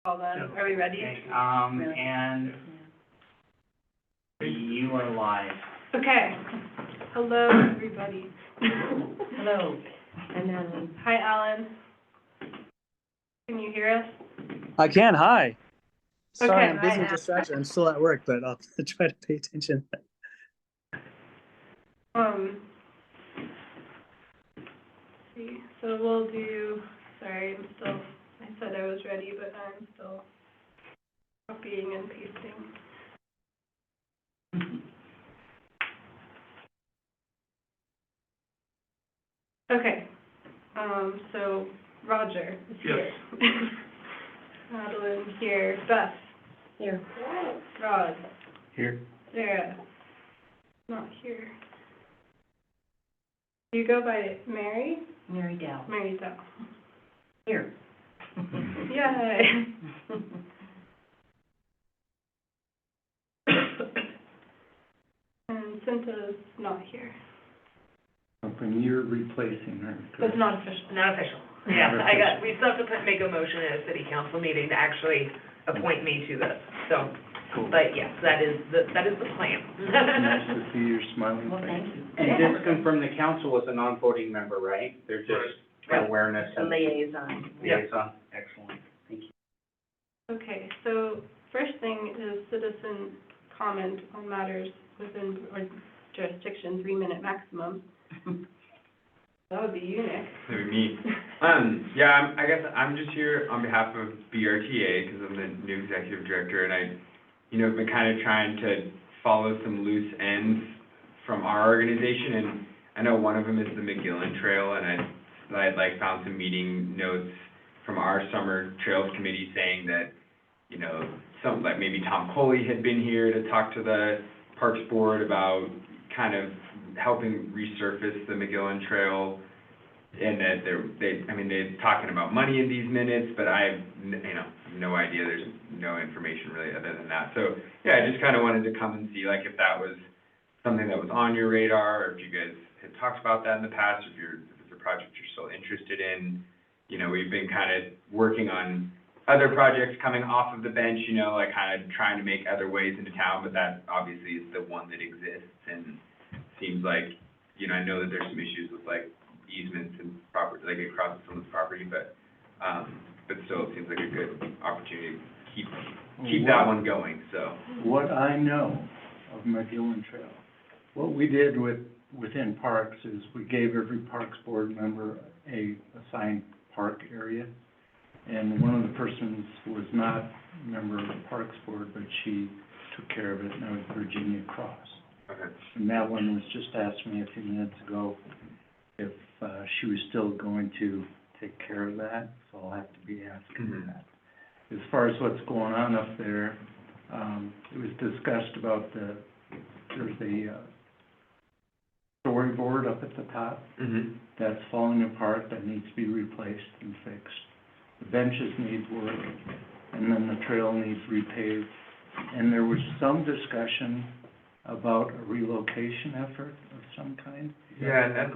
All done. Are we ready? Okay, and you are live. Okay. Hello, everybody. Hello. I'm Alan. Hi, Alan. Can you hear us? I can, hi. Sorry, Okay, I'm busy hi. with distraction. I'm still at work, but I'll try to pay attention. See, so we'll do, sorry, I said I was ready, but I'm still copying and pasting. Okay, so Roger is here. Madeline here, Beth. Here. Rod. Here. Sarah. Not here. Do you go by Mary? Mary Dow. Mary Dow. Here. Yay. And Cynthia's not here. Something you're replacing her. That's not official. Not official. Yeah, we still have to make a motion at a city council meeting to actually appoint me to this, so. Cool. But yes, that is the plan. Nice to see your smiling Well, face. thank you. And just confirm, the council was a non-voting member, right? They're just Right. awareness A and liaison. liaison. Excellent, thank you. Okay, so first thing is citizen comment on matters within our jurisdiction, 3-minute maximum. That would be you, Nick. Maybe me. Yeah, I guess I'm just here on behalf of BRTA, because I'm the new executive director, and I've been kind of trying to follow some loose ends from our organization, and I know one of them is the McGillen Trail, and I had found some meeting notes from our summer trails committee saying that, maybe Tom Coley had been here to talk to the Parks Board about kind of helping resurface the McGillen Trail, and that they're talking about money in these minutes, but I have, no idea. There's no information really other than that. So, yeah, I just kind of wanted to come and see, if that was something that was on your radar, or if you guys had talked about that in the past, if it's a project you're still interested in. We've been kind of working on other projects coming off of the bench, kind of trying to make other ways into town, but that obviously is the one that exists, and seems like, I know that there's some issues with easements and property, across someone's property, but still it seems like a good opportunity to keep that one going, so. What I know of McGillen Trail, what we did within parks is we gave every Parks Board member a assigned park area. And one of the persons was not a member of the Parks Board, but she took care of it, and that was Virginia Cross. Okay. And that one was just asked me a few minutes ago if she was still going to take care of that, so I'll have to be asking her that. As far as what's going on up there, it was discussed about there's a storyboard up at the top that's falling apart, that needs to be replaced and fixed. The benches need work, and then the trail needs repaved. And there was some discussion about a relocation effort of some kind. Yeah, and that's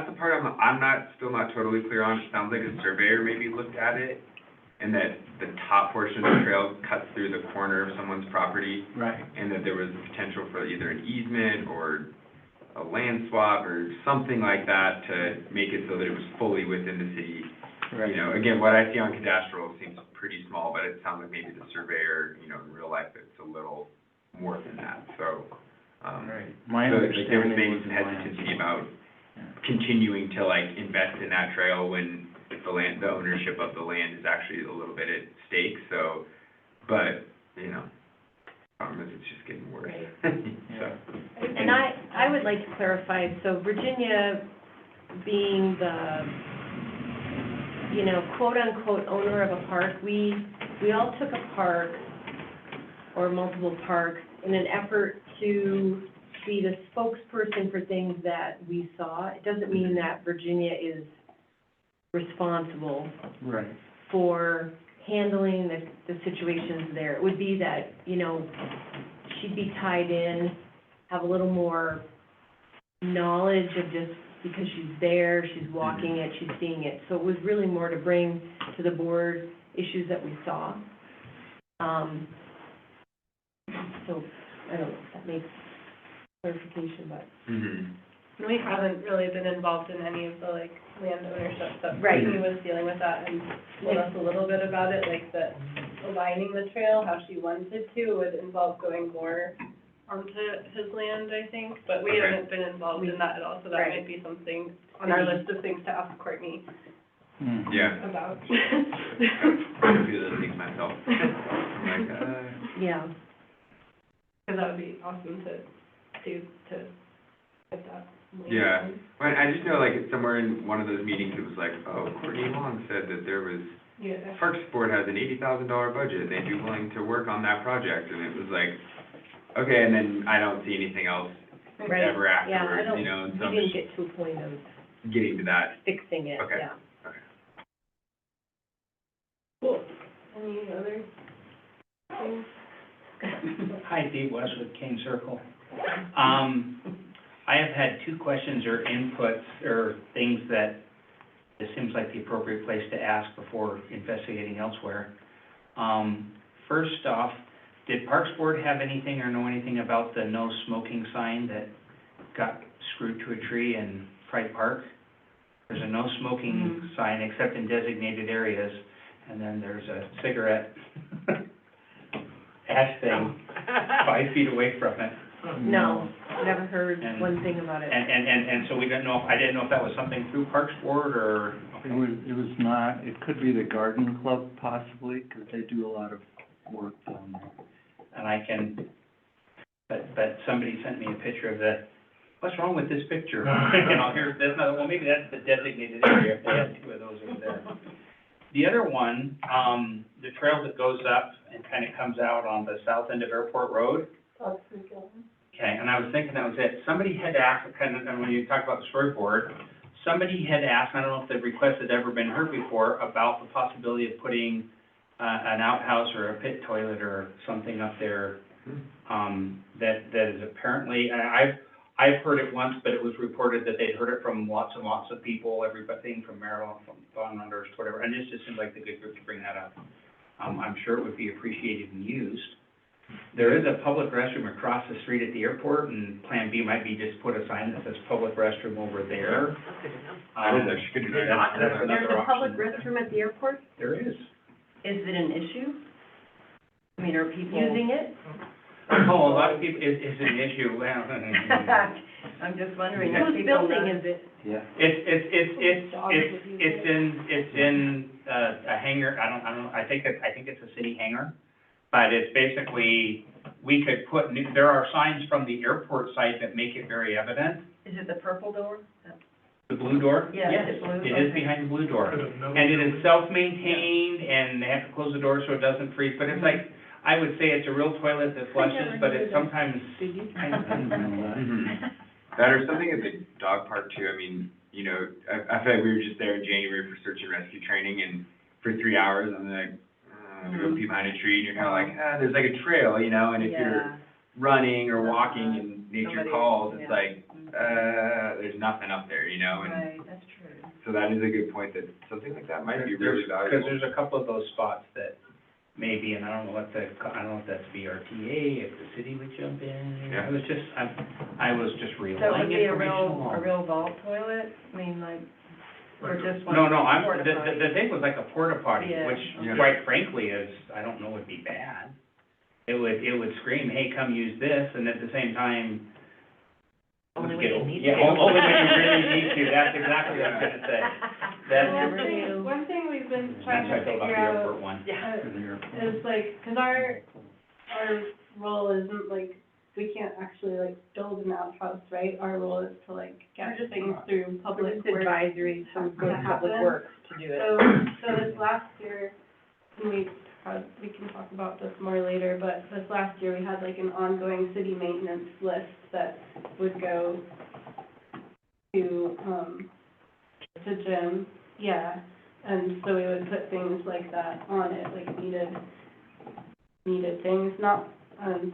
the part I'm still not totally clear on. It sounds like a surveyor maybe looked at it, and that the top portion of the trail cuts through the corner of someone's property. Right. And that there was a potential for either an easement or a land swap or something like that to make it so that it was fully within the city. Right. Again, what I see on cadastral seems pretty small, but it sounds like maybe the surveyor, in real life, it's a little more than that, so. Right. My So, understanding there was was maybe some hesitancy about continuing to, invest in that trail when the ownership of the land is actually a little bit at stake, so, but, problem is it's just getting worse. Right. So. And I would like to clarify, so Virginia being the, quote-unquote owner of a park, we all took a park or multiple parks in an effort to be the spokesperson for things that we saw. It doesn't mean that Virginia is responsible Right. for handling the situations there. It would be that, she'd be tied in, have a little more knowledge of just because she's there, she's walking it, she's seeing it. So it was really more to bring to the board issues that we saw. So, I don't know if that makes clarification, but. Mhm. And we haven't really been involved in any of the, like, land ownership stuff. Right. Brittany was dealing with that and told us a little bit about it, like the aligning the trail, how she wanted to, would involve going more onto his land, I think, but we Okay. haven't been involved in that at all, so that Right. might be something on our list of things to ask Courtney Hmm. Yeah. about. I do those things myself. I'm like, Yeah. Because that would be awesome to do, to get that. land. Yeah. But I just know, like, somewhere in one of those meetings, it was like, oh, Courtney Long said that there was, Yeah. Parks Board has an $80,000 budget, they'd be willing to work on that project, and it was like, okay, and then I don't see anything else Right. ever Yeah, I afterwards, don't, you know, and so I'm we didn't just get to a point of getting to that. fixing it, Okay. yeah. Cool. Any other things? Hi, Dave West with Kane Circle. I have had two questions or inputs or things that it seems like the appropriate place to ask before investigating elsewhere. First off, did Parks Board have anything or know anything about the no smoking sign that got screwed to a tree in Pride Park? There's a no smoking sign except in designated areas, and then there's a cigarette ash thing 5 feet away from it. No, never heard And- one thing about it. And so we didn't know, I didn't know if that was something through Parks Board or, It was not, it could be the garden club possibly, because they do a lot of work down there. and I can, but somebody sent me a picture of the, what's wrong with this picture? You know, here's this, another, well, maybe that's the designated area, if they had two of those over there. The other one, the trail that goes up and kind of comes out on the south end of Airport Road. Okay, and I was thinking that was it. Somebody had asked, kind of, and when you talk about the storyboard, somebody had asked, I don't know if the request had ever been heard before, about the possibility of putting an outhouse or a pit toilet or something up there, that is apparently, and I've heard it once, but it was reported that they'd heard it from lots and lots of people, everything from Maryland, from Don Unders, whatever, and this just seems like the good group to bring that up. I'm sure it would be appreciated and used. There is a public restroom across the street at the airport, and Plan B might be just put a sign that says public restroom over there. That is actually good to know. That's There's another a public option. restroom at the airport? There is. Is it an issue? I mean, are people using it? Oh, a lot of people, it's an issue, well, I'm just wondering. Yeah. Whose building is it? Yeah. it's in a hangar, I think it's a city hangar, but it's basically, we could put, there are signs from the airport site that make it very evident. Is it the purple door? The blue door? Yeah, Yes, is it blue? it is behind the blue door. And it is self-maintained, and they have to close the door so it doesn't freeze, but it's like, I would say it's a real toilet that flushes, but it's sometimes, Mhm. That or something at the dog park too, I mean, you know, I feel like we were just there in January for search and rescue training, and for 3 hours, I'm like, we go pee behind a tree, and you're kinda like, there's like a trail, you know, and if you're running or walking and nature Somebody- calls, it's yeah. like, there's nothing up there, you know, and Right, that's true. so that is a good point, that something like that might be really valuable. because there's a couple of those spots that maybe, and I don't know if that's BRTA, if the city would jump in. Yeah. It was just, I was just So it would relaying be a information real, along. a real vault toilet? I mean, like, or just one? No, I'm, porta potty? the thing was like a porta potty, Yeah. which Yeah. quite frankly is, I don't know, would be bad. It would scream, hey, come use this, and at the same time. Only let's when get you o- need Yeah, to. only when you really need to, that's exactly what I was gonna say. That's, Never knew. One thing we've been that's trying how I to feel about the figure out airport one. is like, cause our role isn't like, we can't actually like build an outhouse, right? Our role is to like get things through public works. Advisory, some good to public happen. works to do it. So this last year, and we can talk about this more later, but this last year, we had like an ongoing city maintenance list that would go to Jim, yeah. And so we would put things like that on it, like needed things, not,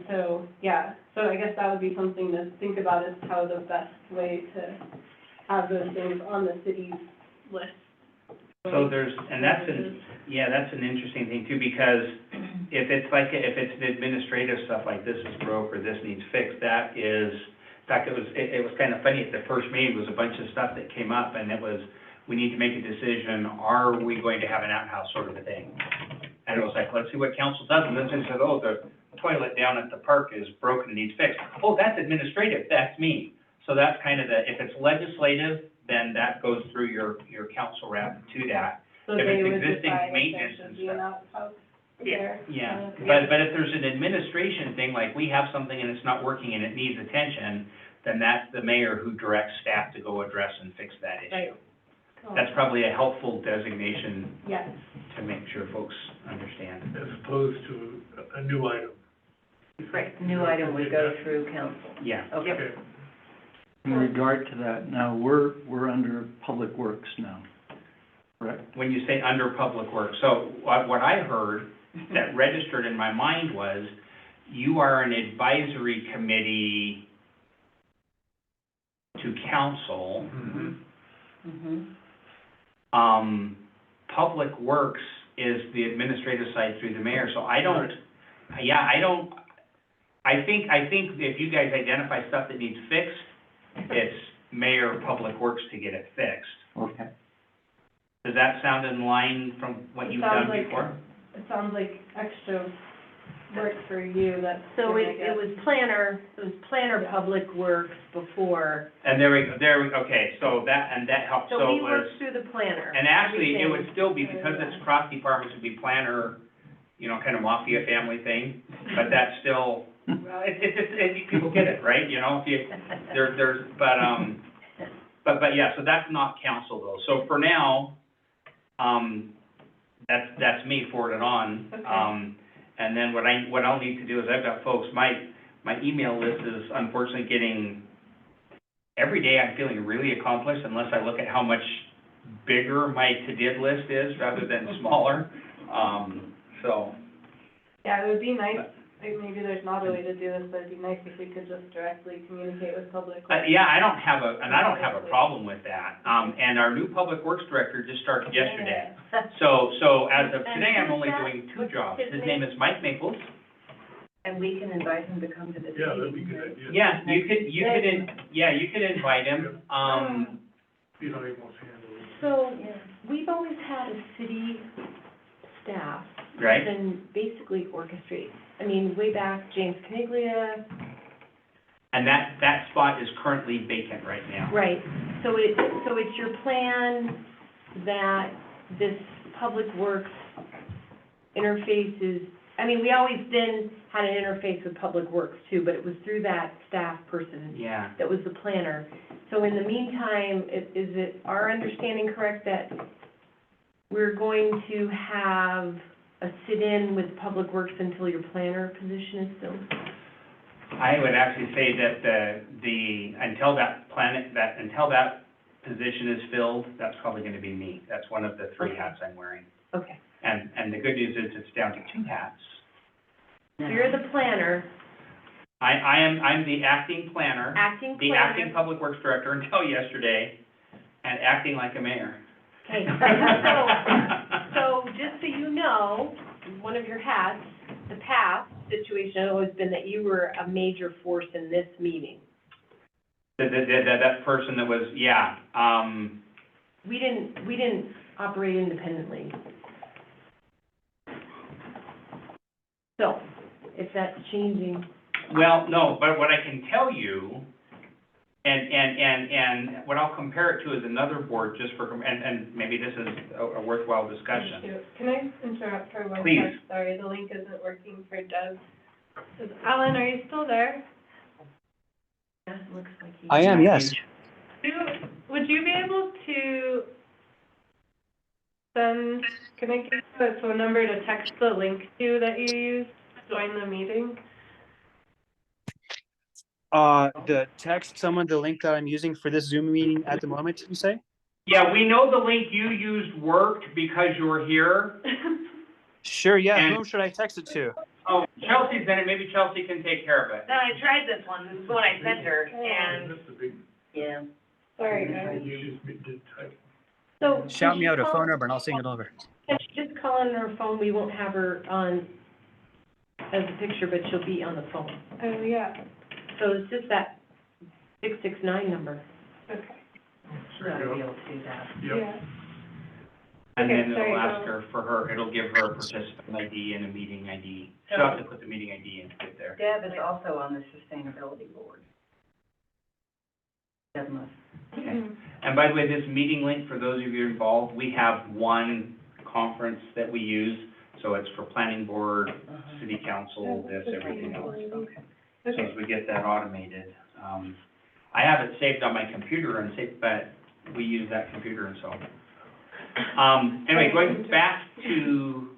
so, yeah. So I guess that would be something to think about, is how the best way to have those things on the city's list. So there's, and that's an interesting thing too, because if it's like, if it's the administrative stuff like this is broke or this needs fixed, that is, in fact, it was kind of funny at the first meeting, was a bunch of stuff that came up, and it was, we need to make a decision, are we going to have an outhouse sort of a thing? And it was like, let's see what council does, and then they said, oh, the toilet down at the park is broken and needs fixed. Oh, that's administrative, that's me. So that's kind of the, if it's legislative, then that goes through your council rep to that. So If they it's would existing decide if maintenance there and should be an stuff. outhouse Yeah, there. yeah, Yeah. but if there's an administration thing, like we have something and it's not working and it needs attention, then that's the mayor who directs staff to go address and fix that issue. Right. That's probably a helpful designation Yes. to make sure folks understand. As opposed to a new item. Right, new item would go through council. Yeah. Okay. In regard to that, now, we're under Public Works now, correct? When you say under public works, so what I heard that registered in my mind was, you are an advisory committee to council. Public Works is the administrative side through the mayor, so I think if you guys identify stuff that needs fixed, it's mayor Public Works to get it fixed. Okay. Does that sound in line from what It you've sounds done like- before? It sounds like extra work for you, that's. So gonna it get- was planner Public Works before. And there we, okay, so that helps, so So we it was, worked through the planner. and actually, it would Everything. still be, because it's cross departments, it'd be planner, you know, kind of mafia family thing, but that's still, well, people get it, right, you know, if you, but yeah, so that's not council though, so for now, that's me, forward it on. Okay. And then what I'll need to do is, I've got folks, my email list is unfortunately getting, every day I'm feeling really accomplished unless I look at how much bigger my to-did list is rather than smaller, so. Yeah, it would be nice, like, maybe there's not a way to do this, but it'd be nice if we could just directly communicate with Public Works. Yeah, I don't have a problem with that, and our new Public Works Director just started yesterday. So as of today, I'm only doing two jobs. His name is Mike Maples. And we can invite him to come to the meeting. Yeah, that'd be a good idea. Yeah, you could invite him, See how he wants to handle it. So, we've always had a city staff. right? And basically orchestrate. I mean, way back, James Caniglia. And that spot is currently vacant right now. Right, so it's your plan that this Public Works interfaces, I mean, we always had an interface with Public Works too, but it was through that staff person Yeah. that was the planner. So in the meantime, is it our understanding correct that we're going to have a sit-in with Public Works until your planner position is filled? I would actually say that until that position is filled, that's probably gonna be me. That's one of the three hats I'm wearing. Okay, And the good news is it's down to two hats. so you're the planner, I'm the acting planner, acting the planner. acting public works director until yesterday, and acting like a mayor. Okay, so just so you know, one of your hats, the past situation has always been that you were a major force in this meeting. That person that was, yeah, We didn't operate independently. So, if that's changing, well, no, but what I can tell you, and what I'll compare it to is another board, just for, and maybe this is a worthwhile discussion. Thank you. Can I interrupt for one Please. sec? Sorry, the link isn't working for Deb. Alan, are you still there? yeah, it looks like you. I am, yes. Would you be able to send, can I give you a phone number to text the link to that you used to join the meeting? The text someone the link that I'm using for this Zoom meeting at the moment, you say? Yeah, we know the link you used worked because you were here. Sure, yeah. And- Whom should I text it to? Oh, Chelsea's in it, maybe Chelsea can take care of it. Then I tried this one, this is what I sent her, and, That's the big, yeah. Sorry, guys. you just did type. So. Shout can me she out a call- phone number and I'll sing it over. Can she just call on her phone? We won't have her on as a picture, but she'll be on the phone. Oh, yeah, So it's just that 669 number. okay, She'll be able to do that. Yep. yeah. And Okay, then sorry, it'll ask go. her for her, it'll give her a participant ID and a meeting ID. She'll have to put the meeting ID in to get there. Deb is also on the sustainability board. Deb must. Okay. And by the way, this meeting link, for those of you involved, we have one conference that we use. So it's for planning board, city council, this, everything else. So as we get that automated, I have it saved on my computer and saved, but we use that computer and so. Anyway, going back to,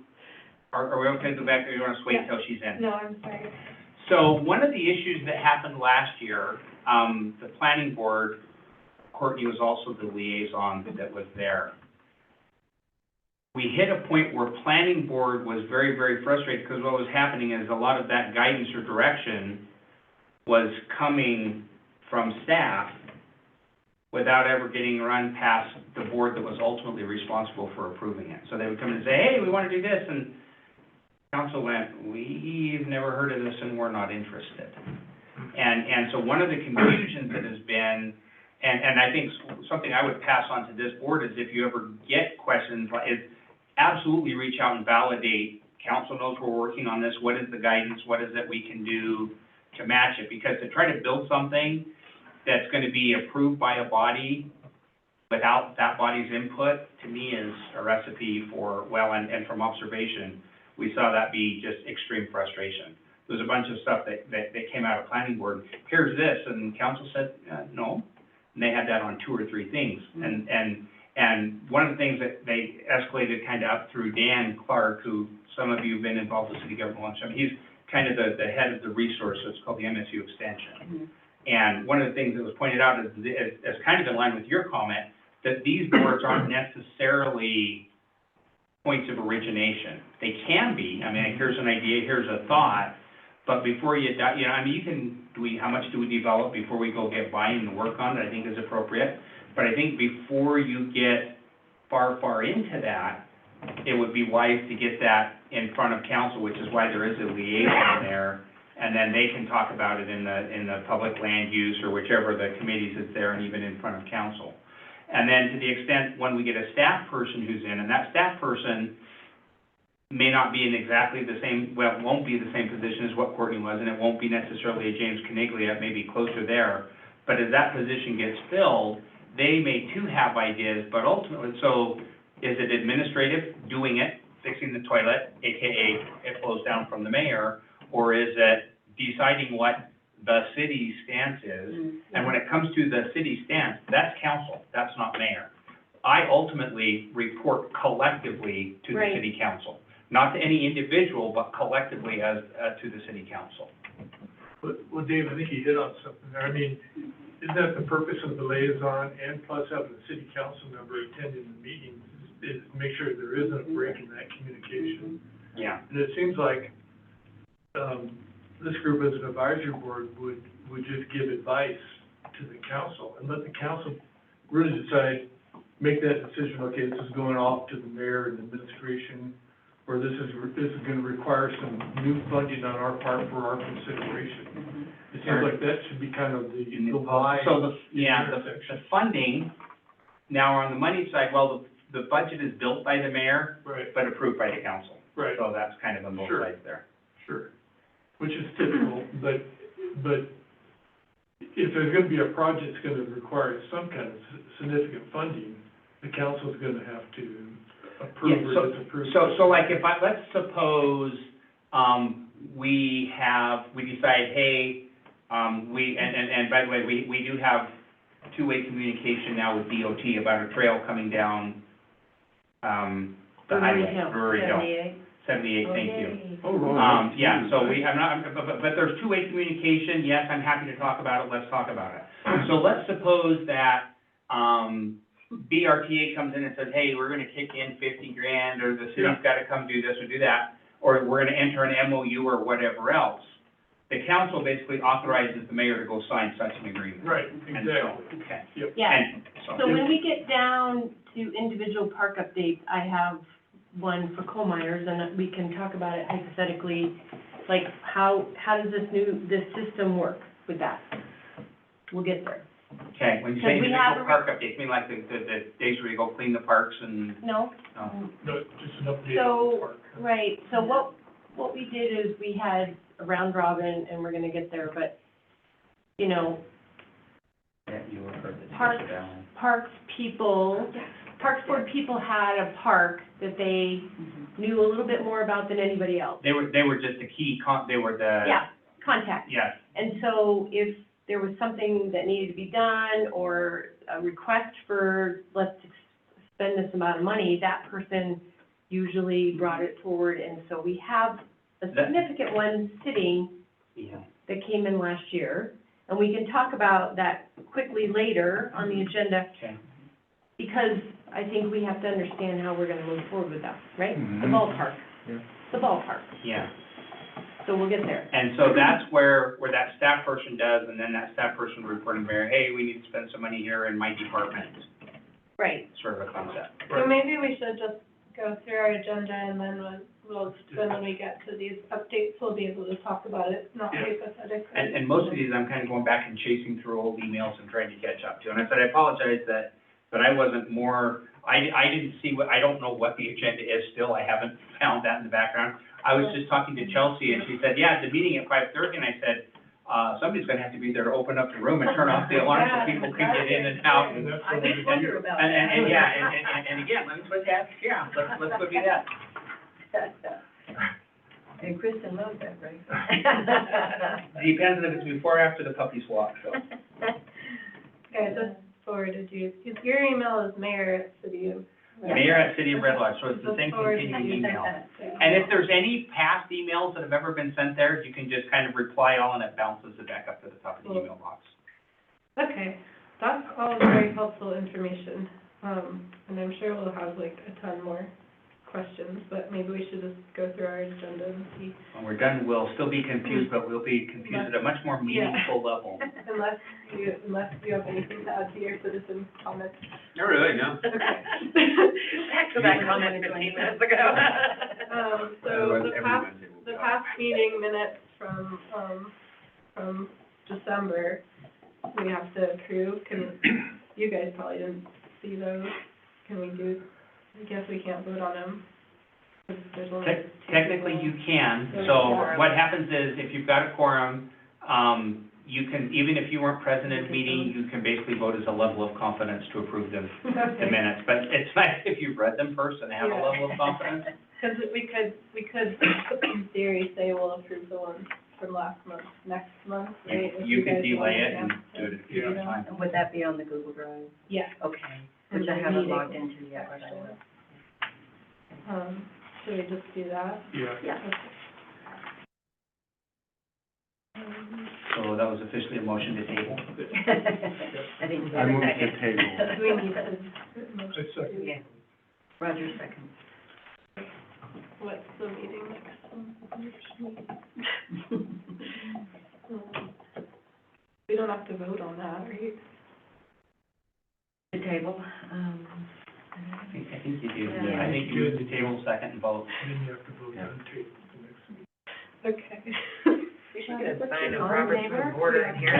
are we okay to go back, or you want us to wait until she's in? No, I'm sorry. So one of the issues that happened last year, the planning board, Courtney was also the liaison that was there. We hit a point where planning board was very, very frustrated because what was happening is a lot of that guidance or direction was coming from staff without ever getting run past the board that was ultimately responsible for approving it. So they would come in and say, hey, we want to do this, and council went, we've never heard of this and we're not interested. And so one of the confusions that has been, and I think something I would pass on to this board is if you ever get questions, is absolutely reach out and validate. Council knows we're working on this. What is the guidance? What is it we can do to match it? Because to try to build something that's going to be approved by a body without that body's input, to me, is a recipe for, well, and from observation, we saw that be just extreme frustration. There's a bunch of stuff that came out of planning board. Here's this, and council said, no. And they had that on 2 or 3 things. And one of the things that they escalated kind of up through Dan Clark, who some of you have been involved with city government lunch. I mean, he's kind of the head of the resource, so it's called the MSU extension. And one of the things that was pointed out is as kind of in line with your comment, that these boards aren't necessarily points of origination. They can be. I mean, here's an idea, here's a thought, but before you, I mean, how much do we develop before we go get buy-in and work on it, I think is appropriate. But I think before you get far into that, it would be wise to get that in front of council, which is why there is a liaison there. And then they can talk about it in the public land use or whichever the committees it's there, and even in front of council. And then to the extent when we get a staff person who's in, and that staff person may not be in exactly the same, well, won't be the same position as what Courtney was, and it won't be necessarily a James Caniglia, maybe closer there. But as that position gets filled, they may too have ideas, but ultimately, so is it administrative, doing it, fixing the toilet, AKA it flows down from the mayor, or is it deciding what the city stance is? And when it comes to the city stance, that's council, that's not mayor. I ultimately report collectively to the Right. city council, not to any individual, but collectively as to the city council. Well, Dave, I think you hit on something there. I mean, isn't that the purpose of the liaison and plus having the city council member attending the meetings is to make sure there isn't a break in that communication? Yeah. And it seems like, this group as an advisory board would just give advice to the council and let the council really decide, make that decision, okay, this is going off to the mayor and administration, or this is gonna require some new funding on our part for our consideration. It seems like that should be kind of the line. So the funding, now on the money side, well, the budget is built by the mayor, Right, but approved by the council. right, So that's kind of on both Sure. sides there. sure. Which is typical, but if there's gonna be a project that's gonna require some kind of significant funding, the council's gonna have to approve Yeah, or disapprove. So like if let's suppose, we decide, hey, and by the way, we do have two-way communication now with DOT about a trail coming down, the highway, Brewery Hill. 78, thank you. Oh, right. Yeah, so but there's two-way communication, yes, I'm happy to talk about it, let's talk about it. So let's suppose that, BRTA comes in and says, hey, we're gonna kick in 50 grand, or the city's gotta come do this or do that, or we're gonna enter an MOU or whatever else. The council basically authorizes the mayor to go sign such an agreement. Right, And so, exactly. okay. Yeah, And so when we get down to individual park updates, I have one for coal miners, and we can talk about it hypothetically. Like, how does this system work with that? We'll get there. Okay, when you Because say we have individual a- park updates, you mean like the days where you go clean the parks and, No? no? No, just an update So- on the park. Right, so what we did is we had a round robin, and we're gonna get there, but, you know, Yeah, you were heard the Parks. Ticket Valley. Parks Board people had a park that they knew a little bit more about than anybody else. They were just the key they were the. Yeah, contact. Yes, And so if there was something that needed to be done, or a request for, let's spend this amount of money, that person usually brought it forward, and so we have a That- significant one sitting Yeah. that came in last year, and we can talk about that quickly later on the agenda, okay. because I think we have to understand how we're gonna move forward with that, right? The Mhm. ballpark, Yeah. the ballpark, Yeah. so we'll get there. And so that's where that staff person does, and then that staff person reporting mayor, hey, we need to spend some money here in my department, Right. sort of a concept. So maybe we should just go through our agenda and then when we get to these updates, we'll be able to talk about it, not Yeah. hypothetically. And most of these, I'm kind of going back and chasing through old emails and trying to catch up to. And I said, I apologize that I wasn't more, I didn't see I don't know what the agenda is still. I haven't found that in the background. I was just talking to Chelsea, and she said, yeah, the meeting at 5:30, and I said, somebody's gonna have to be there to open up the room and turn off the alarm so people can get in and out. And And, that's I what we just did wonder here. about and that. yeah, and again, let me put that, yeah, let's go do that. And Kristen knows that, right? Depends if it's before or after the puppies walk, so. Okay, I just forwarded you, your email is mayor@city.of. Mayor at City of Red Lodge, so it's the same Just forwarded continuing you email. that. And if there's any past emails that have ever been sent there, you can just kind of reply all and it bounces it back up to the top of the email box. Okay, that's all very helpful information, and I'm sure we'll have like a ton more questions, but maybe we should just go through our agenda and see, When we're done, we'll still be confused, but we'll be confused at a much more meaningful level. unless you have anything to add to your citizen comments. Not really, no. Okay. Back to that comment 15 minutes ago. So Otherwise, the every past, Wednesday we'll the go. past meeting minutes from December, we have to approve, you guys probably didn't see those, can we do, I guess we can't vote on them. 'Cause there's only two Technically, people. you can, so what happens is, if you've got a quorum, you can, even if you weren't present at a meeting, you can basically vote as a level of confidence to approve the Okay. minutes. But it's nice if you've read them first and have a Yeah. level of confidence. Because we could, in theory, say we'll approve the ones from last month, next month, right? If You could guys delay want it and to. do it at a future Yeah. time. And would that be on the Google Drive? Yeah. Okay, And which I the haven't meeting logged into yet, but I will. Should we just do that? Yeah. Yeah. So that was officially a motion to table. I didn't I get moved it. to table. Do we need to, I second. Yeah. Roger second. what's the meeting next month? We don't have to vote on that, right? The table, I think you do. Yeah. I think you move to table second and vote. Then you have to vote on tape the next meeting. Okay. We should get a sign of All in Robert's favor? Rules of Order in here.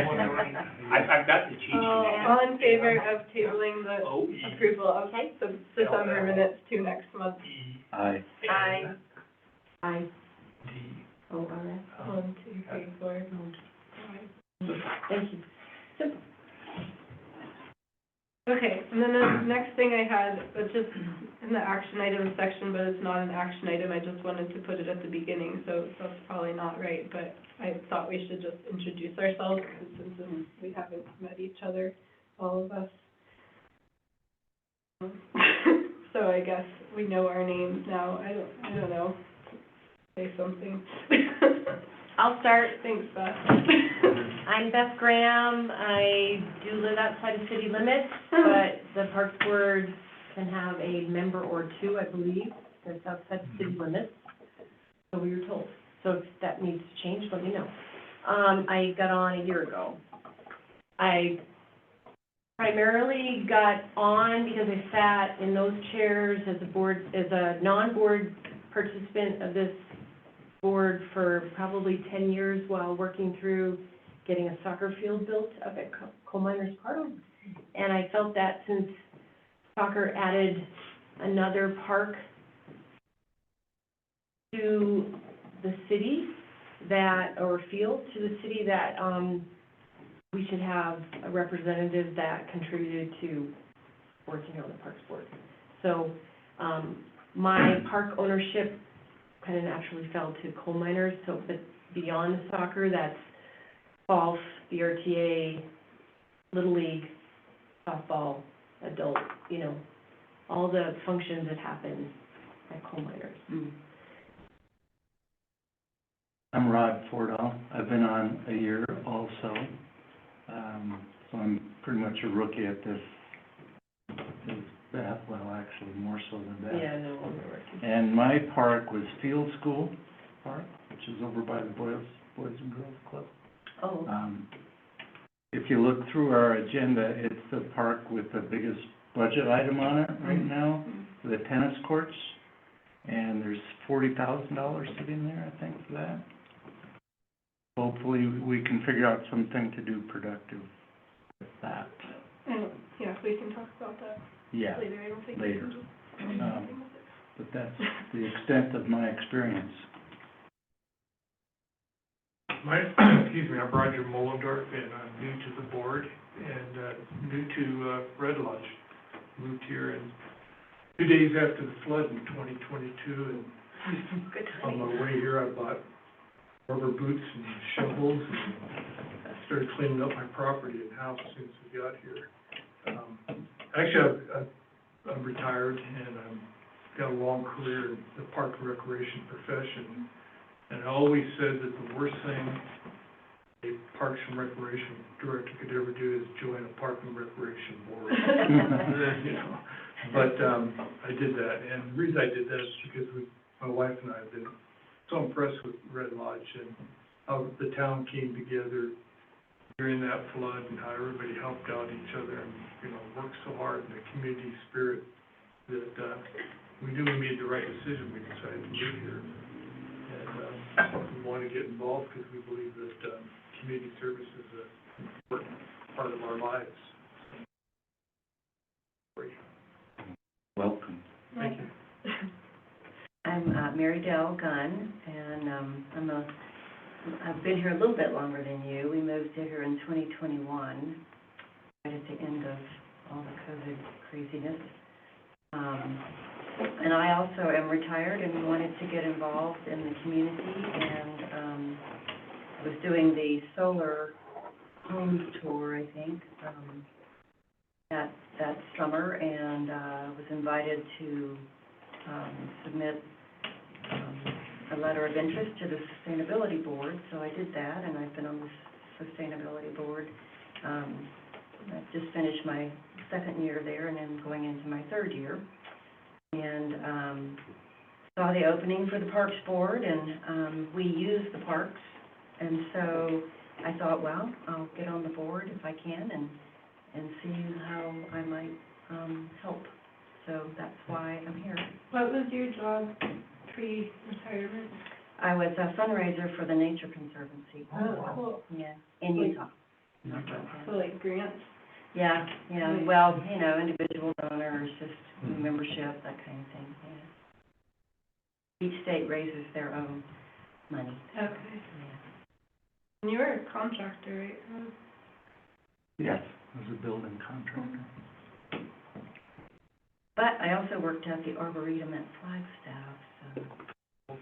I've got the cheat sheet. All in favor of tabling the Oh, approval of the December minutes to next month? Aye. Aye. Aye. D. Oh, all right. 1, 2, 3, 4. Thank you. Simple. Okay, and then the next thing I had, was just in the action items section, but it's not an action item, I just wanted to put it at the beginning, so that's probably not right, but I thought we should just introduce ourselves, since we haven't met each other, all of us. So I guess we know our names now, I don't know, say something. I'll start. Thanks, Beth. I'm Beth Graham. I do live outside of city limits, but the Parks Board can have a member or two, I believe, that's outside of city limits. So we were told. So if that needs to change, let me know. I got on a year ago. I primarily got on because I sat in those chairs as a board, as a non-board participant of this board for probably 10 years while working through getting a soccer field built up at Coal Miners Park. And I felt that since soccer added another park to the city that, or field to the city, that, we should have a representative that contributed to working on the Parks Board. So, my park ownership kind of naturally fell to Coal Miners, so, but beyond the soccer, that's golf, BRTA, Little League, softball, adult, you know, all the functions that happen at Coal Miners. I'm Rod Fordall. I've been on a year also. So I'm pretty much a rookie at this. Well, actually, more so than that. Yeah, no, I'm a rookie. And my park was Field School Park, which is over by the Boys and Girls Club. Oh, If you look through our agenda, it's the park with the biggest budget item on it right now, the tennis courts. And there's $40,000 sitting there, I think, for that. Hopefully, we can figure out something to do productive with that. And, yeah, we can talk about that Yeah, later, I don't think. later. But that's the extent of my experience. Excuse me, I'm Roger Mollendorf, and I'm new to the board and new to Red Lodge. Moved here in 2 days after the flood in 2022, and Good on my timing. way here, I bought rubber boots and shovels and started cleaning up my property and house as soon as we got here. Actually, I'm retired and I've got a long career in the park and recreation profession. And I always said that the worst thing a Parks and Recreation director could ever do is join a park and recreation board. You know, but, I did that, and the reason I did that is because my wife and I have been so impressed with Red Lodge and how the town came together during that flood and how everybody helped out each other and, you know, worked so hard in the community spirit that, we knew we made the right decision, we decided to move here. And, we want to get involved because we believe that, community service is an important part of our lives. Welcome. Thank you. I'm Mary Dell Gunn, and I've been here a little bit longer than you. We moved here in 2021, right at the end of all the COVID craziness. And I also am retired and wanted to get involved in the community, and I was doing the solar homes tour, I think, that summer, and was invited to submit a letter of interest to the Sustainability Board, so I did that, and I've been on the Sustainability Board. I've just finished my second year there, and then going into my third year, and saw the opening for the Parks Board, and we use the parks, and so I thought, well, I'll get on the board if I can, and see how I might help. So that's why I'm here. What was your job pre-retirement? I was a fundraiser for the Nature Conservancy. Oh, cool. Yeah, in Utah. So like grants? Yeah, well, you know, individual donors, just membership, that kind of thing, yeah. Each state raises their own money. Okay. Yeah. And you were a contractor, right? Yes, as a building contractor. But I also worked at the Arboretum at Flagstaff, so,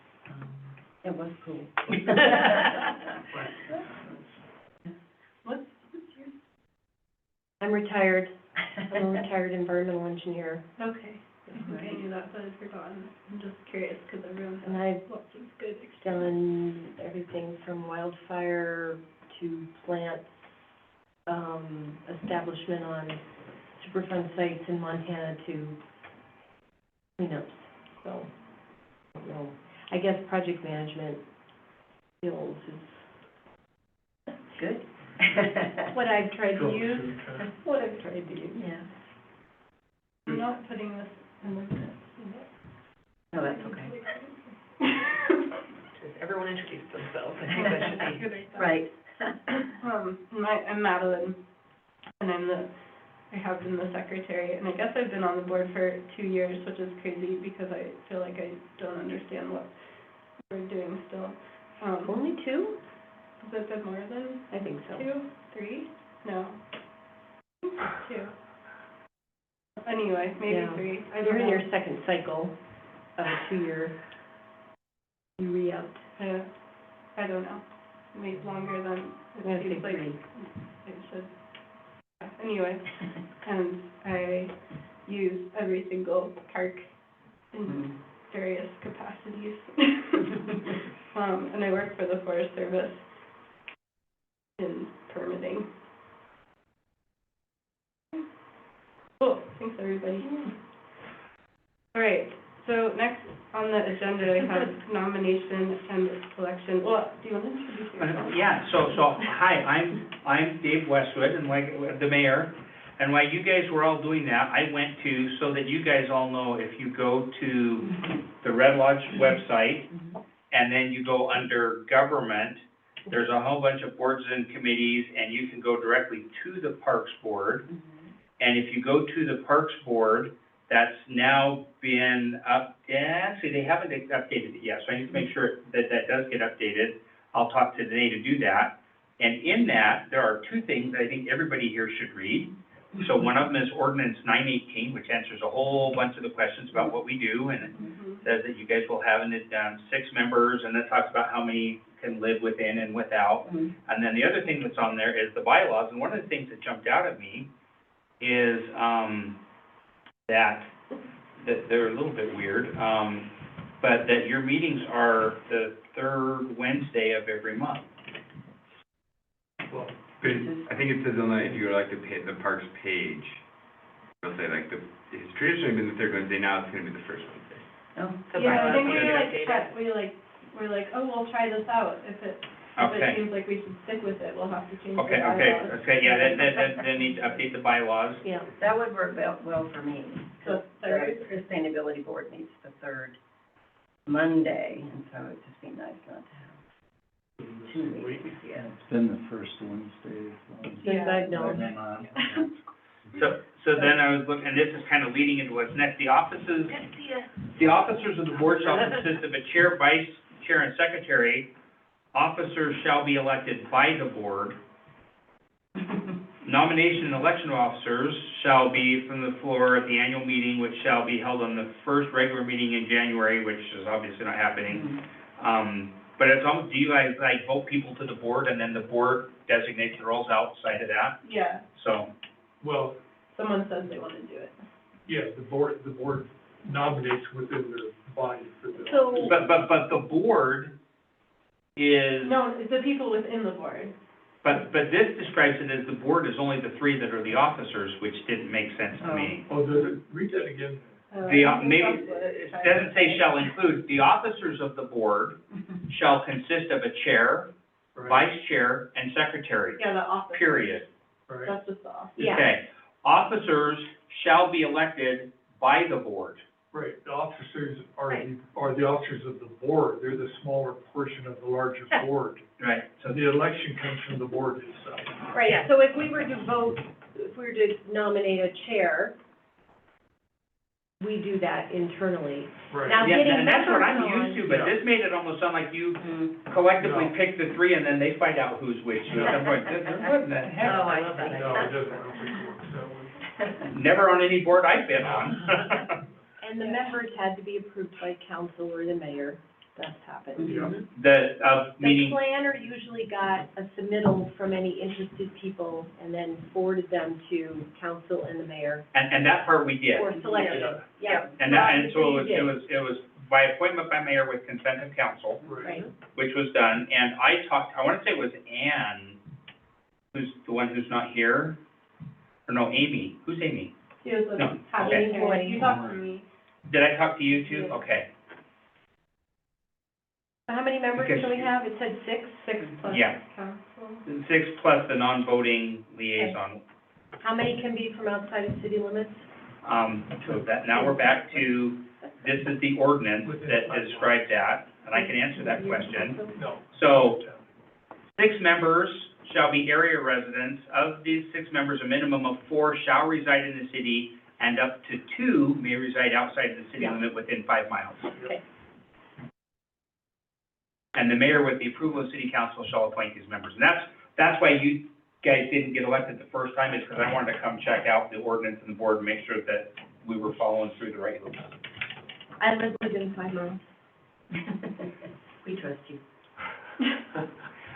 it was cool. What's I'm retired. I'm a retired environmental engineer, okay. I think I knew that, but I'd forgotten. I'm just curious, because everyone and has I've lots of good experience. done everything from wildfire to plant, establishment on Superfund sites in Montana to cleanups, so, I don't know. I guess project management skills is Good. what I've tried to use, Troubleshoot, what I've tried to use. Yeah, I'm not putting this in the minutes. no, that's okay. Just everyone introduce themselves, I think that should be. Right. I'm Madeline, and I have been the secretary, and I guess I've been on the board for 2 years, which is crazy, because I feel like I don't understand what we're doing still. Only two? Has it been more than I think so. 2, 3? No. 2. Anyway, maybe Yeah. 3. I You're don't in know. your second cycle of a 2-year, you re-upped. I don't know. Maybe longer than I'm gonna it say seems like 3. it should. Anyway, and I use every single park in various capacities. And I work for the Forest Service in permitting. Cool, thanks everybody. All right, so next on the agenda, I have nomination and election. Well, do you want to introduce yourself? Yeah, so, hi, I'm Dave Westwood, and like, the mayor, and while you guys were all doing that, I went to, so that you guys all know, if you go to the Red Lodge website, and then you go under government, there's a whole bunch of boards and committees, and you can go directly to the Parks Board. And if you go to the Parks Board, that's now been actually, they haven't updated it yet, so I need to make sure that that does get updated. I'll talk to Danae to do that. And in that, there are 2 things I think everybody here should read. So one of them is Ordinance 918, which answers a whole bunch of the questions about what we do, and it says that you guys will have 6 members, and it talks about how many can live within and without. And then the other thing that's on there is the bylaws, and one of the things that jumped out at me is that they're a little bit weird, but that your meetings are the 3rd Wednesday of every month. Well, I think it says on the, if you go like the parks page, it'll say like it's traditionally been the 3rd Wednesday, now it's gonna be the 1st Wednesday. Oh, The Yeah, I bylaws think need to get updated. we're like, oh, we'll try this out. If it Okay. seems like we should stick with it, we'll have to change the Okay, bylaws. yeah, they need to update the bylaws. Yeah. that would work well for me. So, third? The Sustainability Board meets the 3rd Monday, and so it'd just be nice not to have 2 meetings, yeah. It's been the first Wednesday, so. Since I've known. Been on. So then I was looking, and this is kind of leading into what's next, the officers of the board shall consist of a chair, vice chair, and secretary. Officers shall be elected by the board. Nomination and election of officers shall be from the floor at the annual meeting, which shall be held on the first regular meeting in January, which is obviously not happening. But it's almost, do you guys like vote people to the board, and then the board designates the roles outside of that? Yeah, So, well, someone says they want to do it. yeah, the board nominates within their body for the. So, but the board is, No, it's the people within the board. but this describes it as the board is only the 3 that are the officers, which didn't make sense to me. Oh, read that again. Maybe, it doesn't say shall include, the officers of the board shall consist of a chair, Right, vice chair, and secretary, Yeah, the office. period. right. That's just the office. Yeah. Okay, officers shall be elected by the board. Right, the officers are the officers of the board, they're the smaller portion of the larger board. Right. So the election comes from the board itself. right, so if we were to nominate a chair, we do that internally. Right. Now, Yeah, getting and that's what I'm members used to, but this made it almost sound like you collectively No. pick the 3 and then they find out who's which. You know, I'm like, what in the heck? Oh, I love that see. No, it doesn't, I don't think it works that way. Never on any board I've been on. And the members had to be approved by council or the mayor. That's happened. Yeah. The, The meeting, planner usually got a submittal from any interested people and then forwarded them to council and the mayor and that part we did. for selection. Yeah. And so it was by appointment by mayor with consent of council, Right. which was done. And I want to say it was Ann, who's the one who's not here. Or no, Amy. Who's Amy? She was No, like, happy okay. to hear it. You talked to me. Did I talk to you too? Yeah. Okay. So how many members Because- can we have? It said 6? 6 plus Yeah. council. 6 plus the non-voting liaison. How many can be from outside of city limits? So that, now we're back to, this is the ordinance that describes that. and I can answer that question. No. So, 6 members shall be area residents. Of these 6 members, a minimum of 4 shall reside in the city, and up to 2 may reside outside the city limit within 5 miles. Okay. And the mayor, with the approval of city council, shall appoint these members. And that's why you guys didn't get elected the first time, is because I wanted to come check out the ordinance and the board and make sure that we were following through the right rules. I live within 5 miles. We trust you.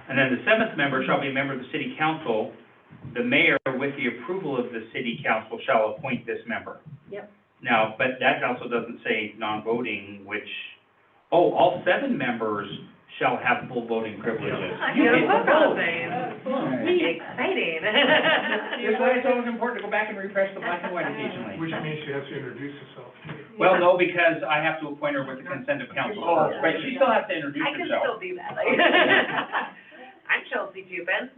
And then the 7th member shall be a member of the city council. The mayor, with the approval of the city council, shall appoint this member. Yep. Now, but that also doesn't say non-voting, which, all 7 members shall have full voting privileges. You know, what I'm saying? Right. Exciting. That's why it's always important to go back and refresh the black and white occasionally. Which means she has to introduce herself. Well, no, because I have to appoint her with the consent of council. Oh. But she still has to introduce I can herself. still do that. I'm Chelsea Tupin.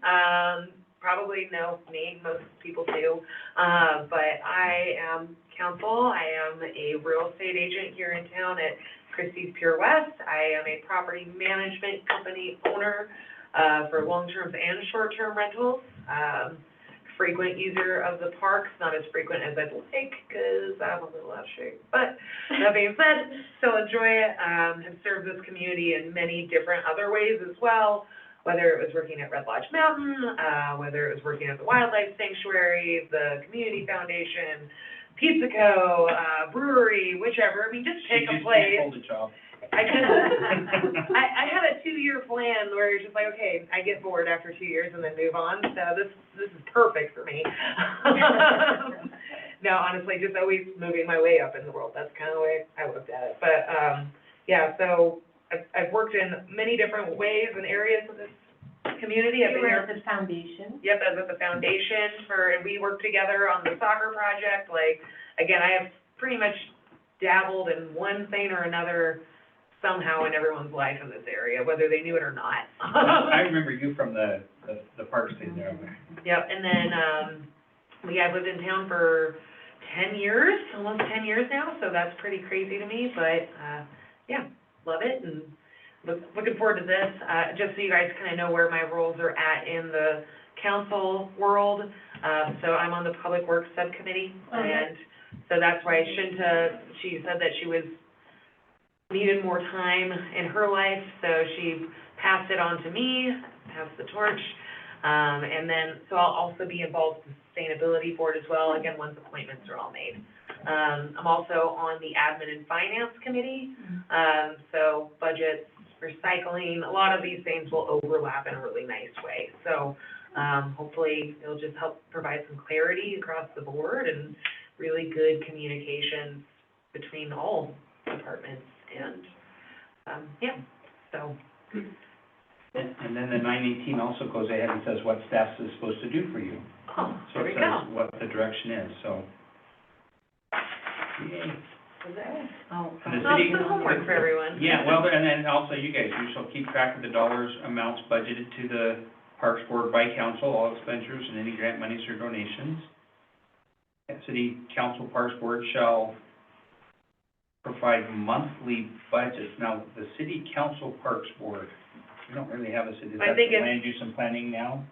Probably know me, most people do. But I am counsel. I am a real estate agent here in town at Christie's Pure West. I am a property management company owner for long-term and short-term rentals. Frequent user of the parks, not as frequent as I'd like because I'm a little out of shape. But that being said, still enjoy it. Have served this community in many different other ways as well, whether it was working at Red Lodge Mountain, whether it was working at the Wildlife Sanctuary, the Community Foundation, Pizza Co., brewery, whichever. I mean, just pick a place. She just can't hold a job. I had a 2-year plan where it's just like, okay, I get bored after 2 years and then move on, so this is perfect for me. No, honestly, just always moving my way up in the world, that's kind of the way I looked at it. But, yeah, so I've worked in many different ways and areas of this community. I've You been were here. at the foundation. Yep, I was at the foundation and we worked together on the soccer project. Like, again, I have pretty much dabbled in one thing or another somehow in everyone's life in this area, whether they knew it or not. I remember you from the parks thing there. Yep, and then, I've lived in town for 10 years, almost 10 years now, so that's pretty crazy to me, but, yeah, love it, and looking forward to this. Just so you guys kind of know where my roles are at in the council world, so I'm on the Public Works Subcommittee, and so that's why Shinta, she said that she needed more time in her life, so she passed it on to me, passed the torch. And then, so I'll also be involved in the Sustainability Board as well, again, once appointments are all made. I'm also on the Admin and Finance Committee, so budgets, recycling, a lot of these things will overlap in a really nice way. So, hopefully, it'll just help provide some clarity across the board and really good communication between all departments. And, yeah, so. And then the 918 also goes ahead and says what staff is supposed to do for you. Oh, So there it we go. says what the direction is, so. Yay. Oh, And the Well, city- some homework for everyone. Yeah, well, and then also you guys, you shall keep track of the dollars amounts budgeted to the Parks Board by council, all expenditures and any grant monies or donations. City Council Parks Board shall provide monthly budgets. Now, the City Council Parks Board, we don't really have a city, is I that think the it's- land use and planning now?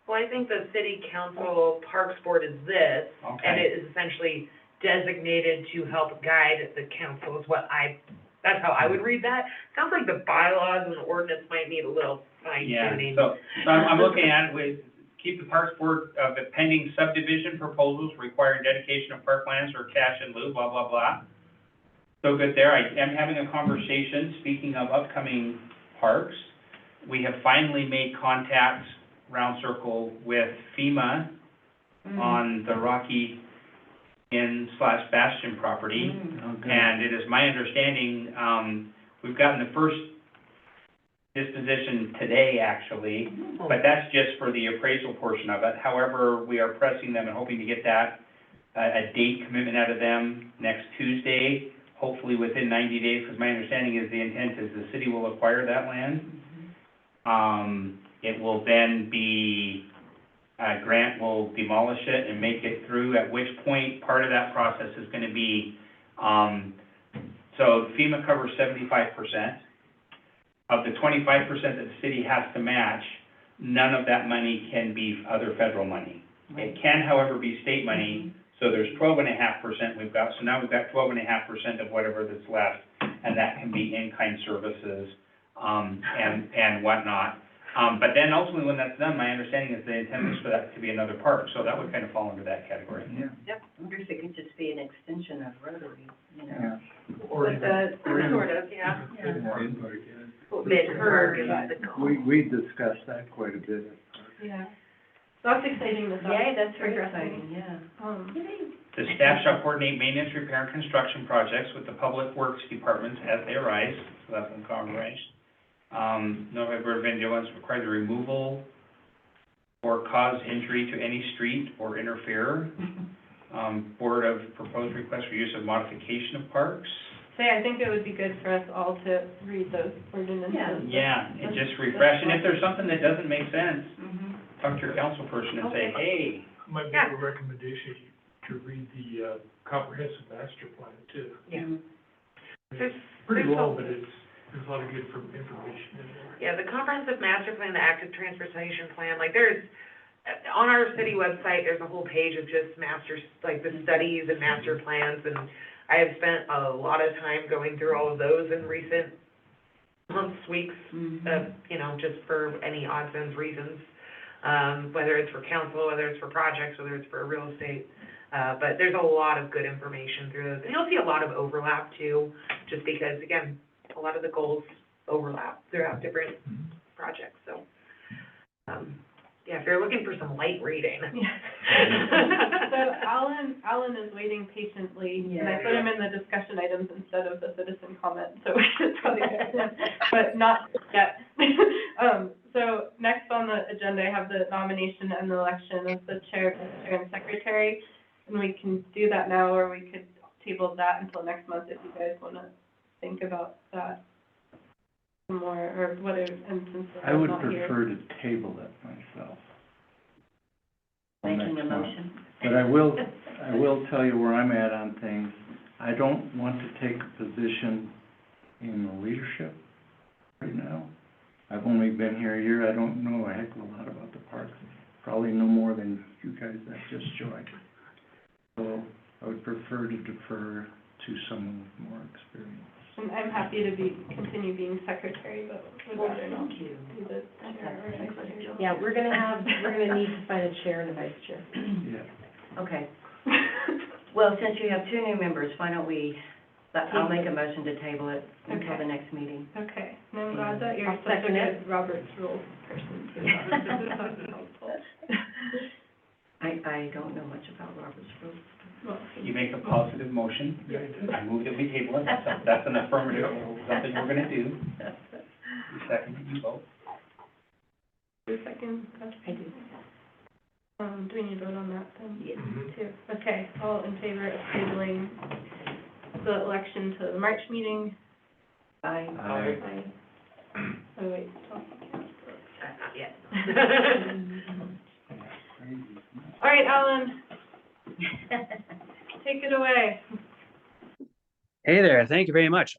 Well, I think the City Council Parks Board is this, and Okay, it is essentially designated to help guide the council is what that's how I would read that. Sounds like the bylaws and the ordinance might need a little fine yeah, tuning. so I'm looking at it with, keep the Parks Board, pending subdivision proposals requiring dedication of parklands or cash in lieu, blah, blah, blah. So good there. I am having a conversation, speaking of upcoming parks. We have finally made contact, round circle, with FEMA on the Rocky Inn/Bastion property. And it is my understanding, we've gotten the first disposition today, actually, but that's just for the appraisal portion of it. However, we are pressing them and hoping to get that, a date commitment out of them next Tuesday, hopefully within 90 days, because my understanding is the intent is the city will acquire that land. It will then be, Grant will demolish it and make it through, at which point part of that process is gonna be, so FEMA covers 75%. of the 25% that the city has to match, none of that money can be other federal money. It can, however, be state money, so there's 12.5% we've got, so now we've got 12.5% of whatever that's left, and that can be in-kind services, and whatnot. But then ultimately, when that's done, my understanding is the intent is for that to be another park, so that would kind of fall under that category. Yeah. Yep, I wonder if it could just be an extension of Rotary, you know? Yeah. Or But even, the, Sort of, yeah. Mid-Park, Mid-Park is the goal. We discussed that quite a bit. yeah. So that's exciting, that Yeah, that's very progressing. exciting, yeah. The staff shall coordinate maintenance, repair, and construction projects with the public works departments as they arise, so that's in combination. Notified Board of Vigilance require the removal or cause injury to any street or interfere. Board of proposed requests for use of modification of parks. Say, I think it would be good for us all to read those ordinances. Yeah, and just refresh, and if there's something that doesn't make sense, Mhm. talk to your council person and say, hey, might make a recommendation to read the comprehensive master plan too. Yeah. It's pretty long, but there's a lot of good information in there. Yeah, the comprehensive master plan, the active transportation plan, like there's, on our city website, there's a whole page of just masters, like the studies and master plans, and I have spent a lot of time going through all of those in recent months, weeks, you know, just for any odds and reasons, whether it's for council, whether it's for projects, whether it's for real estate. But there's a lot of good information through those, and you'll see a lot of overlap too, just because, again, a lot of the goals overlap throughout different projects, so. Yeah, if you're looking for some light reading. So Alan is waiting patiently, and I put him in the discussion items instead of the citizen comment, so we should probably get him, but not yet. So next on the agenda, I have the nomination and the election of the chair, vice chair, and secretary. And we can do that now, or we could table that until next month if you guys wanna think about that some more, or whatever, and since I I'm would not here. prefer to table it myself. Making Next a month. motion. But I will tell you where I'm at on things. I don't want to take a position in the leadership right now. I've only been here a year, I don't know a heck of a lot about the parks, probably no more than you guys that just joined. So I would prefer to defer to someone with more experience. And I'm happy to continue being secretary, but would rather not do the chair or vice chair. Yeah, we're gonna need to find a chair and a vice chair. Yeah. Okay, well, since you have two new members, why don't we, I'll make a motion to table it until Okay. the next meeting. Okay, and I'm glad that you're I'll such a second it. good Robert's Rules person too. That's helpful. I don't know much about Robert's rules. Well, you make a positive motion, I move that we table it, that's an affirmative, something we're gonna do. You second, you vote. your second, I do. do we need to vote on that then? Yes. Too. Okay, all in favor of tabling the election to the March meeting? Aye. Aye. Oh, wait, Not yet. all right, Alan, take it away. Hey there, thank you very much.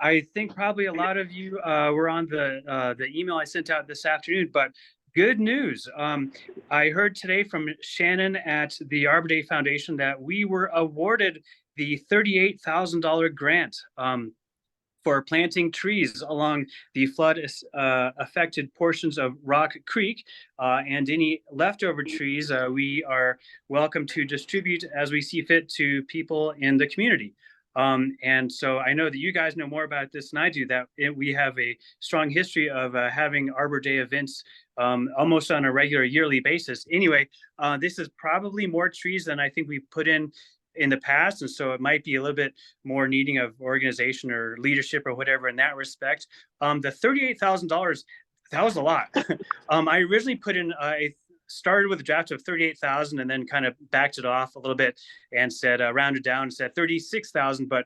I think probably a lot of you were on the email I sent out this afternoon, but good news. I heard today from Shannon at the Arbor Day Foundation that we were awarded the $38,000 grant for planting trees along the flood affected portions of Rock Creek, and any leftover trees we are welcome to distribute as we see fit to people in the community. And so I know that you guys know more about this than I do, that we have a strong history of having Arbor Day events almost on a regular yearly basis. Anyway, this is probably more trees than I think we put in the past, and so it might be a little bit more needing of organization or leadership or whatever in that respect. The $38,000, that was a lot. I originally put in started with a draft of 38,000 and then kind of backed it off a little bit and said, rounded down and said 36,000, but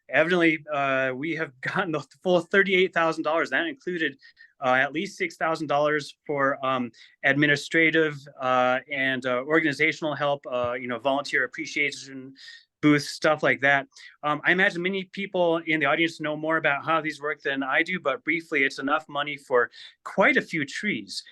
evidently we have gotten the full $38,000. That included at least $6,000 for administrative and organizational help, volunteer appreciation booths, stuff like that. I imagine many people in the audience know more about how these work than I do, but briefly, it's enough money for quite a few trees.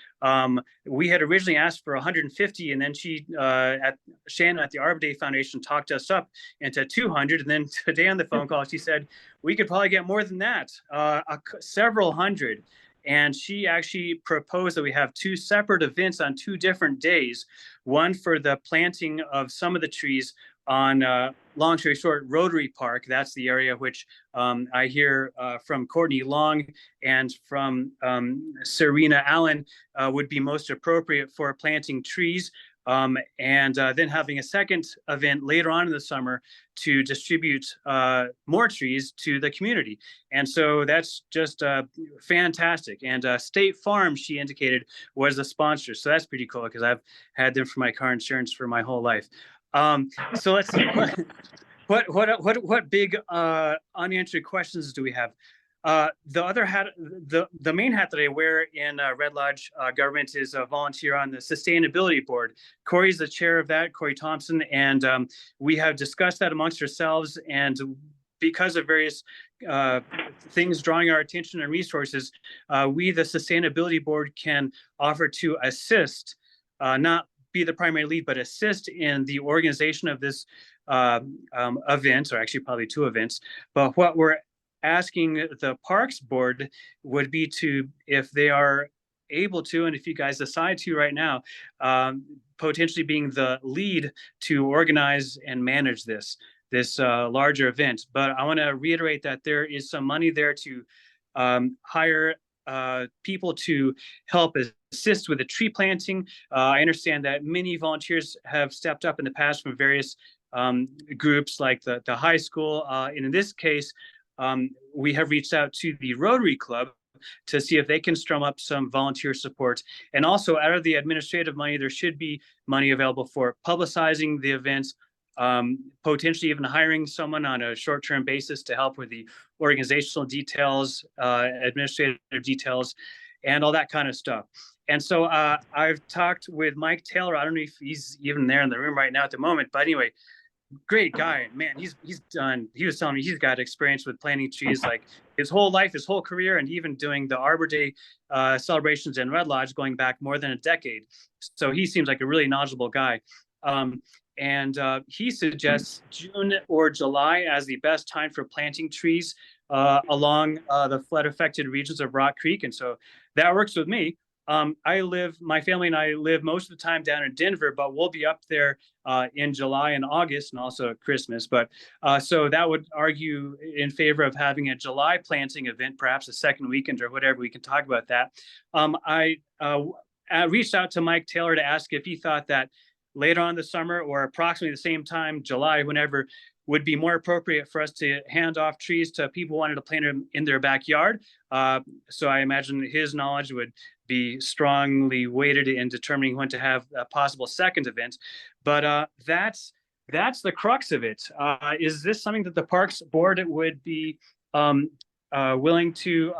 We had originally asked for 150, and then Shannon at the Arbor Day Foundation talked us up into 200. And then today on the phone call, she said we could probably get more than that, several hundred. And she actually proposed that we have 2 separate events on 2 different days, one for the planting of some of the trees on Long Story Short Rotary Park. That's the area which I hear from Courtney Long and from Serena Allen would be most appropriate for planting trees. And then having a second event later on in the summer to distribute more trees to the community. And so that's just fantastic. And State Farm, she indicated, was the sponsor. So that's pretty cool because I've had them for my car insurance for my whole life. So let's see, what big unanswered questions do we have? The other hat, the main hat that I wear in Red Lodge government is a volunteer on the sustainability board. Corey's the chair of that, Corey Thompson, and we have discussed that amongst ourselves. And because of various things drawing our attention and resources, we, the sustainability board, can offer to assist, not be the primary lead, but assist in the organization of this event, or actually probably 2 events. But what we're asking the Parks Board would be to, if they are able to, and if you guys decide to right now, potentially being the lead to organize and manage this larger event. But I want to reiterate that there is some money there to hire people to help assist with the tree planting. I understand that many volunteers have stepped up in the past from various groups like the high school. And in this case, we have reached out to the Rotary Club to see if they can strum up some volunteer support. And also out of the administrative money, there should be money available for publicizing the events, potentially even hiring someone on a short-term basis to help with the organizational details, administrative details, and all that kind of stuff. And so I've talked with Mike Taylor. I don't know if he's even there in the room right now at the moment, but anyway, great guy, man. He was telling me he's got experience with planting trees like his whole life, his whole career, and even doing the Arbor Day celebrations in Red Lodge going back more than a decade. So he seems like a really knowledgeable guy. And he suggests June or July as the best time for planting trees along the flood-affected regions of Rock Creek. And so that works with me. My family and I live most of the time down in Denver, but we'll be up there in July and August and also at Christmas. But so that would argue in favor of having a July planting event, perhaps a second weekend or whatever. We can talk about that. I reached out to Mike Taylor to ask if he thought that later on in the summer or approximately the same time, July, whenever, would be more appropriate for us to hand off trees to people who wanted to plant them in their backyard. So I imagine his knowledge would be strongly weighted in determining when to have a possible second event. But that's the crux of it. Is this something that the Parks Board would be willing to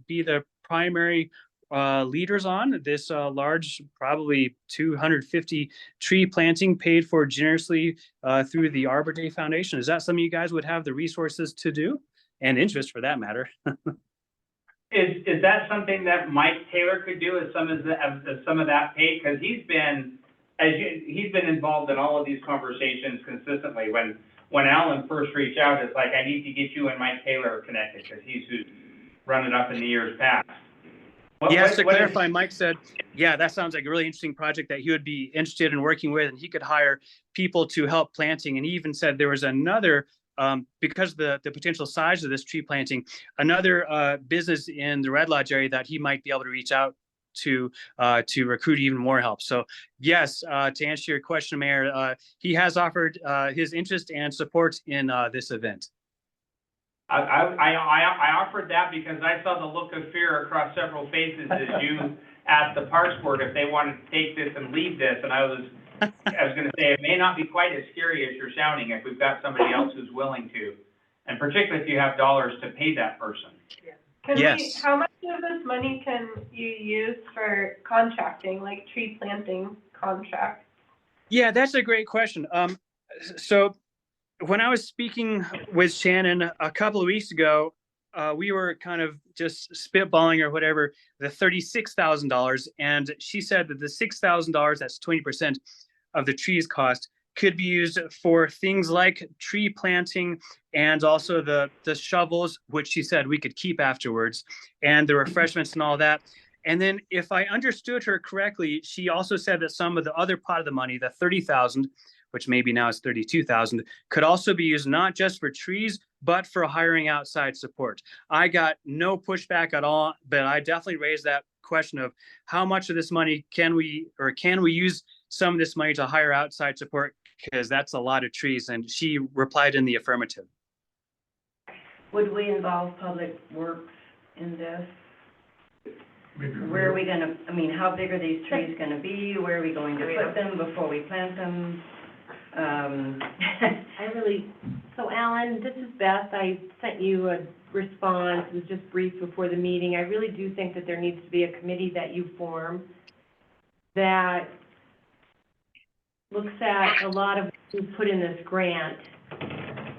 be the primary leaders on, this large, probably 250 tree planting paid for generously through the Arbor Day Foundation? Is that something you guys would have the resources to do, and interest for that matter? Is that something that Mike Taylor could do as some of that paid? Because he's been involved in all of these conversations consistently. When Alan first reached out, it's like, I need to get you and Mike Taylor connected because he's who's run it up in the years past. Yes, to clarify, Mike said, yeah, that sounds like a really interesting project that he would be interested in working with, and he could hire people to help planting. And he even said there was another, because of the potential size of this tree planting, another business in the Red Lodge area that he might be able to reach out to recruit even more help. So yes, to answer your question, Mayor, he has offered his interest and support in this event. I offered that because I saw the look of fear across several faces as you asked the Parks Board if they wanted to take this and lead this, and I was going to say it may not be quite as scary as you're sounding if we've got somebody else who's willing to, and particularly if you have dollars to pay that person. Yes. How much of this money can you use for contracting, like tree planting contracts? Yeah, that's a great question. So when I was speaking with Shannon a couple of weeks ago, we were kind of just spitballing or whatever, the $36,000. And she said that the $6,000, that's 20% of the trees cost, could be used for things like tree planting and also the shovels, which she said we could keep afterwards, and the refreshments and all that. And then if I understood her correctly, she also said that some of the other part of the money, the 30,000, which maybe now is 32,000, could also be used not just for trees, but for hiring outside support. I got no pushback at all, but I definitely raised that question of how much of this money can we use some of this money to hire outside support, because that's a lot of trees. And she replied in the affirmative. Would we involve Public Works in this? Maybe Where are we gonna, I mean, how big are these trees gonna be? Where are we going to put them before we plant them? So Alan, this is Beth. I sent you a response. It was just brief before the meeting. I really do think that there needs to be a committee that you form that looks at a lot of what you put in this grant.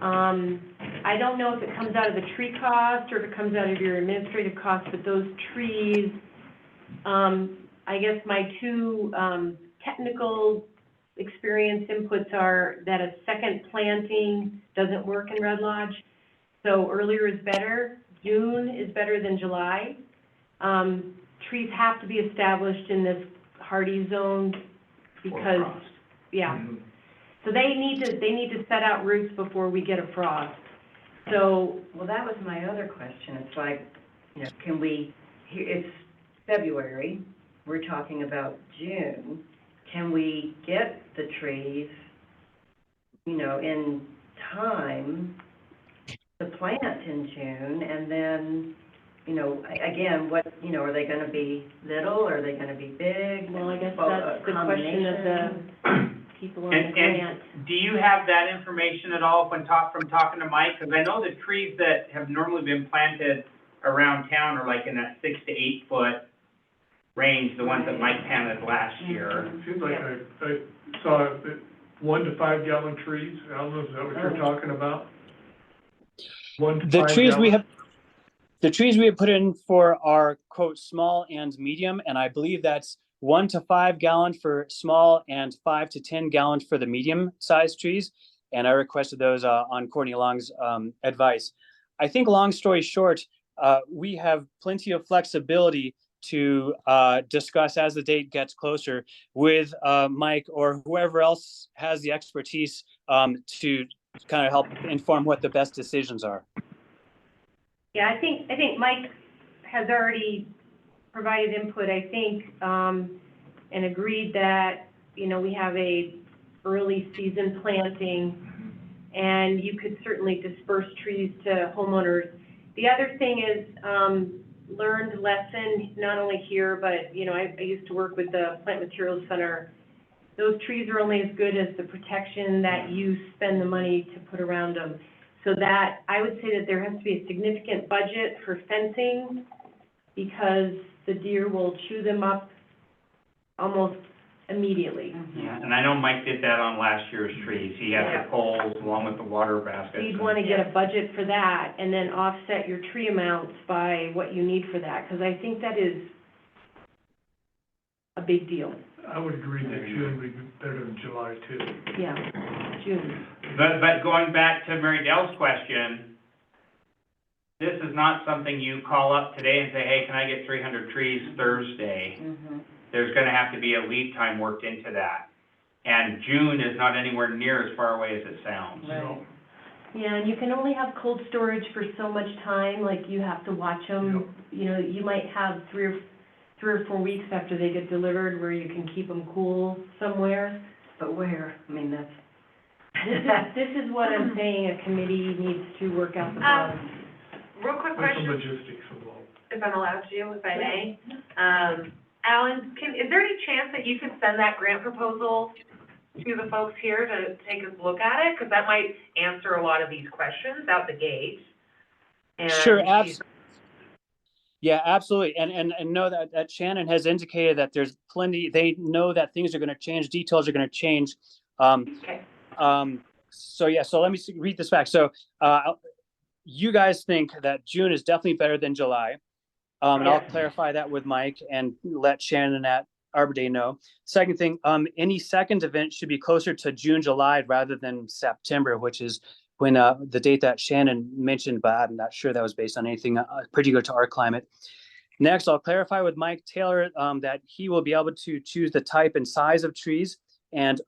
I don't know if it comes out of the tree cost or if it comes out of your administrative costs, but those trees, I guess my two technical experience inputs are that a second planting doesn't work in Red Lodge. So earlier is better. June is better than July. Trees have to be established in this hardy zone because, yeah. So they need to set out roots before we get a frost. So, well, that was my other question. It's like, you know, can we, it's February, we're talking about June. Can we get the trees, you know, in time to plant in June? And then, you know, again, what, you know, are they gonna be little, or are they gonna be big? well, I guess that's the question of the people on the grant. And do you have that information at all from talking to Mike? Because I know the trees that have normally been planted around town are like in that 6 to 8 foot range, the ones that Mike planted last year. Seems like I saw 1 to 5 gallon trees. Alan, is that what you're talking about? 1 to 5 The trees we gallon? have, the trees we have put in for are quote small and medium, and I believe that's 1 to 5 gallon for small and 5 to 10 gallon for the medium sized trees. And I requested those on Courtney Long's advice. I think, long story short, we have plenty of flexibility to discuss as the date gets closer with Mike or whoever else has the expertise to kind of help inform what the best decisions are. Yeah, I think Mike has already provided input, I think, and agreed that, you know, we have a early season planting, and you could certainly disperse trees to homeowners. The other thing is, learned lesson, not only here, but, you know, I used to work with the Plant Materials Center. Those trees are only as good as the protection that you spend the money to put around them. So that, I would say that there has to be a significant budget for fencing, because the deer will chew them up almost immediately. Yeah, and I know Mike did that on last year's trees. He had the poles along with the water baskets. You'd want to get a budget for that, and then offset your tree amounts by what you need for that, because I think that is a big deal. I would agree that June would be better than July too. Yeah, June. But going back to Mary Dell's question, this is not something you call up today and say, hey, can I get 300 trees Thursday? Mm-hmm. There's gonna have to be a lead time worked into that. And June is not anywhere near as far away as it sounds. Right. Yeah, and you can only have cold storage for so much time, like you have to watch them. You know, you might have three or 4 weeks after they get delivered where you can keep them cool somewhere. But where? I mean, that's. This is what I'm saying, a committee needs to work out the bugs. Real quick There's some question, logistics involved. if I'm allowed to, if I may. Alan, is there any chance that you could send that grant proposal to the folks here to take a look at it? Because that might answer a lot of these questions out the gate. And Sure, yeah, absolutely. And know that Shannon has indicated that there's plenty, they know that things are going to change, details are going to change. Okay. So yeah, so let me read this back. So you guys think that June is definitely better than July. And I'll clarify that with Mike and let Shannon at Arbor Day know. Second thing, any second event should be closer to June, July rather than September, which is when the date that Shannon mentioned, but I'm not sure that was based on anything particular to our climate. Next, I'll clarify with Mike Taylor that he will be able to choose the type and size of trees. And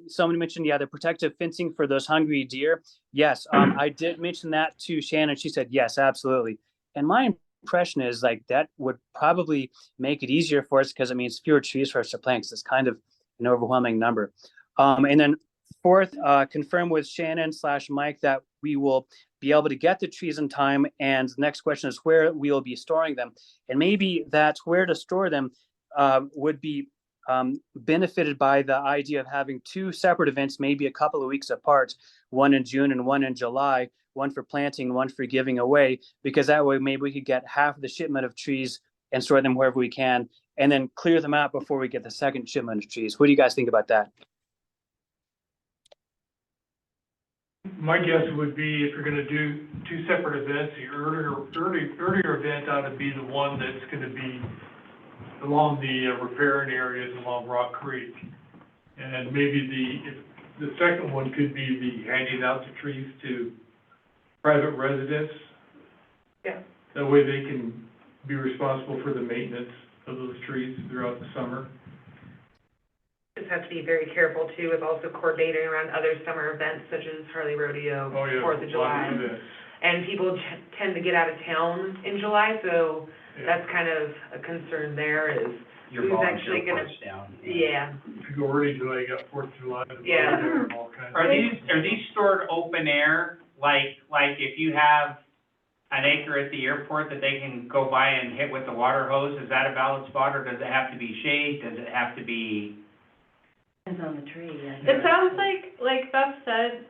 someone mentioned, yeah, the protective fencing for those hungry deer. Yes, I did mention that to Shannon. She said, yes, absolutely. And my impression is like that would probably make it easier for us because it means fewer trees for us to plant because it's kind of an overwhelming number. And then fourth, confirm with Shannon / Mike that we will be able to get the trees in time. And the next question is where we will be storing them. And maybe that's where to store them would be benefited by the idea of having two separate events, maybe a couple of weeks apart, one in June and one in July, one for planting, one for giving away, because that way maybe we could get half of the shipment of trees and store them wherever we can, and then clear them out before we get the second shipment of trees. What do you guys think about that? My guess would be if you're gonna do two separate events, the earlier event ought to be the one that's gonna be along the riparian areas along Rock Creek. And maybe the second one could be the handing out the trees to private residents. Yeah. That way they can be responsible for the maintenance of those trees throughout the summer. Just have to be very careful too with also coordinating around other summer events such as Harley Rodeo, Oh, yeah. 4th of July. a lot of events. And people tend to get out of town in July, so Yeah. that's kind of a concern there is Your who's volunteer actually gonna, part's down. yeah. If you go early July, you got 4th of July. Yeah. and all kinds of- Are these stored open air, like if you have an acre at the airport that they can go by and hit with the water hose, is that a valid spot, or does it have to be shade, does it have to be? Depends on the tree, I It guess. sounds like Beth said,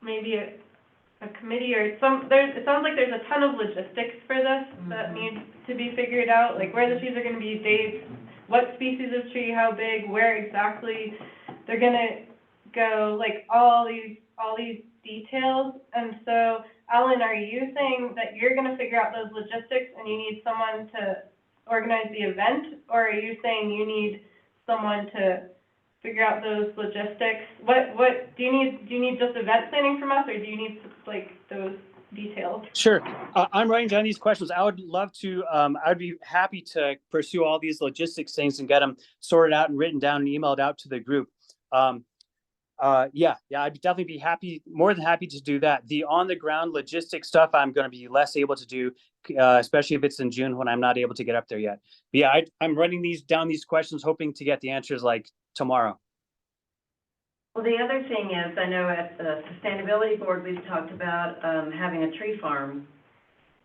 maybe a committee or it sounds like there's a ton of logistics for this that Mhm. need to be figured out, like where the trees are gonna be, dates, what species of tree, how big, where exactly they're gonna go, like all these details. And so, Alan, are you saying that you're gonna figure out those logistics and you need someone to organize the event? Or are you saying you need someone to figure out those logistics? What do you need just event planning from us, or do you need like those details? Sure. I'm writing down these questions. I would love to, I'd be happy to pursue all these logistics things and get them sorted out and written down and emailed out to the group. Yeah, I'd definitely be more than happy to do that. The on the ground logistics stuff, I'm going to be less able to do, especially if it's in June when I'm not able to get up there yet. But yeah, I'm writing these questions, hoping to get the answers like tomorrow. Well, the other thing is, I know at the Sustainability Board, we've talked about having a tree farm.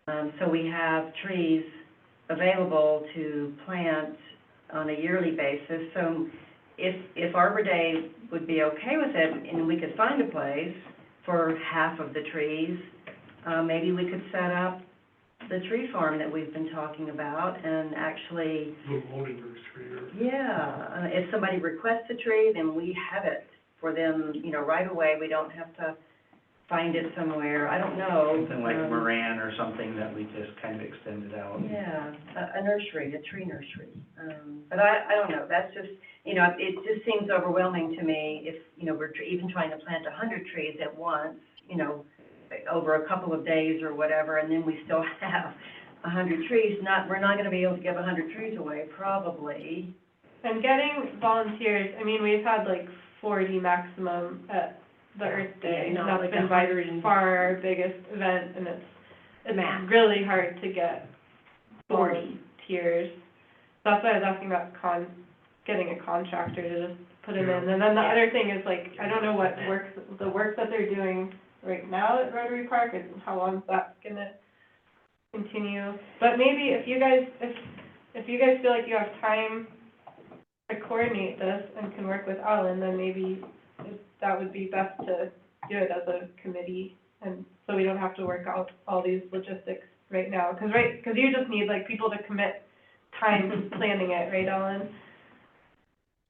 So we have trees available to plant on a yearly basis. So if Arbor Day would be okay with it, and we could find a place for half of the trees, maybe we could set up the tree farm that we've been talking about and actually, Little Oldenburg tree or. yeah, if somebody requests a tree, then we have it for them, right away. We don't have to find it somewhere. I don't know. Something like Moran or something that we just kind of extended out. Yeah, a nursery, a tree nursery. But I don't know, that's just, it just seems overwhelming to me if, we're even trying to plant 100 trees at once, over a couple of days or whatever, and then we still have 100 trees. We're not gonna be able to give 100 trees away, probably. And getting volunteers, I mean, we've had like 40 maximum at the Earth Day, and not that's like been by 100 far our biggest event, and it's Max. really hard to get 40. volunteers. That's why I was asking about getting a contractor to just put them in. Yeah. And then the Yeah. other thing is like, I don't know what the work that they're doing right now at Rotary Park, and how long that's gonna continue. But maybe if you guys feel like you have time to coordinate this and can work with Alan, then maybe that would be best to do it as a committee, and so we don't have to work out all these logistics right now. Cause you just need like people to commit time planning it, right, Alan?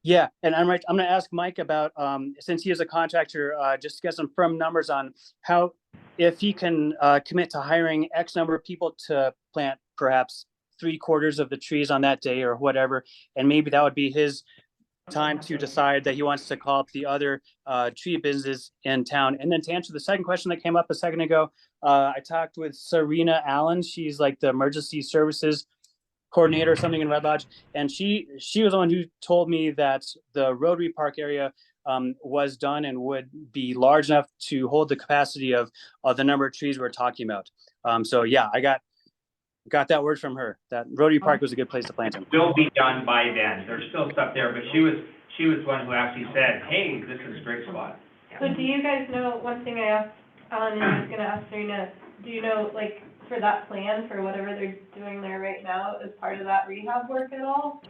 Yeah, and I'm gonna ask Mike about, since he is a contractor, just to get some firm numbers on how, if he can, commit to hiring X number of people to plant perhaps 3/4 of the trees on that day or whatever, and maybe that would be his time to decide that he wants to call up the other, tree businesses in town. And then to answer the second question that came up a second ago, I talked with Serena Allen. She's like the emergency services coordinator or something in Red Lodge, and she was the one who told me that the Rotary Park area was done and would be large enough to hold the capacity of the number of trees we're talking about. So yeah, I got that word from her, that Rotary Park was a good place to plant them. Will be done by then. There's still stuff there, but she was one who actually said, hey, this is a great spot. So do you guys know, one thing I asked Alan and I was gonna ask Serena, do you know, like, for that plan, for whatever they're doing there right now, is part of that rehab work at all?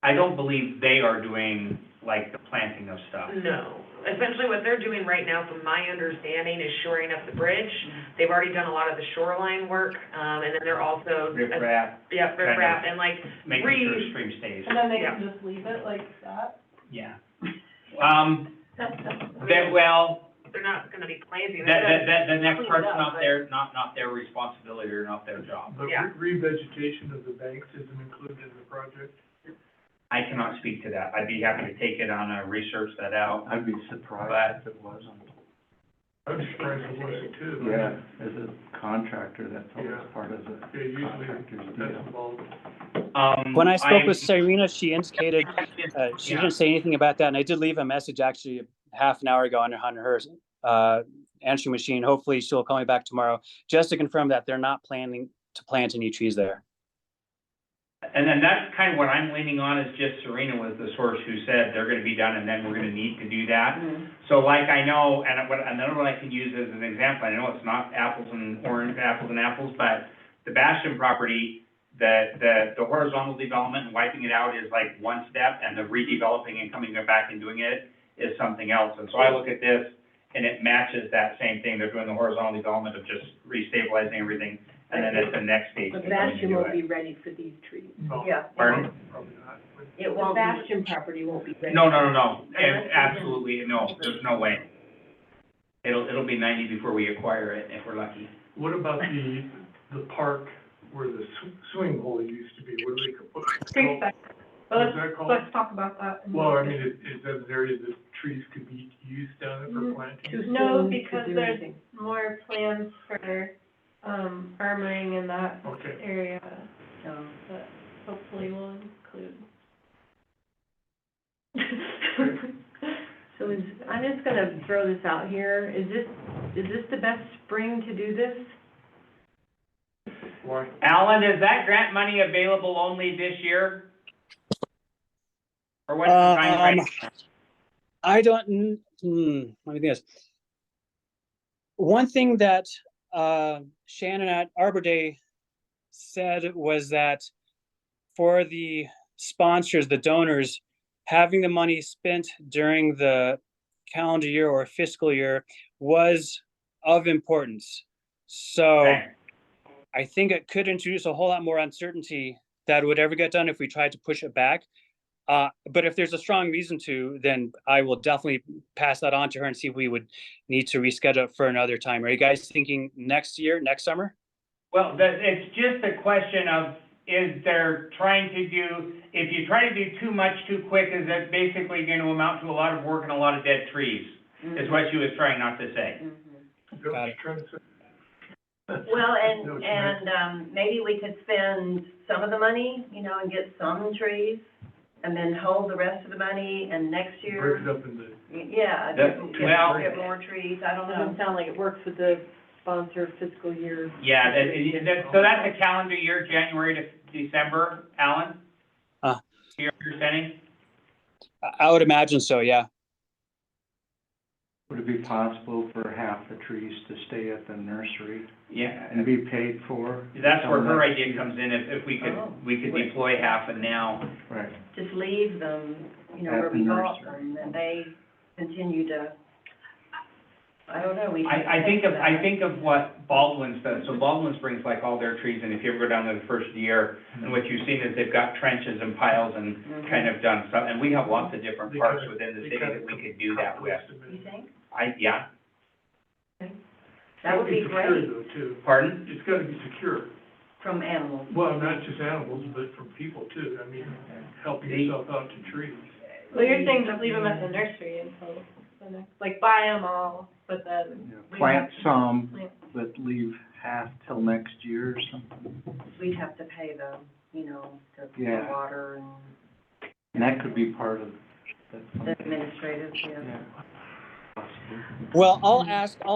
I don't believe they are doing, like, the planting of stuff. No. Essentially what they're doing right now, from my understanding, is shoring up the bridge. They've already done a lot of the shoreline work, and then they're also. Riprap, Yeah, riprap, and like, making sure the stream stays. And then they can just leave it like that? Yeah. Well, they're not gonna be planting. the next Clean it part's up, not but- not their responsibility or not their job. But Yeah. revegetation of the banks isn't included in the project? I cannot speak to that. I'd be happy to take it on, research that out. I'd be surprised if it wasn't. I'm surprised it wasn't too. Yeah, as a contractor, that's always Yeah. part of the Yeah, usually contractor's that's deal. involved. When I spoke with Serena, she indicated she Yeah. didn't say anything about that, and I did leave a message actually half an hour ago on her answering machine. Hopefully she'll call me back tomorrow just to confirm that they're not planning to plant any trees there. And then that's kind of what I'm leaning on, is just Serena was the source who said they're gonna be done and then we're gonna need to do that. So like I know, and another one I can use as an example, I know it's not apples and apples, but the Bastion property, the horizontal development and wiping it out is like one step, and the redeveloping and coming back and doing it is something else. And so I look at this and it matches that same thing. They're doing the horizontal development of just restabilizing everything, and then it's the next stage. The they're going to Bastion do won't it. be ready for these trees. Yeah. Pardon? Probably not. It The won't be. Bastion property won't be ready. No, and absolutely, no, there's no way. It'll be 90 before we acquire it, if we're lucky. What about the park where the swing hole used to be? What do they call it? Creekside. What is that called? Let's talk about that. in a Well, I minute. mean, is that an area that trees could be used down there for planting? Too No, soon to because do there's anything. more plans for, armoring in that Okay. area No. that hopefully will include. So I'm just gonna throw this out here, is this the best spring to do this? Why? Alan, is that grant money available only this year? Or what's the timeframe? I don't, let me think this. One thing that Shannon at Arbor Day said was that for the sponsors, the donors, having the money spent during the calendar year or fiscal year was of importance. So Okay. I think it could introduce a whole lot more uncertainty that would ever get done if we tried to push it back. But if there's a strong reason to, then I will definitely pass that on to her and see if we would need to reschedule it for another time. Are you guys thinking next year, next summer? Well, it's just a question of, is there trying to do, if you try to do too much too quick, is that basically going to amount to a lot of work and a lot of dead trees, is what she was trying not to say. Is that what you're trying to say? Well, No, and maybe we could spend some of the money, you know, and get some trees, and then hold the rest of the money, and next Break year, it up into, yeah, Well- get more trees, I don't Doesn't know. sound like it works with the sponsor fiscal year. Yeah, so that's a calendar year, January to December, Alan? Your understanding? I would imagine so, yeah. Would it be possible for half the trees to stay at the nursery Yeah, and be paid for? that's where her Next idea year? comes in, if we Oh. could deploy half and now. Right. Just leave them, you know, At where the we bought nursery. them, and they continue to, I don't know, we should. I think of, check I that. think of what Baldwin's does. So Baldwin's brings like all their trees, and if you ever go down there the first year, and what you've seen is they've got trenches and piles and kind of done stuff, and we have lots of different They parks kinda- within the they city kinda that we could do that with. You think? Yeah, That would be Secure great, though, too. pardon? It's gotta be secure. from animals. Well, not just animals, but from people too. I mean, helping yourself out to trees. Well, you're saying just leave them at the nursery until, the next- like, buy them all, but then, Plant some, Plant. but leave half till next year or something. We'd have to pay them, you know, the Yeah. water and And that could be part of that. the administrative, yeah. Yeah. Possibly. Well, I'll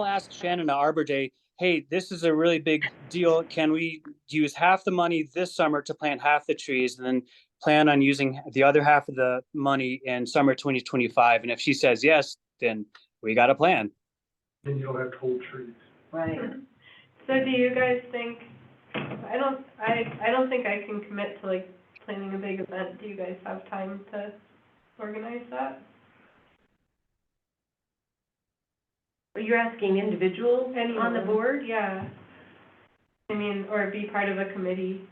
ask Shannon at Arbor Day, hey, this is a really big deal. Can we use half the money this summer to plant half the trees and then plan on using the other half of the money in summer 2025? And if she says yes, then we got a plan. Then you don't have to hold trees. Right. so do you guys think, I don't think I can commit to like planning a big event. Do you guys have time to organize that? Are you asking individuals on the Anyone. board? Yeah. I mean, or be part of a committee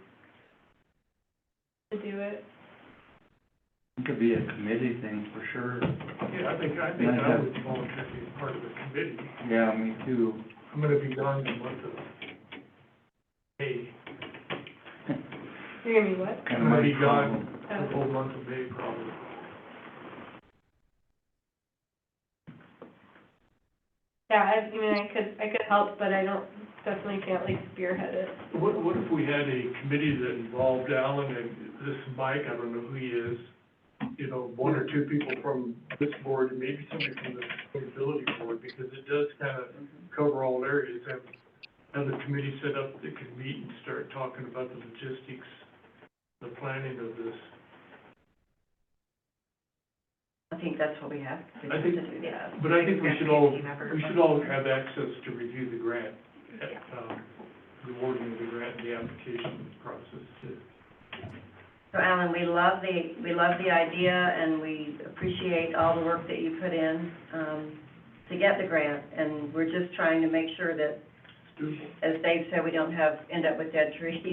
to do it. It could be a committee thing for sure. Yeah, I think I would volunteer to be part of the committee. Yeah, me too. I'm gonna be gone the month of May. You're gonna be what? Kind I'm of gonna my be problem. gone the whole month of May probably. Yeah, I mean, I could help, but I definitely can't like spearhead it. What if we had a committee that involved Alan and this Mike, I don't know who he is, you know, one or two people from this board, and maybe somebody from the sustainability board, because it does kind of cover all areas, and have a committee set up that could meet and start talking about the logistics, the planning of this. I think that's what we have to do. I think- to do that. But I think we should Definitely a team effort. all have access to review the grant, the wording of the grant, and the application process too. So Alan, we love the idea, and we appreciate all the work that you put in, to get the grant, and we're just trying to make sure that, as Dave said, we don't end up with dead trees.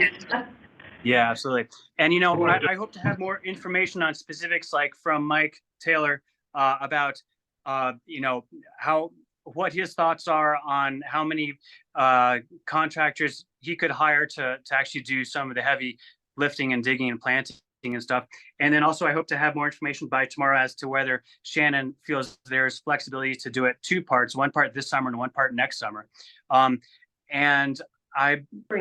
Yeah, absolutely. And you know, I hope to have more information on specifics, like from Mike Taylor, about you know, what his thoughts are on how many contractors he could hire to actually do some of the heavy lifting and digging and planting and stuff. And then also I hope to have more information by tomorrow as to whether Shannon feels there's flexibility to do it 2 parts, 1 part this summer and 1 part next summer. And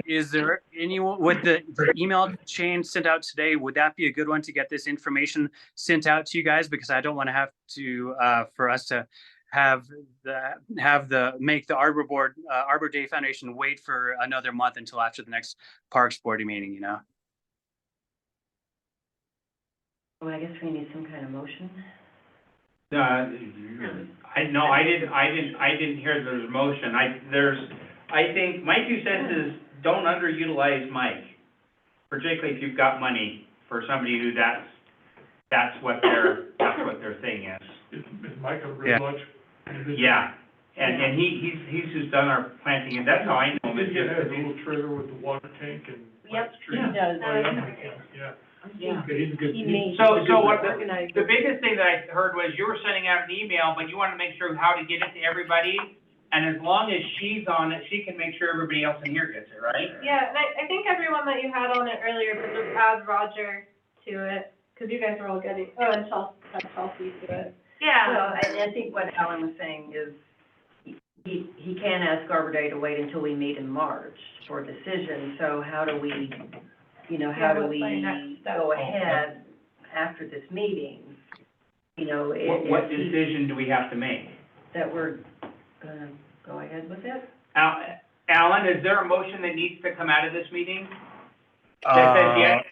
is there anyone, would the email chain sent out today, would that be a good one to get this information sent out to you guys? Because I don't want to have to, for us to make the Arbor Day Foundation wait for another month until after the next Parks Board meeting, you know? Well, I guess we need some kind of motion. I didn't hear there's a motion. I think my 2 cents is don't underutilize Mike, particularly if you've got money for somebody who that's what their thing is. Is Mike a real Yeah. much individual? Yeah, and he's who's done our planting, and that's how I know him. He It's just has a that he- little trailer with the water tank and Yep, plants he trees. does. Oh, yeah. Yeah. Okay, he's a good. He made- So what Organized. the biggest thing that I heard was you were sending out an email, but you wanted to make sure how to get it to everybody. And as long as she's on it, she can make sure everybody else in here gets it, right? Yeah, and I think everyone that you had on it earlier, but just add Roger to it, because you guys are all getting, and Chelsea to it. Well, I think what Alan was saying is, he can ask Arbor Day to wait until we meet in March for a decision, so how do we, you know, how do Yeah, we what's my next step? go ahead after this meeting? You know, What if he- decision do we have to make? that we're gonna go ahead with it? Alan, is there a motion that needs to come out of this meeting? That says, yes,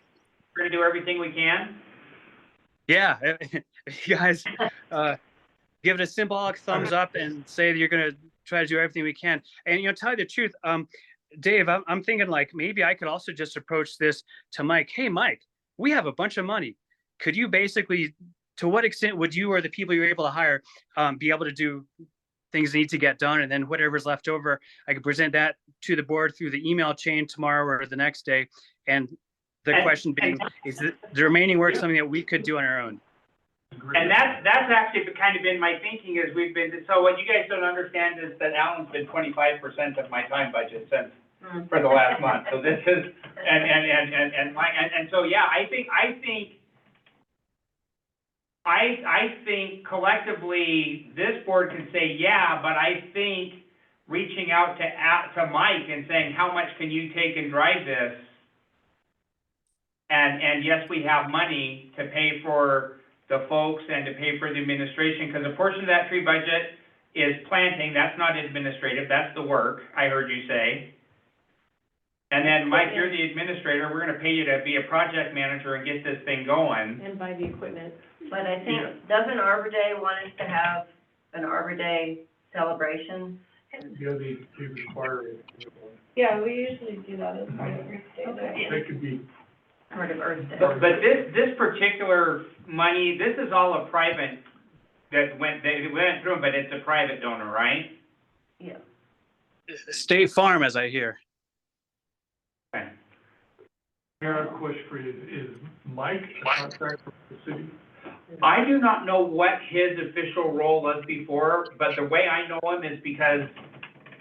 we're gonna do everything we can? Yeah, if you guys give it a symbolic thumbs up and say that you're going to try to do everything we can. And, you know, tell you the truth, Dave, I'm thinking like maybe I could also just approach this to Mike. Hey, Mike, we have a bunch of money. Could you basically, to what extent would you or the people you're able to hire be able to do things need to get done, and then whatever's left over, I can present that to the board through the email chain tomorrow or the next day. And the question being, is the remaining work something that we could do on our own? And that's actually kind of been my thinking as we've been, so what you guys don't understand is that Alan's been 25% of my time budget since, for the last month. So this is, and so, yeah, I think collectively, this board can say, yeah, but I think reaching out to Mike and saying, how much can you take and drive this? And yes, we have money to pay for the folks and to pay for the administration, because a portion of that tree budget is planting. That's not administrative, that's the work, I heard you say. And then, Mike, you're the administrator, we're gonna pay you to be a project manager and get this thing going. And buy the equipment. But I think, doesn't Arbor Day want us to have an Arbor Day celebration? Yeah, they require it. Yeah, we usually do that as part of Earth Day. Okay. That could be, Part of Earth Day. But this particular money, this is all a private, they went through, but it's a private donor, right? Yeah. State Farm, as I hear. Okay. Mayor, I have a question for you. Is Mike a contractor for the city? I do not know what his official role was before, but the way I know him is because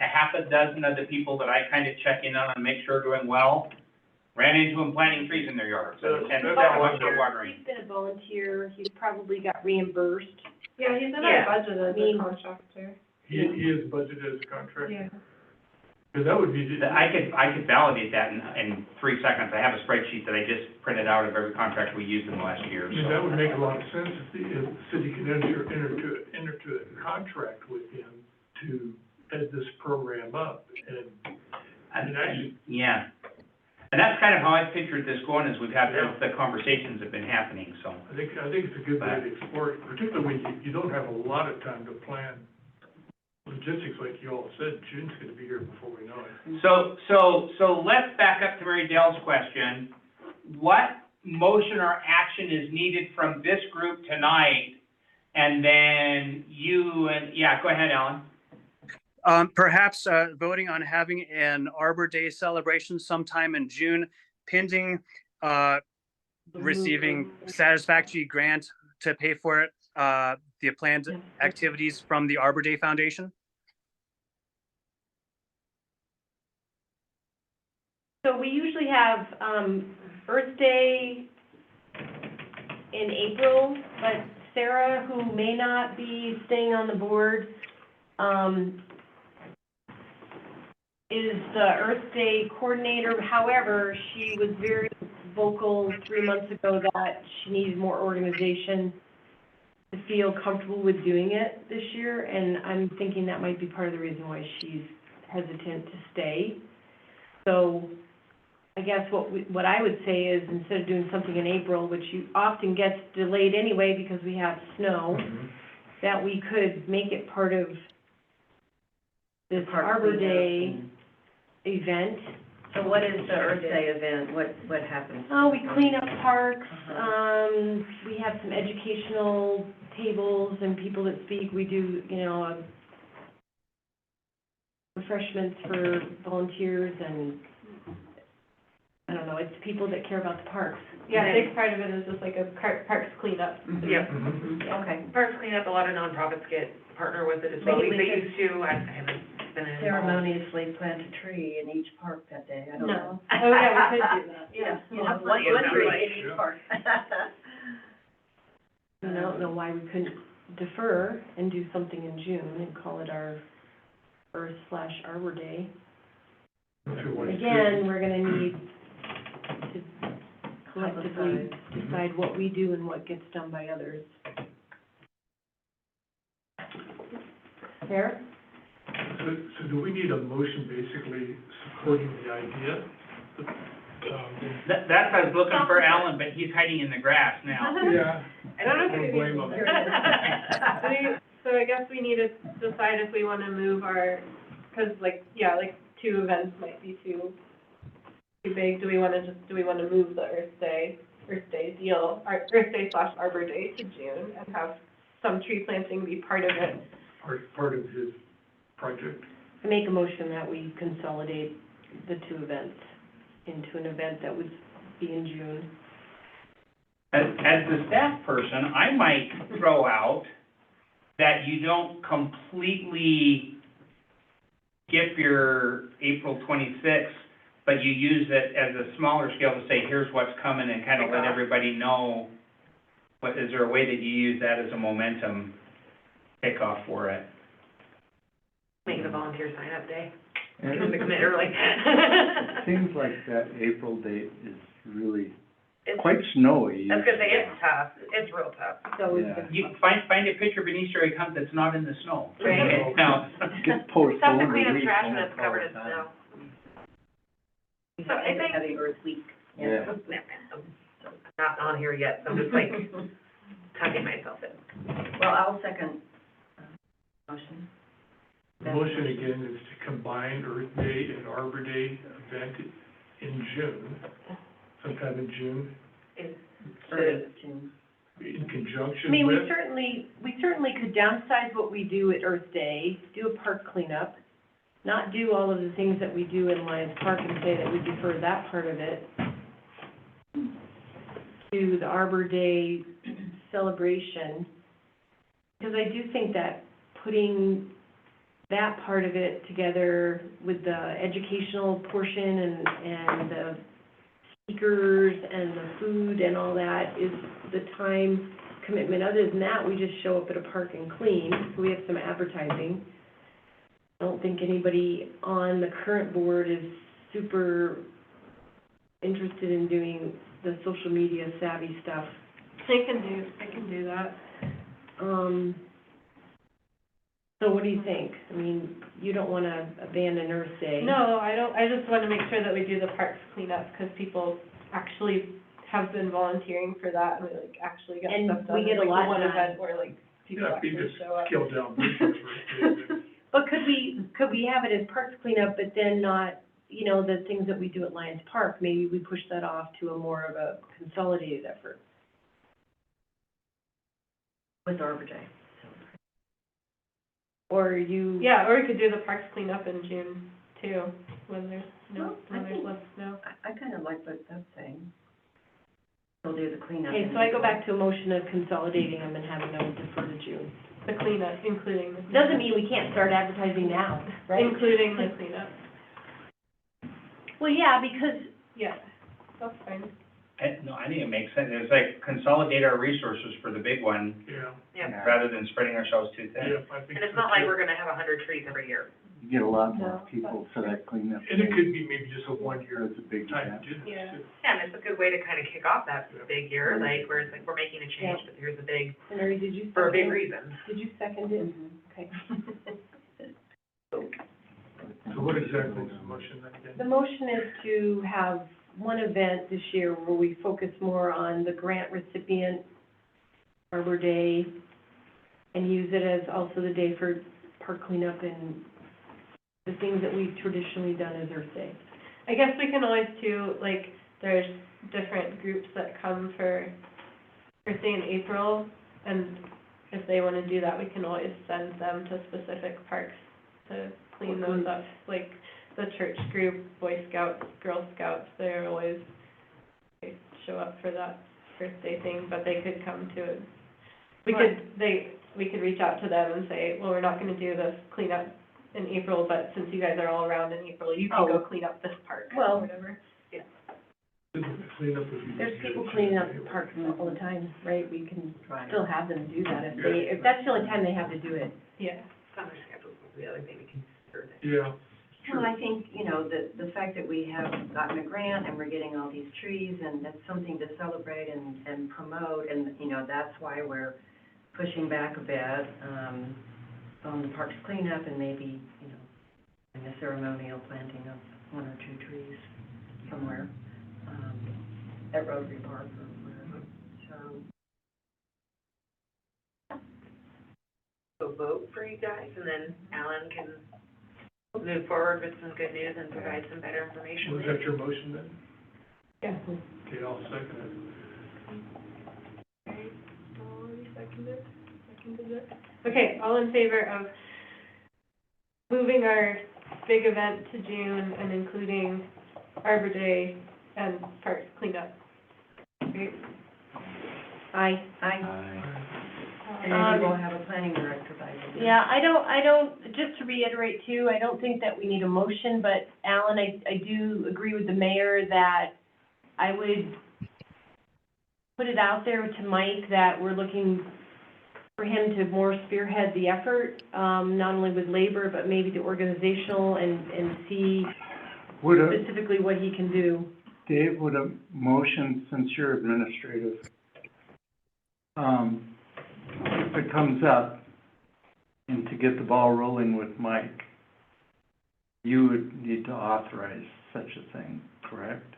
a half a dozen of the people that I kind of check in on and make sure are doing well, ran into him planting trees in their yards and a bunch of watering. He's been a volunteer, he's probably got reimbursed. Yeah, he's in Yeah. our budget as I mean- a contractor. He is budgeted as a contractor? Yeah. Because that would be, I could validate that in 3 seconds. I have a spreadsheet that I just printed out of every contract we used in the last year, I mean, so. that would make a lot of sense if the city could enter to a contract with him to head this program up, and actually, Yeah. And that's kind of how I pictured this going, is we've had, the conversations have been happening, so. I think it's a good way to explore it, particularly when you don't have a lot of time to plan logistics, like you all said. June's gonna be here before we know it. So let's back up to Mary Dell's question. What motion or action is needed from this group tonight? And then go ahead, Alan. Perhaps voting on having an Arbor Day celebration sometime in June, pending receiving satisfactory grant to pay for it, the planned activities from the Arbor Day Foundation. So we usually have, Earth Day in April, but Sarah, who may not be staying on the board, is the Earth Day coordinator. However, she was very vocal 3 months ago that she needed more organization to feel comfortable with doing it this year, and I'm thinking that might be part of the reason why she's hesitant to stay. So I guess what I would say is, instead of doing something in April, which often gets delayed anyway because we have snow, that we could make it part of this Arbor Day event. So what is the Earth Day event? What happens? Oh, we clean up parks, we have some educational tables and people that speak. We do, refreshments for volunteers and, I don't know, it's people that care about the parks. Yeah, a big part of it is just like a parks cleanup. Yep. Okay. Parks cleanup, a lot of nonprofits partner with it as well. Maybe we They could used to, I haven't been involved. Ceremoniously plant a tree in each park that day. I don't know. No. Oh, yeah, we could do that, yeah. You know, one tree in each park. I don't know why we couldn't defer and do something in June and call it our Earth/Arbor Day. Again, we're gonna need to collectively decide what we do and what gets done by others. Fair? So do we need a motion basically supporting the idea? That's I was looking for Alan, but he's hiding in the grass now. Yeah. I don't know if Don't blame him. So I guess we need to decide if we want to move our, because like 2 events might be too big. Do we want to move the Earth Day deal, Earth Day/Arbor Day to June and have some tree planting be part of it? Part of his project. I make a motion that we consolidate the two events into an event that would be in June. As the staff person, I might throw out that you don't completely skip your April 26th, but you use it as a smaller scale to say, here's what's coming, and kind of let everybody know. But is there a way that you use that as a momentum kickoff for it? Make it a volunteer sign-up day. And Get them to commit early. it seems like that April date is really It's- quite snowy. I was gonna say, it's tough, it's real tough. So Yeah. You find a picture of an Easter egg hunt that's not in the snow. Right. Now, Gets It's postponed. tough to a clean up week trash when almost it's covered all in the time. snow. So I think, Having Earth Week. Yeah. I'm not on here yet, so I'm just like tucking myself in. Well, I'll second, motion. The motion again is to combine Earth Day and Arbor Day event in June, sometime in June, Early June. in I conjunction mean, we with. certainly could downsize what we do at Earth Day, do a park cleanup, not do all of the things that we do in Lions Park and say that we defer that part of it. Do the Arbor Day celebration, because I do think that putting that part of it together with the educational portion and the speakers and the food and all that is the time commitment. Other than that, we just show up at a park and clean, so we have some advertising. I don't think anybody on the current board is super interested in doing the social media savvy stuff. I can do that. So what do you think? I mean, you don't wanna abandon Earth Day. No, I don't, I just wanna make sure that we do the parks cleanup, because people actually have been volunteering for that, and we like actually get And stuff done. we get a It's lot like the one done. event where like people Yeah, if you actually just show up. scale down business for Earth Day, But could we have it as parks cleanup, but then not, you know, the things that we do at Lions Park, maybe we push that off to a more of a consolidated effort? With Arbor Day. Or you? Yeah, or we could do the parks cleanup in June too, when there's Well, I when there's think- less snow. I kind of like what that's saying. We'll do the cleanup. Okay, in so I go April. back to a motion of consolidating them and having them defer to June. The cleanup, including the. Doesn't mean we can't start advertising now, right? Including the cleanup, Well, yeah, because, yeah, that's fine. No, I think it makes sense. It's like consolidate our resources for the big one, yeah, Yeah, rather than spreading ourselves too thin. yeah, I think and it's so not like too. we're gonna have 100 trees every year. You get a lot more No, people for that cleanup. And it day. could be maybe just a one-year It's a big type event. business Yeah. too. Yeah, and it's a good way to kind of kick off that big year, like, where it's like, we're making a change, but here's a big, Mary, did you for a big second? reason. Did you second it? Mhm. Okay. So what exactly is the motion then again? The motion is to have one event this year where we focus more on the grant recipient, Arbor Day, and use it as also the day for park cleanup and the things that we've traditionally done as Earth Day. I guess we can always do, like, there's different groups that come for Earth Day in April, and if they wanna do that, we can always send them to specific parks to clean those up, like the church group, Boy Scouts, Girl Scouts, they're always, they show up for that Earth Day thing, but they could come to it. We could reach out to them and say, well, we're not gonna do this cleanup in April, but since you guys are all around in April, you can go clean up this park, or Well- whatever. Cleanup if you. There's people cleaning up the parks all the time, right? We can Right. still have them do that if that's the only time they have to do it. Yeah. Summer schedule, the other thing we can consider. Yeah, Well, I think, you know, the fact that we have gotten a grant and we're getting all these trees, and that's something to celebrate and promote, and, you know, that's why we're pushing back a bit, on the parks cleanup and maybe, you know, in the ceremonial planting of one or two trees somewhere, at Rotary Park or wherever, so. So vote for you guys, and then Alan can move forward with some good news and provide some better information. was that your motion then? Yeah. Okay, I'll second it. Okay, all in favor of moving our big event to June and including Arbor Day and parks cleanup. Great. Aye. And maybe we'll have a planning director by then. Yeah, I don't, just to reiterate too, I don't think that we need a motion, but Alan, I do agree with the mayor that I would put it out there to Mike that we're looking for him to more spearhead the effort, not only with labor, but maybe the organizational and see Would a, specifically what he can do. Dave, would a motion, since you're administrative, if it comes up, and to get the ball rolling with Mike, you would need to authorize such a thing, correct?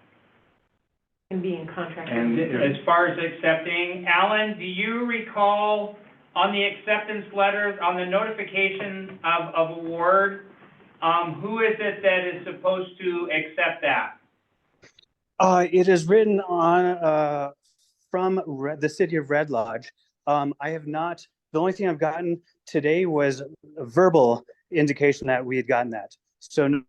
And be in contract. And As far as accepting, Alan, do you recall on the acceptance letter, on the notification of award, who is it that is supposed to accept that? It is written on, from the city of Red Lodge. I have not, the only thing I've gotten today was a verbal indication that we had gotten that. So in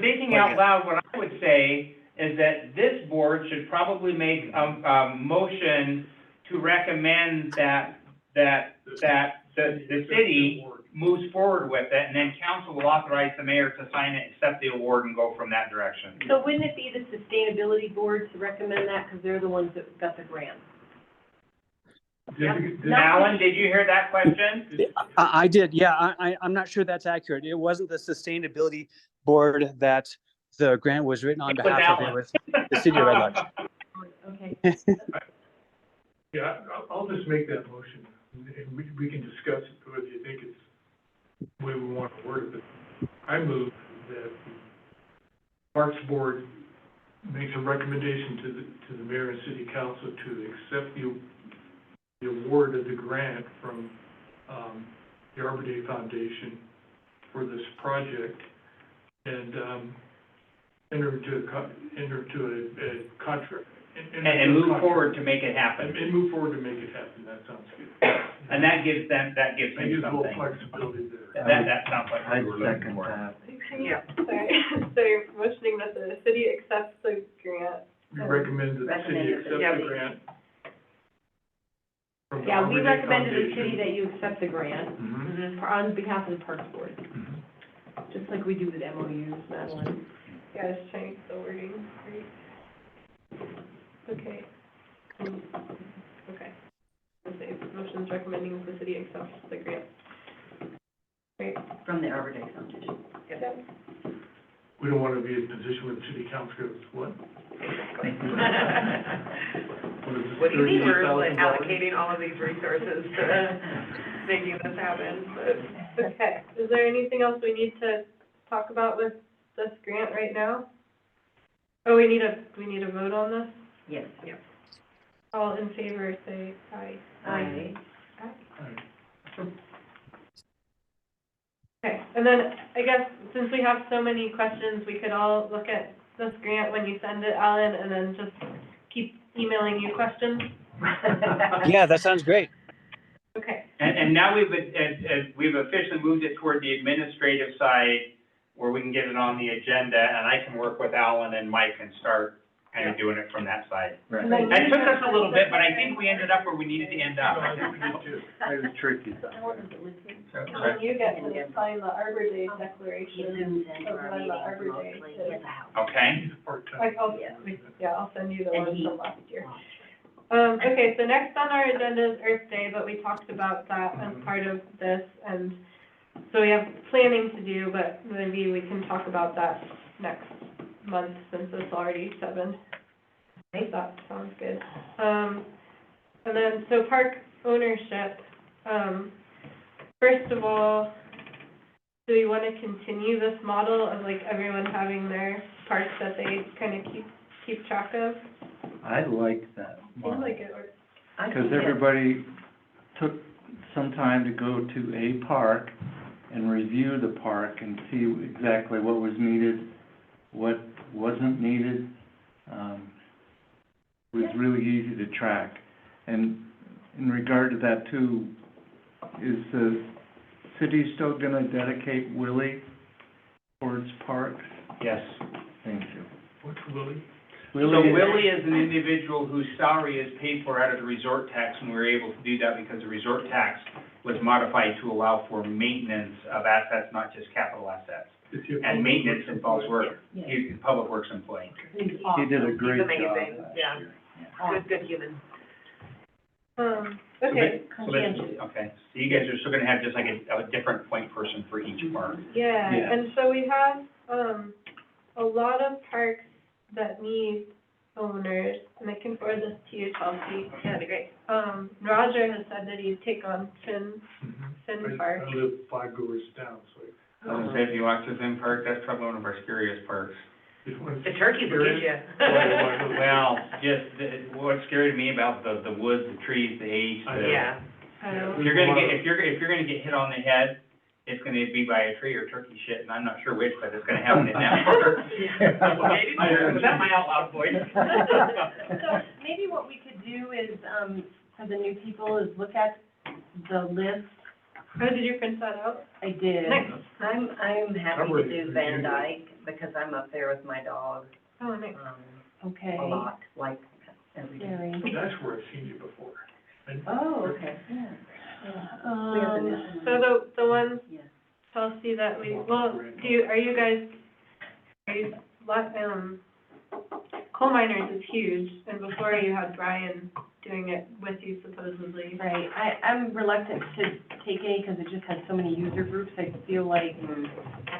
thinking out loud, what I would say is that this board should probably make a motion to recommend that the city moves forward with it, and then council will authorize the mayor to sign it, accept the award, and go from that direction. So wouldn't it be the sustainability board to recommend that, because they're the ones that got the grant? Alan, did you hear that question? I did, yeah. I'm not sure that's accurate. It wasn't the sustainability board that the grant was written on behalf of. It was the city of Red Lodge. Okay. Yeah, I'll just make that motion, and we can discuss it, whether you think it's the way we want to word it, but I move that the Parks Board makes a recommendation to the mayor and city council to accept the award of the grant from, the Arbor Day Foundation for this project, and, enter into a contract. And move forward to make it happen. And move forward to make it happen, that sounds good. And that gives them That gives a little something. flexibility there. That sounds like I'd what we were looking second for. that. Yeah. Sorry, so you're motioning that the city accepts the grant. We recommend that the city Recommend that the accept the city- grant. from the Yeah, we Arbor Day recommend to the Foundation. city that you accept the grant Mhm. on behalf of the Parks Board, Mhm. just like we do with MOUs, Madeline. Yeah, just change the wording, great. Okay. Okay. Okay, motion's recommending the city accepts the grant. Great. From the Arbor Day Foundation. Yep. We don't want to be in a position where the city council goes, what? What do you mean we're like $38,000? allocating all of these resources to making this happen? But Okay, is there anything else we need to talk about with this grant right now? Oh, we need a vote on this? Yes. All in favor, say aye. Aye. Okay, and then I guess since we have so many questions, we could all look at this grant when you send it, Alan, and then just keep emailing you questions? Yeah, that sounds great. Okay. And now we've officially moved it toward the administrative side where we can get it on the agenda, and I can work with Alan and Mike and start kind of doing it from that side. And then It took us a little bit, but I think we ended up where we needed to end up. No, I think we did too. It was tricky. And then you get to sign the Arbor Day declaration of when the Arbor Day is. Okay? He's a part-time. Like, Yeah. I'll send you the And one he- from last year. Okay, so next on our agenda is Earth Day, but we talked about that as part of this, and so we have planning to do, but maybe we can talk about that next month, since it's already 7. That sounds good. And then, so park ownership, first of all, do we want to continue this model of like everyone having their parks that they kind of keep track of? I like that Seems model, like it works. because everybody took some time to go to a park and review the park and see exactly what was needed, what wasn't needed. It was really easy to track. And in regard to that too, is the City's still gonna dedicate Willie towards parks? Yes. Thank you. What's Willie? So Willie is an individual whose salary is paid for out of the resort tax, and we were able to do that because the resort tax was modified to allow for maintenance of assets, not just capital assets. Is he a And public maintenance works involves employee? work. He's a public works employee. He's He did a great job amazing, last yeah. year. Good human. Okay, Okay, so you guys are still gonna have just like a different point person for each park. yeah, Yeah. and so we have, a lot of parks that need owners, and I can forward this to you, Chelsea. That'd be great. Roger has said that he'd take on Finn Park. I live 5 doors down, so. I was gonna say, if you walk through Finn Park, that's probably one of our scariest parks. The turkeys will get you. Well, just, what's scary to me about the woods, the trees, the age, Yeah. if you're gonna get, if you're gonna get hit on the head, it's gonna be by a tree or turkey shit, and I'm not sure which, but it's gonna happen in that park. Was that my out loud voice? So maybe what we could do is, for the new people, is look at the list. Oh, did you print that out? I did. Nice. I'm happy I'm to ready do for Van you. Dyke, because I'm up there with my dog, Oh, nice. Okay. a lot, like, every day. Very. That's where I've seen you before. And- Oh, okay, yeah. We have the- So the ones, Yeah. Chelsea, that we, well, are you guys, coal miners is huge, and before you had Brian doing it with you supposedly. Right, I'm reluctant to take any because it just has so many user groups. I feel like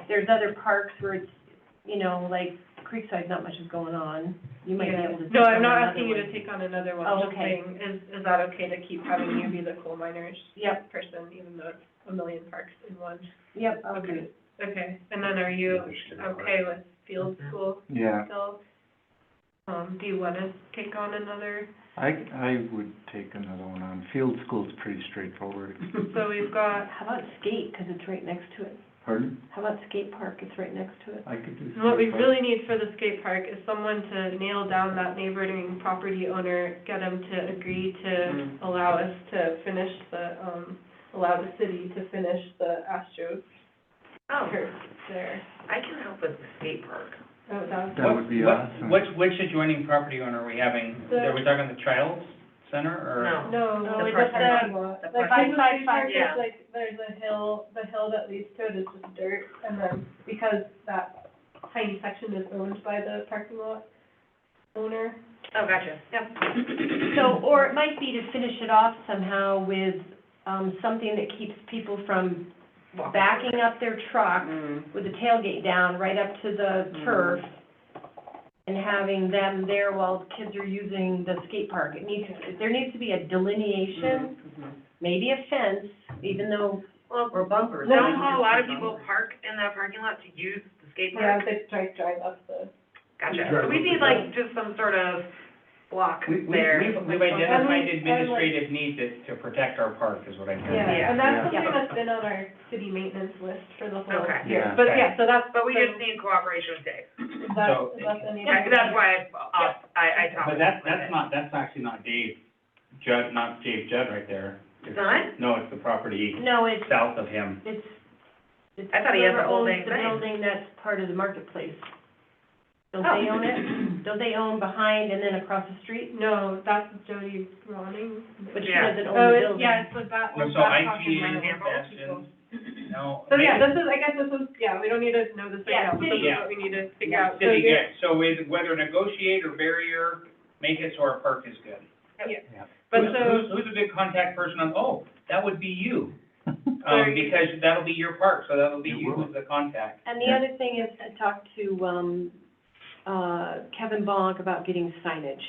there's other parks where it's, you know, like Creekside, not much is going on. You might be Yeah. able to. No, take I'm on not another asking you to one. take on another one, Oh, just okay. saying, is that okay to keep having you be the coal miners Yep, person, even though it's a million parks in one? yep, Okay, okay, and then are you okay with field school Yeah, still? Do you wanna take on another? I would take another one on. Field school's pretty straightforward. So we've got, How about skate, because it's right next to it? Pardon? How about skate park, it's right next to it? I could do. what we skate park. really need for the skate park is someone to nail down that neighboring property owner, get him to agree to allow us to finish the, allow the city to finish the Astro Oh, turf there. I can help with the skate park. Oh, that was. That would be awesome. Which adjoining property owner are we having? Are we talking the Trails Center, or? No. No, The it's just parking the, The like, parking Creekside Park yeah. is like, there's a hill, the hill that leads to it is just dirt, and then because that tiny section is owned by the parking lot owner. Oh, gotcha, yep. So, or it might be to finish it off somehow with, something that keeps people from backing up their truck with the tailgate down right up to the turf and having them there while kids are using the skate park. There needs to be a delineation, maybe a fence, even though, Well, Or bumpers. don't a lot of people park in that parking lot to use the skate Yeah, park? they drive up the. Gotcha, so we need like just some sort of block We've there. identified administrative need to protect our park, is what I'm hearing. Yeah, and that's Yeah. something that's been on our city maintenance list for the whole Okay. year. Yeah. But Okay. yeah, so that's, But we so just need cooperation with Dave. is that, So- is that any? That's why I talked. But that's actually not Dave Judd, not Dave Judd right there. It's not? No, it's the property no, it's, south of him. it's I thought he had the whoever whole owns dang the thing. building that's part of the marketplace. Don't Oh. they own it? Don't they own behind and then across the street? No, that's Jody Ronning. But she Yeah. doesn't own Oh, the it's, building. yeah, so that, No, was so that IT talking about expansion, no. So yeah, this is, I guess this is, yeah, we don't need to know this right Yeah, now, but this is city. what we need to figure out. So City, you're- yeah, so whether negotiate or barrier, make it so our park is good. But Who's a good contact person on, oh, that would be you. Sorry. Because that'll be your park, so that'll be It you will. who's the contact. And the other thing is to talk to, Kevin Bonk about getting signage.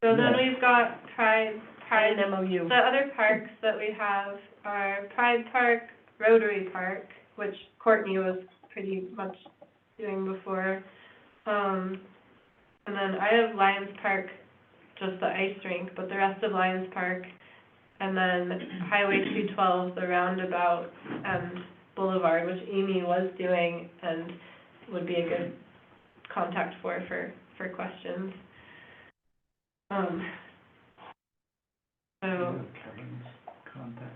So then Yeah. we've got Pride, An MOU. the other parks that we have are Pride Park, Rotary Park, which Courtney was pretty much doing before. And then I have Lions Park, just the ice rink, but the rest of Lions Park. And then Highway 212, the roundabout and Boulevard, which Amy was doing and would be a good contact for questions. So, Kevin's contact.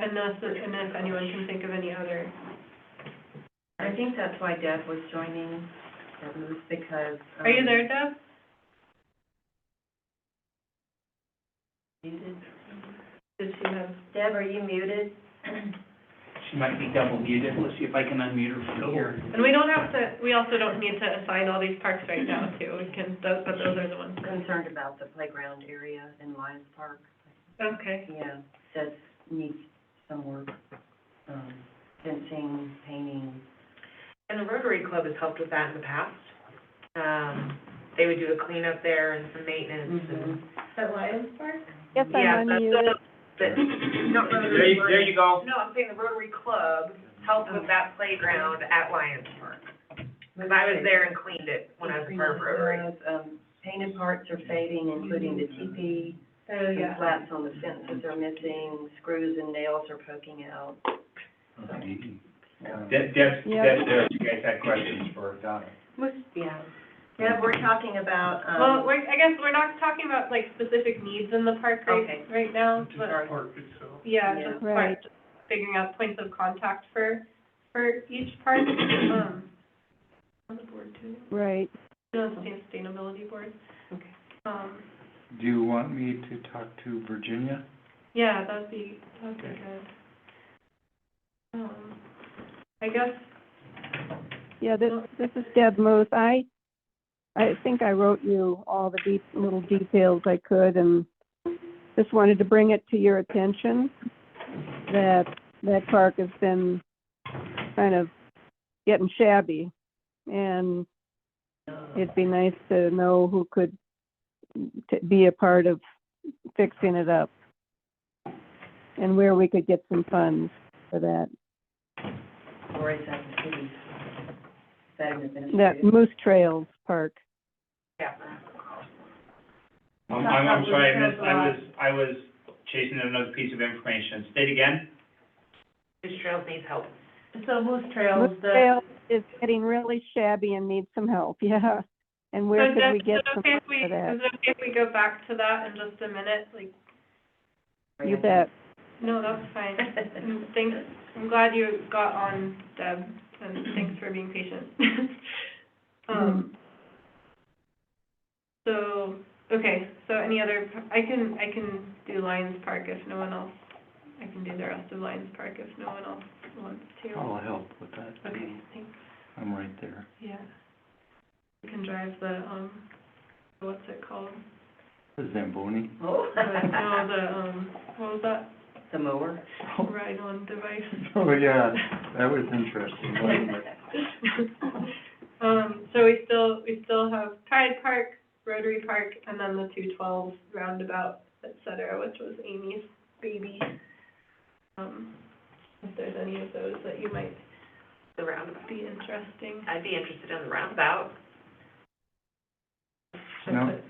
and if anyone can think of any other. I think that's why Deb was joining, Deb Moose, because. Are you there, Deb? Muted. Did she have? Deb, are you muted? She might be double muted. Let's see if I can unmute her from here. And we don't have to, we also don't need to assign all these parks right now too, we can, but those are the ones. Concerned about the playground area in Lions Park. Okay. Yeah, that needs some work, fencing, painting. And the Rotary Club has helped with that in the past. They would do a cleanup there and some maintenance and. At Lions Park? Yes, Yeah, I'm that's unmuted. not Rotary. There you go. No, I'm saying the Rotary Club helped with that playground at Lions Park. Because I was there and cleaned it when I was a part of Rotary. Painted parts are fading, including the teepee. Oh, Some yeah. slats on the fences are missing, screws and nails are poking out. Deb, you guys had questions for Donna. Yeah. Yeah, we're talking about, Well, I guess we're not talking about like specific needs in the park Okay. right now, Just but, the park itself. yeah, Yeah. just Right. just figuring out points of contact for each park, on the board too, Right. sustainability board. Okay. Do you want me to talk to Virginia? Yeah, that'd be Okay. good. I guess, Yeah, this is Deb Moose. I think I wrote you all the little details I could, and just wanted to bring it to your attention that that park has been kind of getting shabby, and it'd be nice to know who could be a part of fixing it up, and where we could get some funds for that. Or is that the city's? Is that an That administrative? Moose Trails Park. Yeah. I'm sorry, I was chasing another piece of information. State again? Moose Trails needs help. So Moose Trails, Moose Trails is getting really shabby and needs some help, yeah. And where so could Deb, we get is it some okay if for that? is it okay if we go back to that in just a minute, like? You bet. No, that's fine. And thanks, I'm glad you got on, Deb, and thanks for being patient. So, okay, so any other, I can do Lions Park if no one else, I can do the rest of Lions Park if no one else wants to. I'll help with that. Okay, thanks, I'm right there. yeah. You can drive the, what's it called? The Zamboni. Oh. No, the, what was that? The mower? Ride-on device. Oh, yeah, that was interesting, wasn't it? So we still have Pride Park, Rotary Park, and then the 212 roundabout, et cetera, which was Amy's baby. If there's any of those that you might The roundabout. be interesting. I'd be interested in the roundabout. Should No. put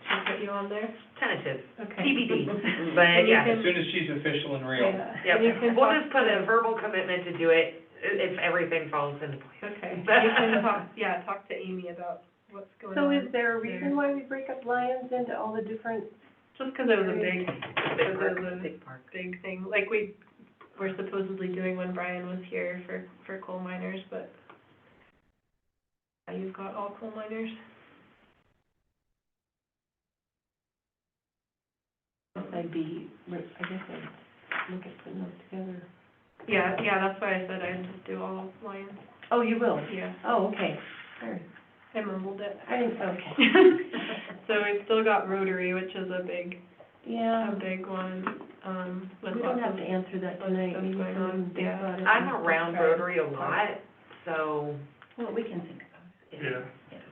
you on there? Tentative. Okay. TBD. And But you yeah. can- As soon as she's official and real. Yeah. Yep. And you can We'll talk just put to- a verbal commitment to do it if everything falls into place. Okay, you can talk to Amy about what's going on. So is there a reason why we break up Lions into all the different? Just because it was a big, Big park. it was a Big park. big thing, like we were supposedly doing when Brian was here for coal miners, but now you've got all coal miners. I guess I'd look at putting those together. Yeah, that's why I said I'd just do all Lions, Oh, you will? yeah, Oh, okay. All right. I mumbled it. I didn't, okay. So we've still got Rotary, which is a big Yeah, one, with we lots don't have of to answer that lots of tonight. stuff Maybe going someone on, can think yeah. about it. I'm around Rotary a lot, so, Well, we can think about it. Yeah. it's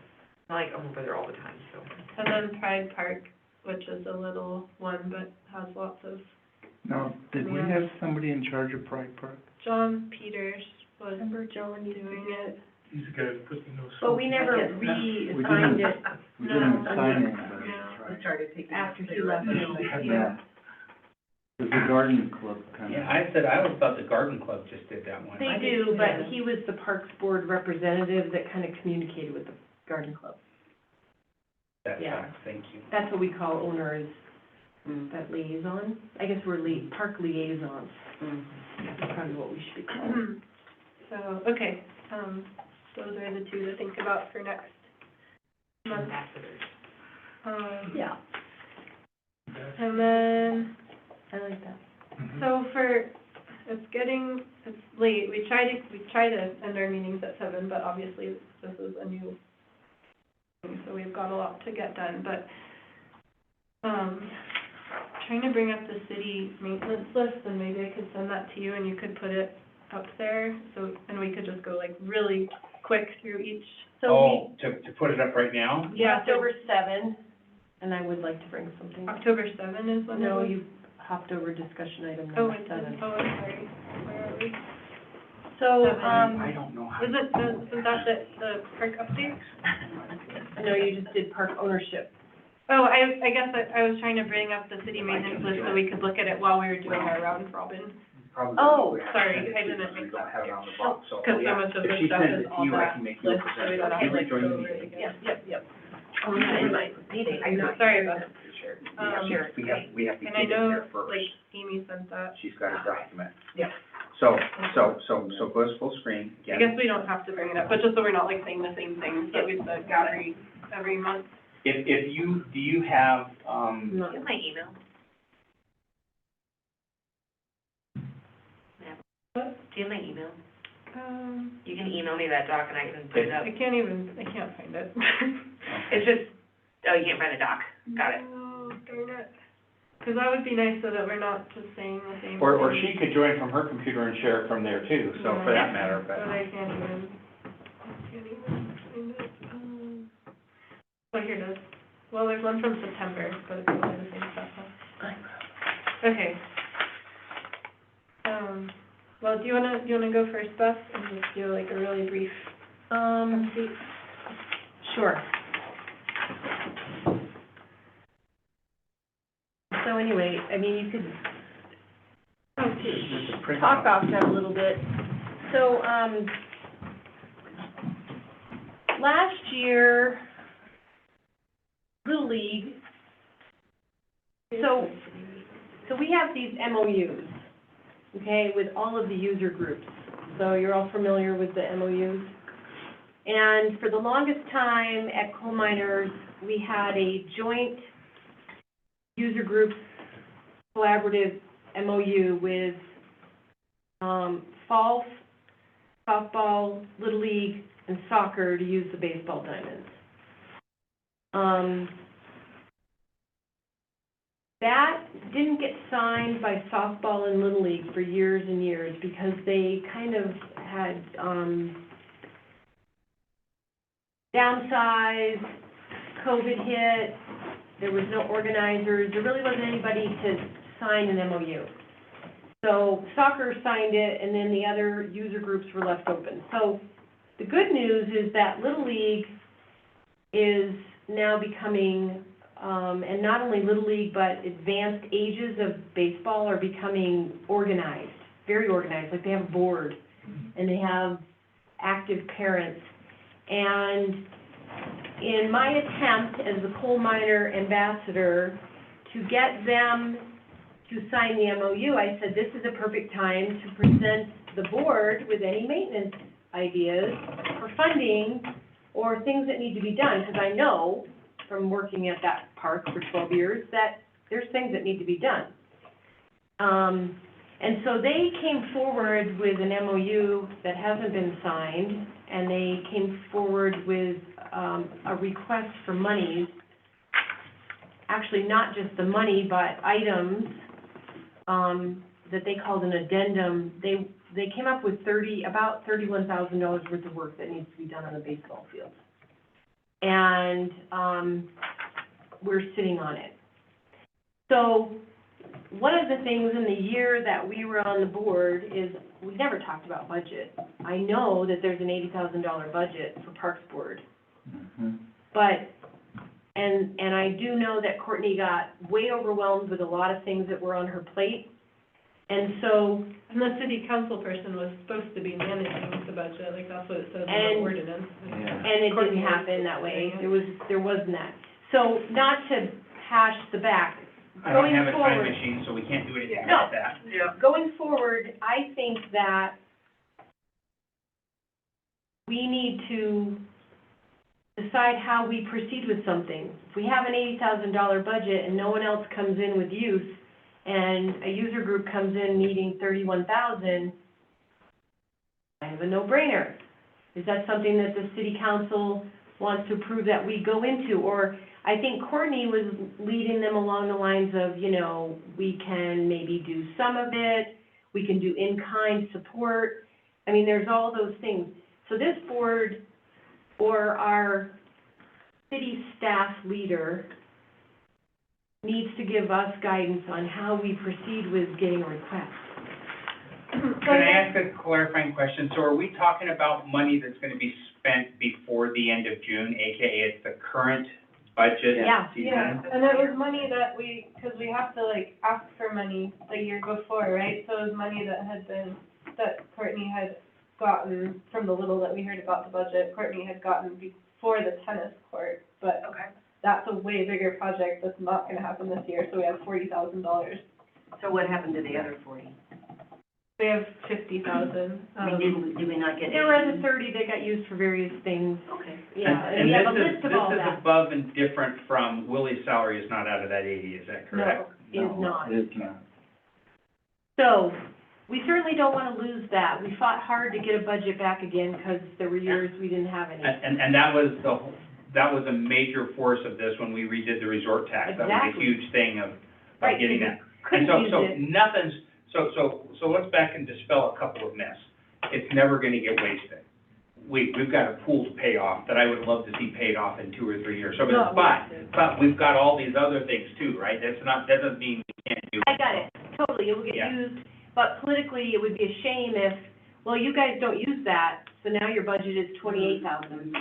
not like I'm over there all the time, so. And then Pride Park, which is a little one, but has lots of, Now, did we have somebody in charge of Pride Park? John Peters was Remember John used to doing do it. it? He's the guy that put the no. But we never I guess not. reassigned didn't. it We No. didn't assign anybody No. to Pride. Started taking. after he left. Yeah. It was the garden club kind of. Yeah, I said, I always thought the garden club just did that one. They do, but he was the Parks Board representative that kind of communicated with the garden club. That's yeah. fine, thank you. That's what we call owners, that liaison. I guess we're park liaisons, is probably what we should be called. So, okay, those are the two to think about for next month. Ambassadors. Yeah, And then, I like that. so it's late, we try to end our meetings at 7, but obviously this is a new thing, so we've got a lot to get done, but, trying to bring up the city maintenance list, and maybe I could send that to you and you could put it up there, so, and we could just go like really quick through each. Oh, to put it up right now? Yeah, so October 7, and I would like to bring something. October 7 is when it No, was? you hopped over discussion item Oh, number it's, 7. oh, I'm sorry, where are we? So, I don't know how. Isn't that the park update? no, you just did park ownership. Oh, I guess I was trying to bring up the city maintenance list so we could look at it while we were doing our round robin. Oh, sorry, I didn't make that have it clear. on the box, so, Because so much of the stuff is on that list, so we gotta Okay, like let's go over it again. Yep. Oh, I'm not, sorry about it. Sure. We have to And I get it know, here first. like, Amy sent that. She's got a document. Yeah. So go to full screen I again. guess we don't have to bring it up, but just so we're not like saying the same things that we said every month. If do you have, Do you have my email? What? Do you have my email? I You can email me that doc and I can put it up. can't find it. It's just, oh, you can't find the doc. Got it. Oh, darn it. Because that would be nice so that we're not just saying the same. or thing. she could join from her computer and share it from there too, so for that matter, But but. I can't even find it. Oh, here it is. Well, there's one from September, but it's probably the same stuff, huh? Okay. Well, do you wanna go first, Beth, and just do like a really brief update? Sure. So anyway, I mean, you could talk off that a little bit. So, last year, Little League, so we have these MOUs, okay, with all of the user groups. So you're all familiar with the MOUs. And for the longest time at Coal Miners, we had a joint user group collaborative MOU with fall, softball, Little League, and soccer to use the baseball diamonds. That didn't get signed by softball and Little League for years and years because they kind of had downsized, COVID hit, there was no organizers, there really wasn't anybody to sign an MOU. So soccer signed it, and then the other user groups were left open. So the good news is that Little League is now becoming, and not only Little League, but advanced ages of baseball are becoming organized, very organized, like they have a board, and they have active parents. And in my attempt as the coal miner ambassador to get them to sign the MOU, I said, this is a perfect time to present the board with any maintenance ideas for funding or things that need to be done, because I know from working at that park for 12 years that there's things that need to be done. And so they came forward with an MOU that hasn't been signed, and they came forward with a request for money, actually not just the money, but items that they called an addendum. They came up with about $31,000 worth of work that needs to be done on the baseball field. And we're sitting on it. So one of the things in the year that we were on the board is we never talked about budget. I know that there's an $80,000 budget for Parks Board, but, and I do know that Courtney got way overwhelmed with a lot of things that were on her plate. And so, And the city council person was supposed to be managing the budget, like that's what it says in And- the ordinance. and it didn't happen that way. There wasn't that. So not to hash the I don't Going have a time forward. machine, so we can't do anything No. about that. Yeah. Going forward, I think that we need to decide how we proceed with something. If we have an $80,000 budget and no one else comes in with youth, and a user group comes in needing 31,000, I have a no-brainer. Is that something that the city council wants to approve that we go into? Or I think Courtney was leading them along the lines of, you know, we can maybe do some of it, we can do in-kind support. I mean, there's all those things. So this board or our city staff leader needs to give us guidance on how we proceed with getting a request. Can I ask a clarifying question? So are we talking about money that's gonna be spent before the end of June, AKA it's the current budget Yeah. season? Yeah, and it was money that because we have to like ask for money the year before, right? So it was money that Courtney had gotten from the little that we heard about the budget, Courtney had gotten before the tennis court, but Okay. that's a way bigger project that's not gonna happen this year, so we have $40,000. So what happened to the other 40? We have 50,000. Did we not get There was 18? 30 that got used for various things. Okay. Yeah, and we have a list of all This is that. above and different from Willie's salary is not out of that 80, is that correct? No, is not. It's not. So, we certainly don't want to lose that. We fought hard to get a budget back again because there were years we didn't have any. And that was that was a major force of this when we redid the resort tax. That was a Exactly. huge thing of Right, getting because that. Couldn't And use so it. nothing's, so let's back and dispel a couple of myths. It's never gonna get wasted. We've got a pool to pay off that I would love to see paid off in 2 or 3 years. So, Not but we've got all these other things too, right? That doesn't mean we can't do it. I got it, totally, it will get Yeah. used, but politically, it would be a shame if, well, you guys don't use that, so now your budget is 28,000.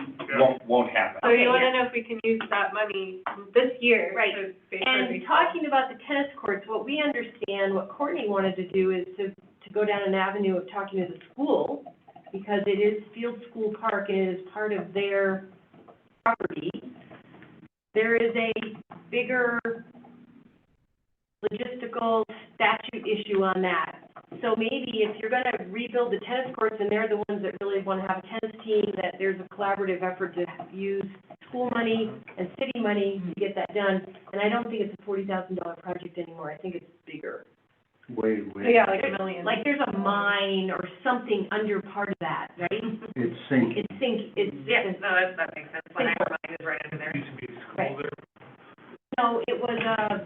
Won't happen. So you Okay, wanna know if we can use that money this year Right. to pay for And baseball? talking about the tennis courts, what we understand, what Courtney wanted to do is to go down an avenue of talking to the school, because it is Field School Park and it is part of their property. There is a bigger logistical statute issue on that. So maybe if you're gonna rebuild the tennis courts and they're the ones that really wanna have a tennis team, that there's a collaborative effort to use school money and city money to get that done. And I don't think it's a $40,000 project anymore, I think it's bigger. Way. Yeah, like $1 million. Like there's a mine or something under part of that, right? It's sinking. It's, Yeah, no, that makes sense. My mind is right under there. Used to be a school Right. there. no, it was,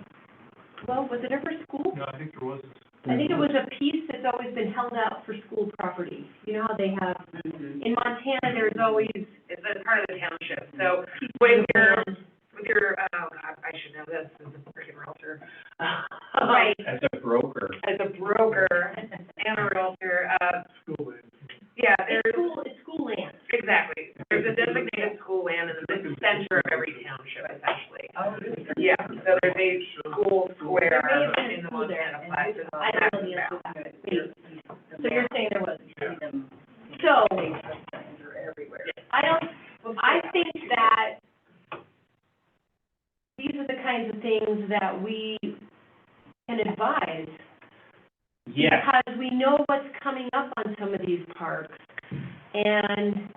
well, was it ever school? No, I think there was. I think it was a piece that's always been held out for school property. You know how they have, in Montana, there's always. It's a part of the township, so with your, oh God, I should know this as a freaking realtor. Right. As a broker. As a broker and a realtor, School land. It's yeah, there's, school land. exactly, there's a designated school land in the center of every township, essentially. Oh, really? Yeah, so there's a school square There may have been a in the school there, Montana plat. I don't know the answer to that. Maybe. So you're saying there was. Yeah. So, They're everywhere. I think that these are the kinds of things that we can advise. Yes. Because we know what's coming up on some of these parks. And,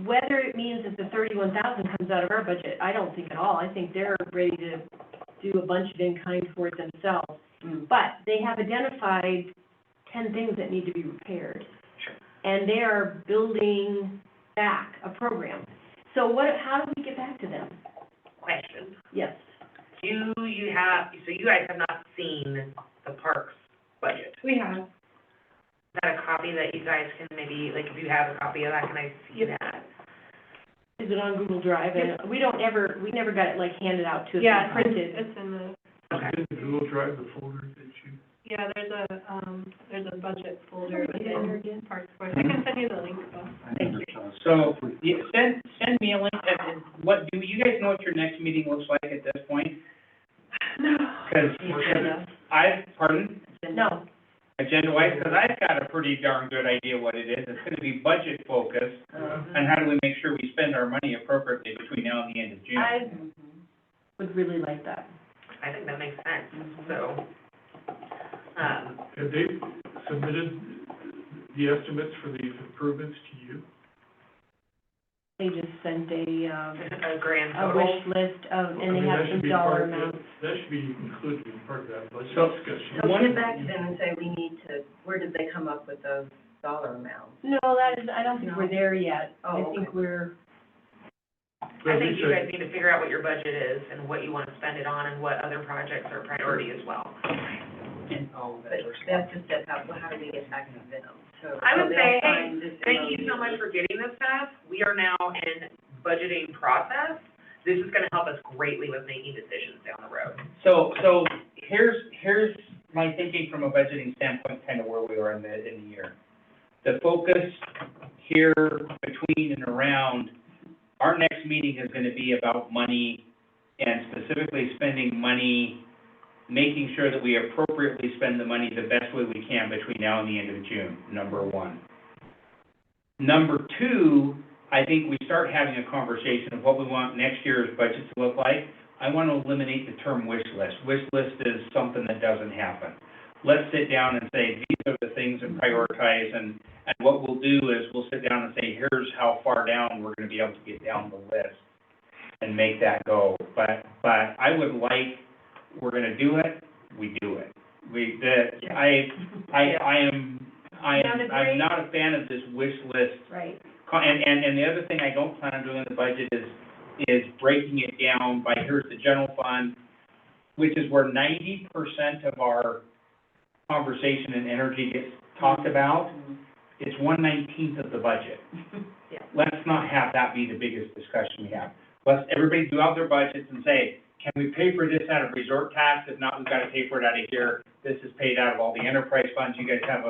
whether it means that the 31,000 comes out of our budget, I don't think at all. I think they're ready to do a bunch of in-kind for it themselves. But they have identified 10 things that need to be repaired. Sure. And they are building back a program. So how do we get back to them? Question, Yes. so you guys have not seen the parks budget? We have. Is that a copy that you guys can maybe, like, if you have a copy of that, can I see that? Is it on Google Drive? And we never got it like handed out to us, Yeah, printed. it's in the, Okay. Is it the Google Drive, the folder that you? yeah, there's a budget folder Is it in there within again? Parks Board. I can send you the link though. I never saw it. So, send me a link, do you guys know what your next meeting looks like at this point? Because pardon? No. Agenda-wise, because I've got a pretty darn good idea what it is. It's gonna be budget focused, and how do we make sure we spend our money appropriately between now and the end of June? I would really like that. I think that makes sense, so, Have they submitted the estimates for these improvements to you? They just sent a grand a total. wish list of, and I they mean, have that some should be dollar part of it. amounts. That should be included in part of that budget So- discussion. So get back to them and say, we need to, where did they come up with those dollar amounts? No, that is, I don't think we're there yet. I Oh, think okay. we're, I think you guys need to figure out what your budget is and what you want to spend it on and what other projects are priority as well. And, oh, But that's just it, how do we get back to them? So I would they'll say, hey, sign this thank you so MOU. much for getting this stuff. We are now in budgeting process. This is gonna help us greatly with making decisions down the road. So here's my thinking from a budgeting standpoint, kind of where we are in the year. The focus here between and around, our next meeting is gonna be about money and specifically spending money, making sure that we appropriately spend the money the best way we can between now and the end of June, number one. Number two, I think we start having a conversation of what we want next year's budget to look like. I want to eliminate the term wish list. Wish list is something that doesn't happen. Let's sit down and say, these are the things and prioritize, and what we'll do is we'll sit down and say, here's how far down we're going to be able to get down the list and make that go. But I would like, we're going to do it, we do it. I'm not a fan of this wish list. right. And the other thing I don't plan on doing in the budget is breaking it down by, here's the general fund, which is where 90% of our conversation and energy gets talked about. It's 1/19 of the budget. Yeah. Let's not have that be the biggest discussion we have. Let's everybody do out their budgets and say, can we pay for this out of resort tax? If not, we've got to pay for it out of here. This is paid out of all the enterprise funds. You guys have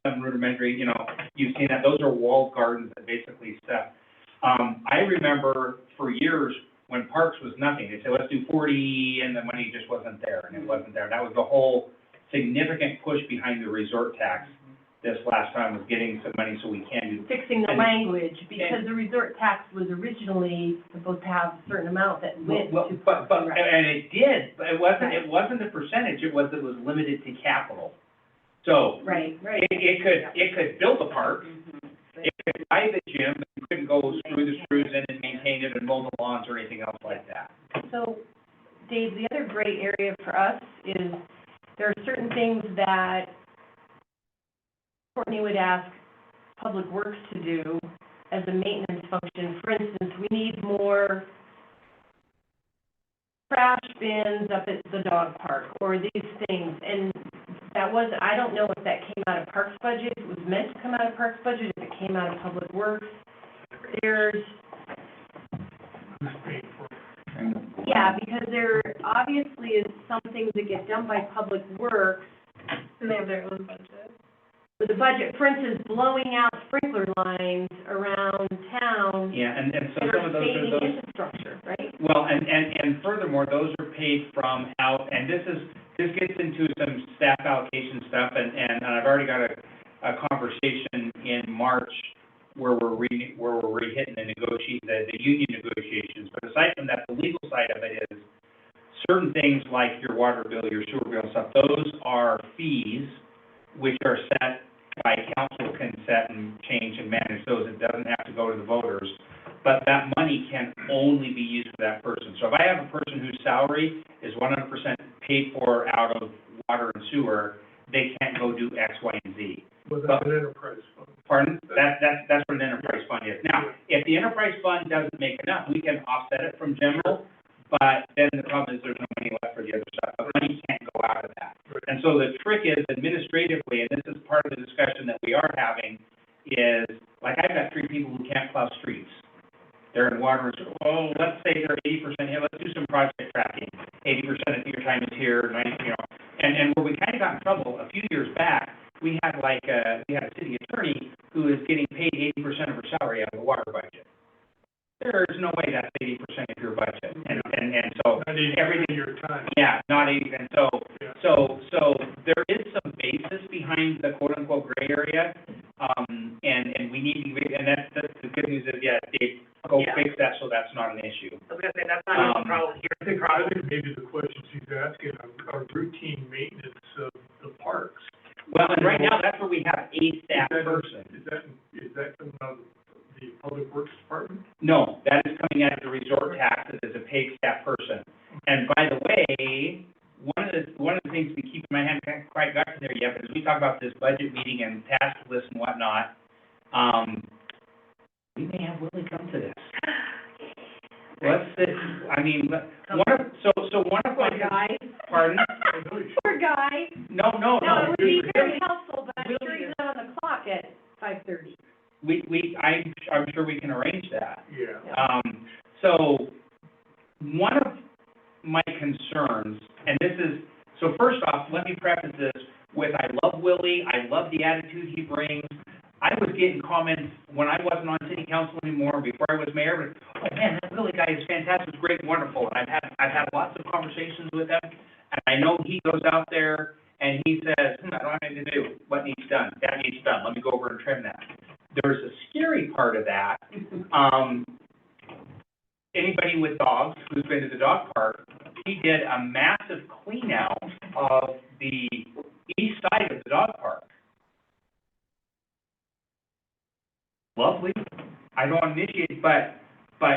some rudimentary, you've seen that. Those are walled gardens that basically set. I remember for years when parks was nothing, they said, let's do 40, and the money just wasn't there, and it wasn't there. That was the whole significant push behind the resort tax this last time, was getting some money so we can do. Fixing the And- language, because the resort tax was originally supposed to have a certain amount that went Well, to. but, and it did, but it wasn't a percentage, it was limited to capital. So, Right. it could build a park, it could buy the gym, but you couldn't go screw the screws in and maintain it and mow the lawns or anything else like that. So, Dave, the other gray area for us is there are certain things that Courtney would ask Public Works to do as a maintenance function. For instance, we need more trash bins up at the dog park, or these things. And that was, I don't know if that came out of Parks budget, if it was meant to come out of Parks budget, if it came out of Public Works. There's, Who's paying for it? yeah, because there obviously is some things that get done by Public Works And they have their own budget. with the budget, for instance, blowing out sprinkler lines around town Yeah, and so that some are of those are saving those. infrastructure, right? Well, and furthermore, those are paid from out, and this gets into some staff allocation stuff, and I've already got a conversation in March where we're re-hitting the union negotiations. But aside from that, the legal side of it is certain things like your water bill, your sewer bill and stuff, those are fees which are set by council, can set and change and manage those. It doesn't have to go to the voters. But that money can only be used for that person. So if I have a person whose salary is 100% paid for out of water and sewer, they can't go do X, Y, and Z. Without an enterprise fund. Pardon? That's what an enterprise fund is. Now, if the enterprise fund doesn't make enough, we can offset it from general, but then the problem is there's no money left for the other stuff. But money can't go out of that. And so the trick is administratively, and this is part of the discussion that we are having, is, like, I've got 3 people who can't plow streets. They're in water and sewer. Oh, let's say they're 80% here, let's do some project tracking. 80% of your time is here, 90, and where we kind of got in trouble a few years back, we had a city attorney who is getting paid 80% of her salary out of the water budget. There is no way that's 80% of your budget, and so Not 80% everything. of your time. Yeah, not 80, and so there is some basis behind the quote-unquote gray area, and we need to, and that's the good news is, yeah, Dave, go Yeah. fix that so that's not an issue. I was gonna say, that's not even a problem here, the I think maybe the question she's asking are routine maintenance of the parks. Well, and right now, that's where we have a staff person. Is that coming out of the Public Works Department? No, that is coming out of the resort taxes as a paid staff person. And by the way, one of the things we keep in mind, I haven't quite got to there yet, but as we talk about this budget meeting and task list and whatnot, we may have Willie come to this. One of my. Poor guy. Pardon? Poor guy. No, No, it would be very helpful, but I'm sure he's not on the clock at 5:30. I'm sure we can arrange that. Yeah. So, one of my concerns, and this is, so first off, let me preface this with, I love Willie, I love the attitude he brings. I was getting comments when I wasn't on city council anymore, before I was mayor, but, oh man, that Willie guy is fantastic, great, wonderful. And I've had lots of conversations with him, and I know he goes out there and he says, I don't have anything to do, what needs done, that needs done, let me go over and trim that. There's a scary part of that. Anybody with dogs who's been to the dog park, he did a massive clean out of the east side of the dog park. Lovely. I don't want to initiate, but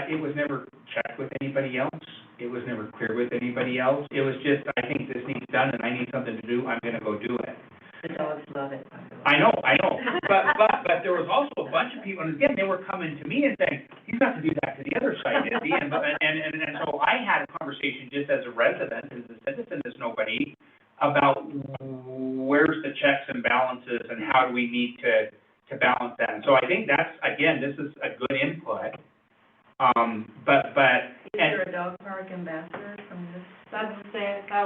it was never checked with anybody else. It was never cleared with anybody else. It was just, I think this needs done and I need something to do, I'm gonna go do it. The dogs love it. I know, but there was also a bunch of people, and again, they were coming to me and saying, you got to do that to the other side, is he? And so I had a conversation just as a resident, as a citizen, as nobody, about where's the checks and balances and how do we need to balance that. And so I think that's, again, this is a good input. But. Is there a dog park ambassador from this? That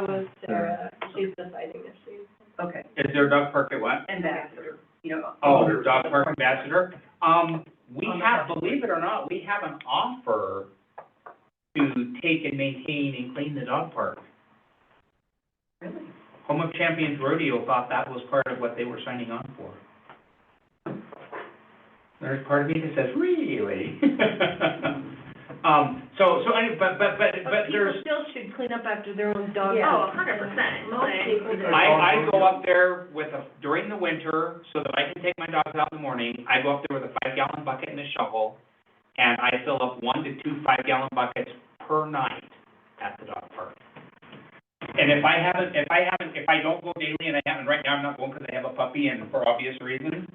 was Sarah, she's deciding if she's. Okay. Is there a dog park at what? Ambassador, Oh, dog park ambassador. We have, believe it or not, we have an offer to take and maintain and clean the dog park. Really? Home of Champions Rodeo thought that was part of what they were signing on for. There's part of me that says, really? But there's. People still should clean up after their own dog. Yeah. Oh, 100%. Most people do. I go up there during the winter, so that I can take my dogs out in the morning. I go up there with a 5-gallon bucket and a shovel, and I fill up 1 to 2 5-gallon buckets per night at the dog park. And if I don't go daily, and I haven't, right now I'm not going because I have a puppy and for obvious reasons.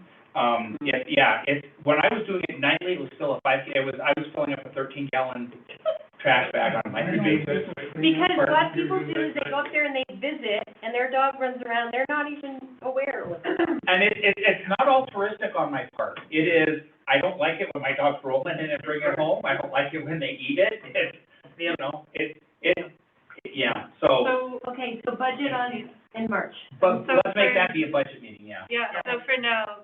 When I was doing it nightly, it was still a I was filling up a 13-gallon trash bag on a nightly basis. Because what people do is they go up there and they visit, and their dog runs around, they're not even aware of it. And it's not altruistic on my part. It is, I don't like it when my dogs roll in it and bring it home. I don't like it when they eat it. So. Okay, so budget in March. But So let's make that be a budget meeting, yeah. Yeah, so for now,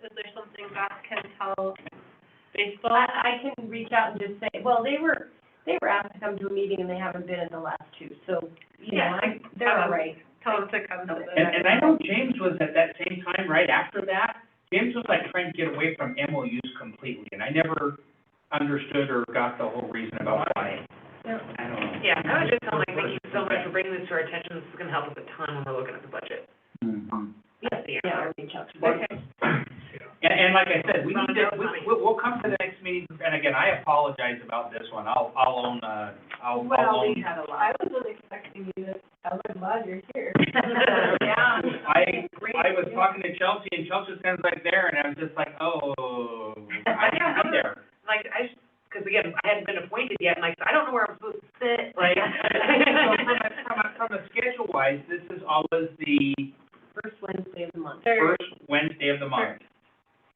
is there something Beth can tell baseball? I can reach out and just say, well, they were asked to come to a meeting and they haven't been at the last two, so, they're all right. Tell them to come to the. And I know James was at that same time, right after that, James was like trying to get away from MOUs completely, and I never understood or got the whole reason about why. I don't know. Yeah, I would just tell them, like, thank you so much for bringing this to our attention, this is gonna help us a ton when we're looking at the budget. That's the answer. I'll reach out to them. Okay. And like I said, we'll come to the next meeting, and again, I apologize about this one, I'll own. Well, we had a lot. I wasn't expecting you to, I'm glad you're here. Yeah. I was talking to Chelsea, and Chelsea stands right there, and I was just like, oh, I can't be there. Like, because again, I hadn't been appointed yet, and like, I don't know where I'm supposed to sit, like. From a schedule-wise, this is always the First Wednesday of the month. first Wednesday of the month.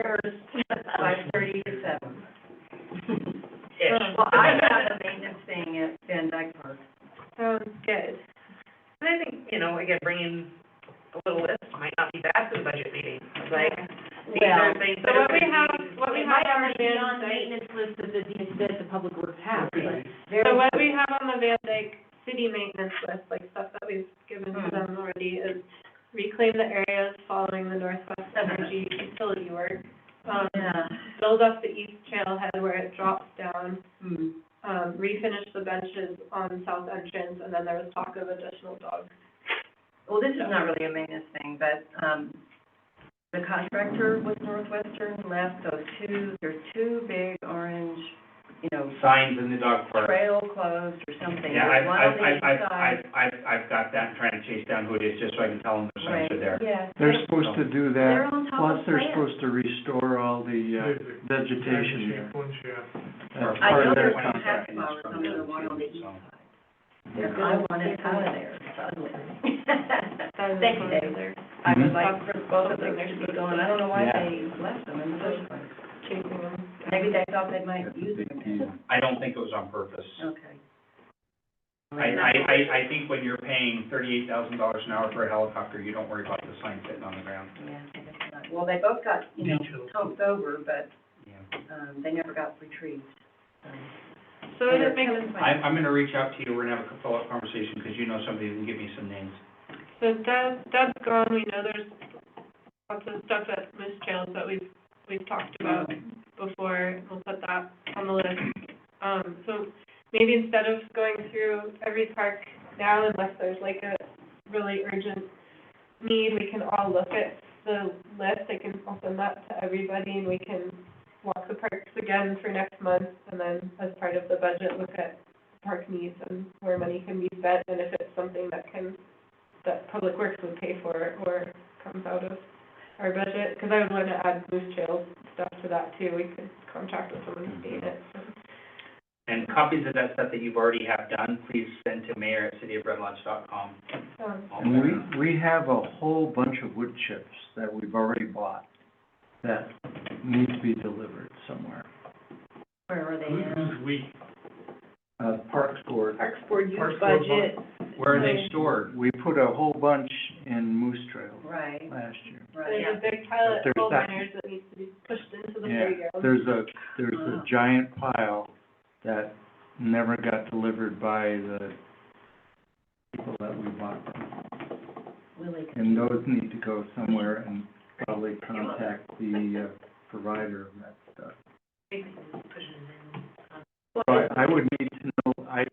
First, 5:30 to 7. Ish. Well, I have a maintenance thing at Van Dyke Park. Sounds good. And I think, again, bringing a little list might not be bad for the budget meeting, like, these are things So that are. what we It have might on already the be Van on the Dyke, maintenance list that the Public Works has. so what we have on the Van Dyke city maintenance list, like stuff that we've given to them already, is reclaim the areas following the Northwest Energy utility work. Build up the east trailhead where it drops down. refinish the benches on South Entrance, and then there was talk of additional dogs. Well, this is not really a maintenance thing, but, the contractor with Northwestern left there's two big orange, Signs in the dog park. trail closed or something. Yeah, There's one on the east side. I've got that and trying to chase down who it is, just so I can tell them the signs are there. Yeah. They're supposed to do They're that, on top plus of they're plants. supposed to restore all the, vegetation there. Ones, yeah. That's I part know of their there's some contract. tax flowers under the one on the east So. side. I want it out of there, suddenly. That is Thank you, a Dave. I would Mhm. like for both of them to be going. I don't know why Yeah. they left them in the first place. chasing them. Maybe they thought they might That's a use big them. deal. I don't think it was on purpose. Okay. I think when you're paying $38,000 an hour for a helicopter, you don't worry about the sign sitting on the ground. Yeah, I guess not. Well, they both got, Details. humped over, but, Yeah. they never got retrieved. So Yeah, it makes, I'm gonna reach out to you, we're gonna have a follow-up conversation, because you know somebody who can give me some names. so Deb's gone, we know there's lots of stuff at Moose Trails that we've talked about before, we'll put that on the list. So maybe instead of going through every park now, unless there's like a really urgent need, we can all look at the list, I can, I'll send that to everybody, and we can walk the parks again for next month, and then as part of the budget, look at park needs and where money can be spent, and if it's something that Public Works would pay for, or comes out of our budget, because I would want to add Moose Trails stuff to that too, we could contract with someone to paint it, so. And copies of that stuff that you've already have done, please send to mayor@cityofredlodge.com. And we have a whole bunch of wood chips that we've already bought that need to be delivered somewhere. Where are they at? Who's we? Parks Board, Parks Board use Parks Board budget. Where are they stored? we put a whole bunch in Moose Trail Right, last year. right. There's a big pile There's of coal that- miners that needs to be pushed into the Yeah, playground. there's a giant pile that never got delivered by the people that we bought from. Willie. And those need to go somewhere and probably contact the, provider of that stuff. So I would need to know, I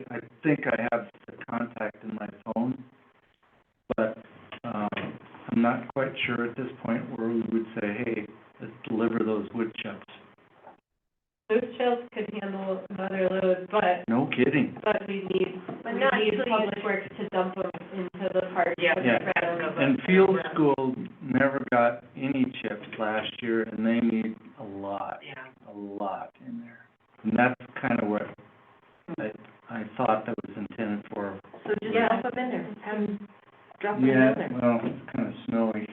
think I have the contact in my phone, but, I'm not quite sure at this point where we would say, hey, let's deliver those wood chips. Moose Trails could handle another load, but No kidding. we But not need until you- Public Works to dump them into the park. Yeah. Yeah. And Field School never got any chips last year, and they need a lot in there. And that's kind of what I thought that was intended for. So just dump them in there, have them drop them in Yeah, there. well, it's kind of snowy.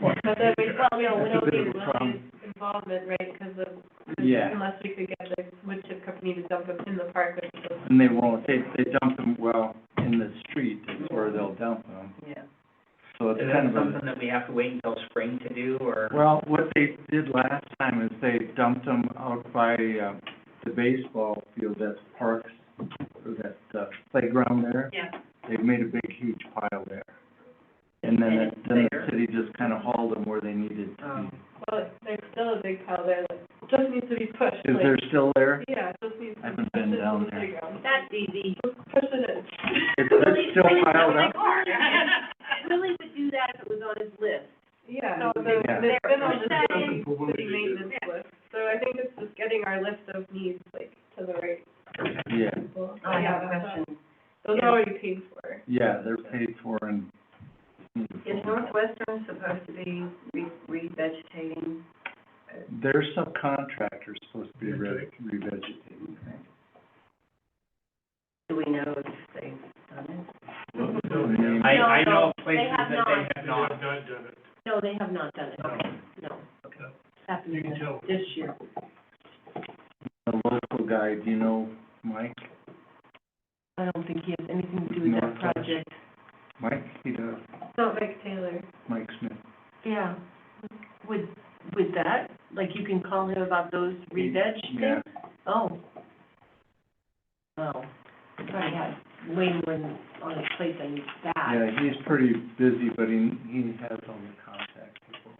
But then we probably That's a don't bit need of a problem. Lily's involvement, right, because of, Yeah. unless we could get the wood chip company to dump them in the park, which is. And they won't, they dump them, well, in the street is where they'll dump them. Yeah. So it's Is kind that of something that we have to wait until spring to do, or? Well, what they did last time is they dumped them out by, the baseball field, that's Parks, or that, playground there. Yeah. They made a big, huge pile there. And then, And it's then the there? city just kind of hauled them where they needed to Oh. be. Well, there's still a big pile there that just needs to be pushed, Is like, there still there? yeah, it just needs I to be haven't pushed been into down the there. playground. That's easy. Just push it in. It's still piled up? Willie would do that if it was on his list. Yeah, so Yeah. there's been on the They're city looking for Willie to city do. maintenance list, so I think it's just getting our list of needs, like, to the right Yeah, people. I have a Yeah, question. those are already paid for. yeah, they're paid for and. Is Northwestern supposed to be revegetating? Their subcontractor's supposed to be revegetating. Do we know if they've done it? I know of they places have that they have They not. have not done it. No, they have not done it. No. Okay. Happened You can tell. this year. The local guy, do you know Mike? I don't think he has anything to do with that Northwest. project. Mike, he does, It's not Mike Taylor. Mike Smith. Yeah. With that, like you can call him about those re-veg Yeah. things? Oh. Oh. I thought he had way more than on his plate than that. Yeah, he's pretty busy, but he has all the contact people.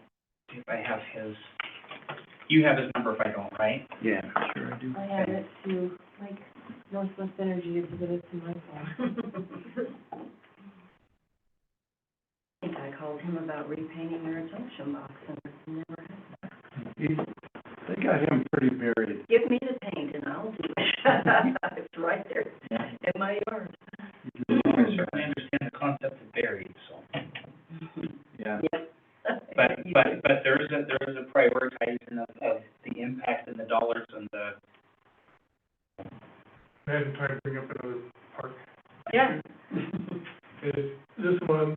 See if I have his, you have his number if I don't, right? Yeah, sure I do. I have it too, like, Northwest Energy exhibit to my phone. I think I called him about repainting their junction box and never had. They got him pretty buried. Give me the paint and I'll do it. It's right there in my yard. I certainly understand the concept of buried, so. Yeah. But there is a prioritizing of the impact and the dollars and the. I had time to bring up another park. Yeah. This one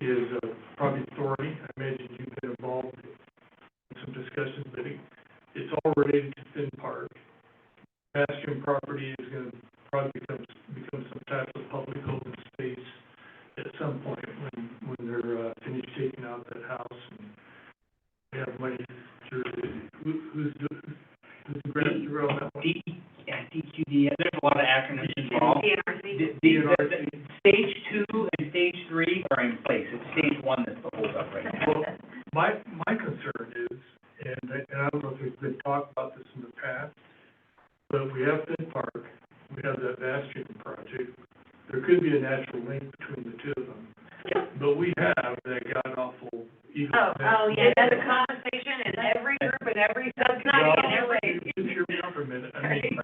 is probably thorny. I imagine you've been involved in some discussions, but it's all related to Finn Park. Bastion property is gonna probably become some type of public open space at some point when they're finished taking out that house and we have money to, who's the grant on that one? DQD, there's a lot of acronyms involved. DNRC. The stage 2 and stage 3 are in place. It's stage 1 that's the holdup right now. Well, my concern is, and I don't know if there's been talk about this in the past, but we have Finn Park, we have that Bastion project. There could be a natural link between the two of them. But we have that god awful Eagle. Oh, yeah, that's a conversation in every group and every subcommittee and every. Just hear me out for a minute. I mean,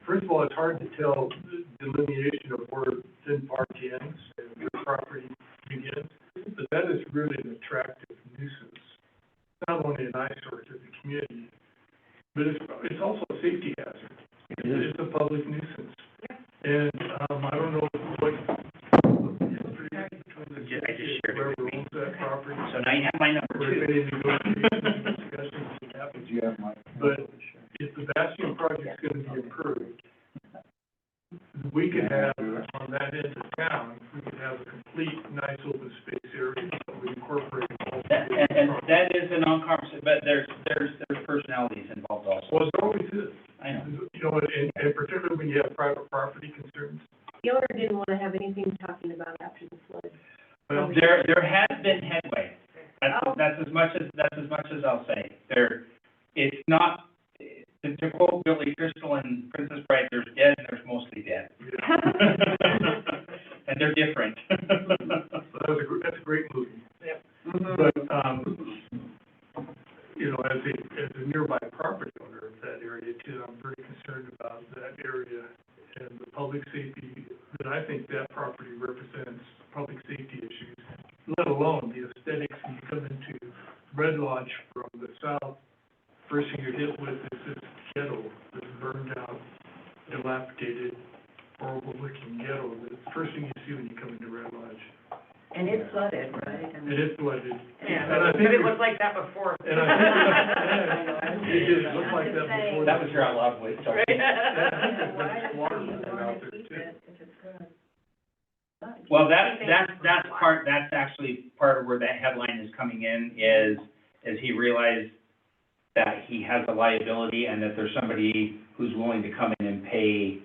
first of all, it's hard to tell the delineation of where Finn Park ends and where property begins, but that is really an attractive nuisance. Not only an eyesore to the community, but it's also a safety hazard. It's a public nuisance. And, I don't know what, I just shared it whoever with me. owns that property. So now you have my number Or if too. any negotiations, discussions that happen. You have my. But if the Bastion project's gonna be improved, we could have, on that end of town, we could have a complete nice open space area that would incorporate all. And that is a non-conference, but there's personalities involved also. Well, there always is. I know. You know, and particularly when you have private property concerns. The owner didn't want to have anything talking about after the flood. Well, There has been headway. That's as much as I'll say. It's not, to quote Billy Crystal and Princess Bride, there's dead and there's mostly dead. And they're different. So that's a great movie. Yep. But, you know, as a nearby property owner of that area too, I'm very concerned about that area and the public safety that I think that property represents, public safety issues, let alone the aesthetics when you come into Red Lodge from the south. First thing you're hit with is this ghetto, this burned out, dilapidated, horrible looking ghetto. That's the first thing you see when you come into Red Lodge. And it's flooded, right? I mean, It is flooded. Yeah, And I but think it looked like that before. And I think it did look like that before. That was your out loud voice, sorry. yeah, why There's does water he out want there to keep too. it if it's gonna flood? Well, that's actually part of where that headline is coming in, is he realized that he has a liability and that there's somebody who's willing to come in and pay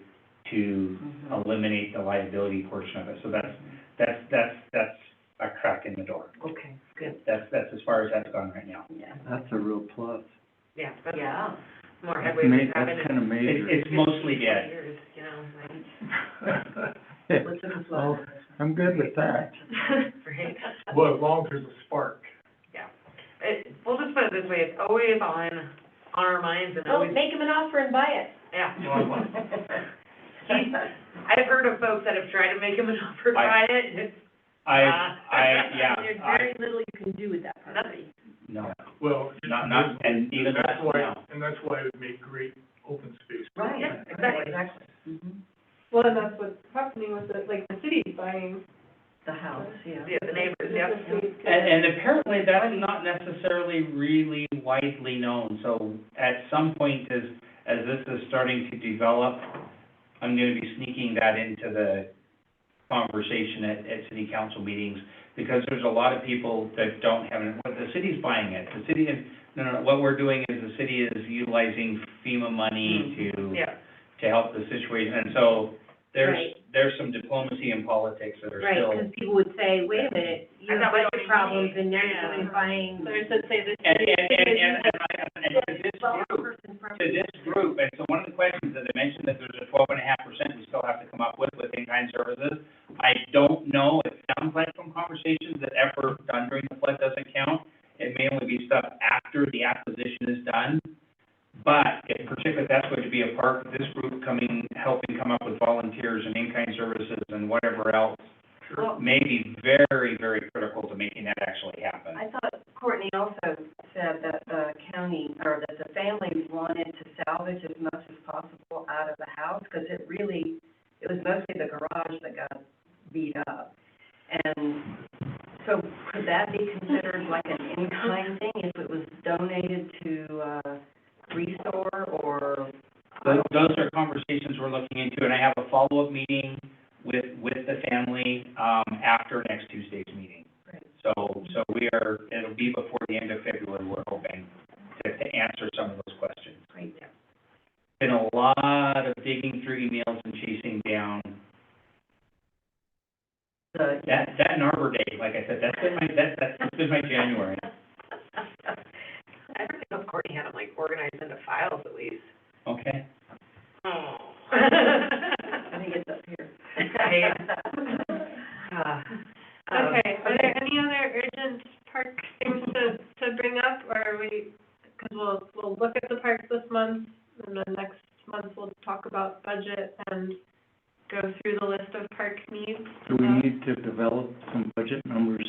to eliminate the liability portion of it. So that's a crack in the door. Okay, good. That's as far as that's gone right now. Yeah. That's a real plus. Yeah, that's Yeah. more headway we've had in. That's kind of major. It's mostly dead. Years, you know, like. What's in the Oh, flood? I'm good with that. Right. Well, as long as there's a spark. We'll just put it this way, it's always on our minds and always, Don't make him an offer and buy it. yeah. I've heard of folks that have tried to make him an offer to buy it, it's, There's very little you can do with that property. No, Well. not, and even that's that why, now. and that's why it would make great open space. Right. Yeah, exactly. Exactly. Mhm. Well, and that's what's happening with the, like, the city's buying. The house, yeah. yeah, the neighbors, yeah. And apparently that's not necessarily really widely known, so at some point as this is starting to develop, I'm gonna be sneaking that into the conversation at city council meetings, because there's a lot of people that don't have it, but the city's buying it, the city is, no, what we're doing is the city is utilizing FEMA money Yeah. to help the situation, and so there's some diplomacy in politics that are Right, still. because people would say, wait a minute, you have thought we budget already problems made- and now yeah. you're buying. So I should say this. And to this group, and so one of the questions that I mentioned that there's a 12.5% we still have to come up with in-kind services. I don't know, it sounds like from conversations that effort done during the flood doesn't count. It may only be stuff after the acquisition is done. But if particularly that's going to be a part of this group helping come up with volunteers and in-kind services and whatever else, may be very, very critical to making that actually happen. I thought Courtney also said that the county, or that the families wanted to salvage as much as possible out of the house, because it was mostly the garage that got beat up. And so could that be considered like an in-kind thing if it was donated to, Restore or? Those are conversations we're looking into, and I have a follow-up meeting with the family, after next Tuesday's meeting. Great. So it'll be before the end of February, we're hoping, to answer some of those questions. Great. Been a lot of digging through emails and chasing down. That Arbor Day, like I said, that's been my January. I don't know if Courtney had them like organized into files at least. Okay. Oh. I think it's up here. Okay, are there any other urgent park things to bring up, or are we, because we'll look at the parks this month, and then next month we'll talk about budget and go through the list of park needs. Do we need to develop some budget numbers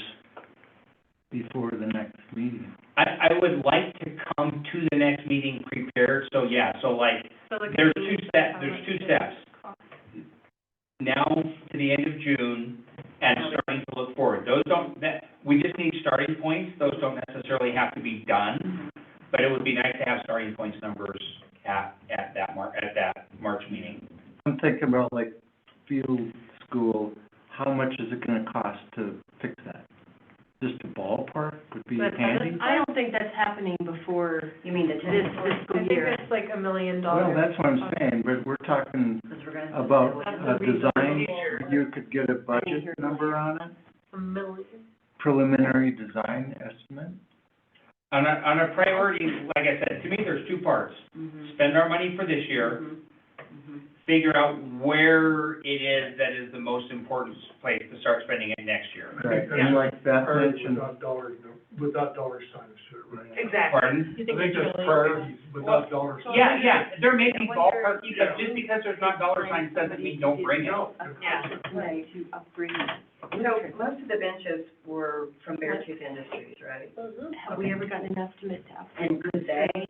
before the next meeting? I would like to come to the next meeting prepared, so yeah, so like, there's two steps. Now to the end of June and starting to look forward. We just need starting points. Those don't necessarily have to be done, but it would be nice to have starting points numbers at that March meeting. I'm thinking about like field school, how much is it gonna cost to fix that? Just a ballpark would be handy? I don't think that's happening before, you mean, this fiscal I think year? it's like $1 million. Well, that's what I'm saying, but we're talking Because we're gonna. about a design, you could get a budget number on it, $1 million. preliminary design estimate? On a priority, like I said, to me, there's two parts. Mhm. Spend our money for this year, Mhm. figure out where it is that is the most important place to start spending it next year. Right, and like Beth Priorities mentioned, without dollar signs to it, right? Exactly. Pardon? I think that's priorities without dollar signs. Yeah, there may be ballpark, but just because there's not dollar signs doesn't mean don't bring it. Yeah. Way to upgrade. So most of the benches were from Beartooth Industries, right? Have we ever gotten an estimate to upgrade? And could they?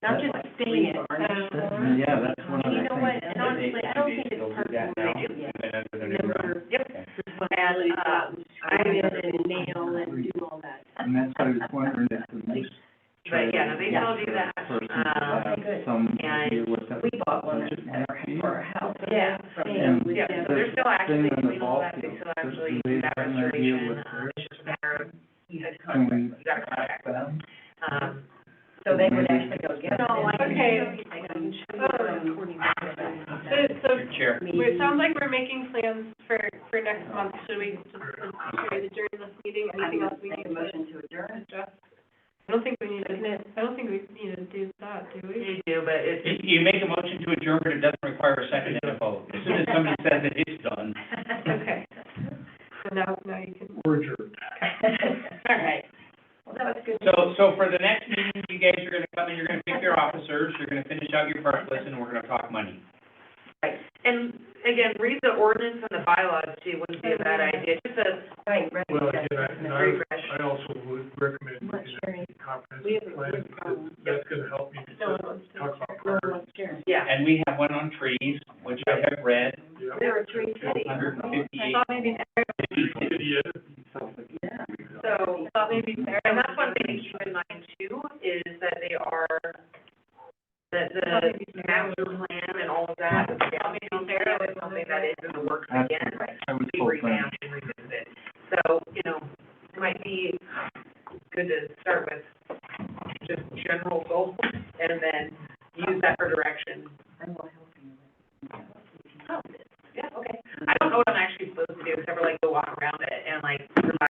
Not just staying it. yeah, that's one of the You know what, things. and honestly, I don't think it's part of the remember, Yep. responsibility to go out and screw it and nail and do all that. And that's what I was wondering if the most. But yeah, no, they told you that. Person Okay, good. some and idea what that We bought one budget at might be. our house. Yeah. And Yeah, so they're still the actually thing on the doing all ball that, they field, still do actually they do that have an idea restoration, what theirs- it's just a matter of, you had Can we you got a contract. them? So they would actually go get it. No, I Okay. So Your chair. it sounds like we're making plans for next month. Should we just adjourn this meeting? Anything else we Make need a to motion to adjourn. adjust? I don't think we need to do that, do we? You do, but it's, You make a motion to adjourn, but it doesn't require a second and a vote. As soon as somebody says that it's done. Okay. So now you can. We're adjourned. all right. Well, that was good. So for the next meeting, you guys are gonna come and you're gonna pick your officers, you're gonna finish out your park list, and we're gonna talk money. Right, and again, read the ordinance and the bylaws too, wouldn't be a bad idea, just a Right. Well, again, refresh. I also would recommend Not looking sharing. at the comprehensive We have a plan, good because problem. that's gonna help you No one to wants to talk about No one priorities. wants Sharon. Yeah. And we have one on trees, which I have read, Yeah. There were three cities. 158. I thought maybe Yeah. Yeah. So, Sarah. and that's one thing to keep in mind too, is that they are, that the master plan and all of that, the downtown area is something that is in the works That's again. what I was Be hoping. revamped and revisited. So, it might be good to start with just general goals and then use that for direction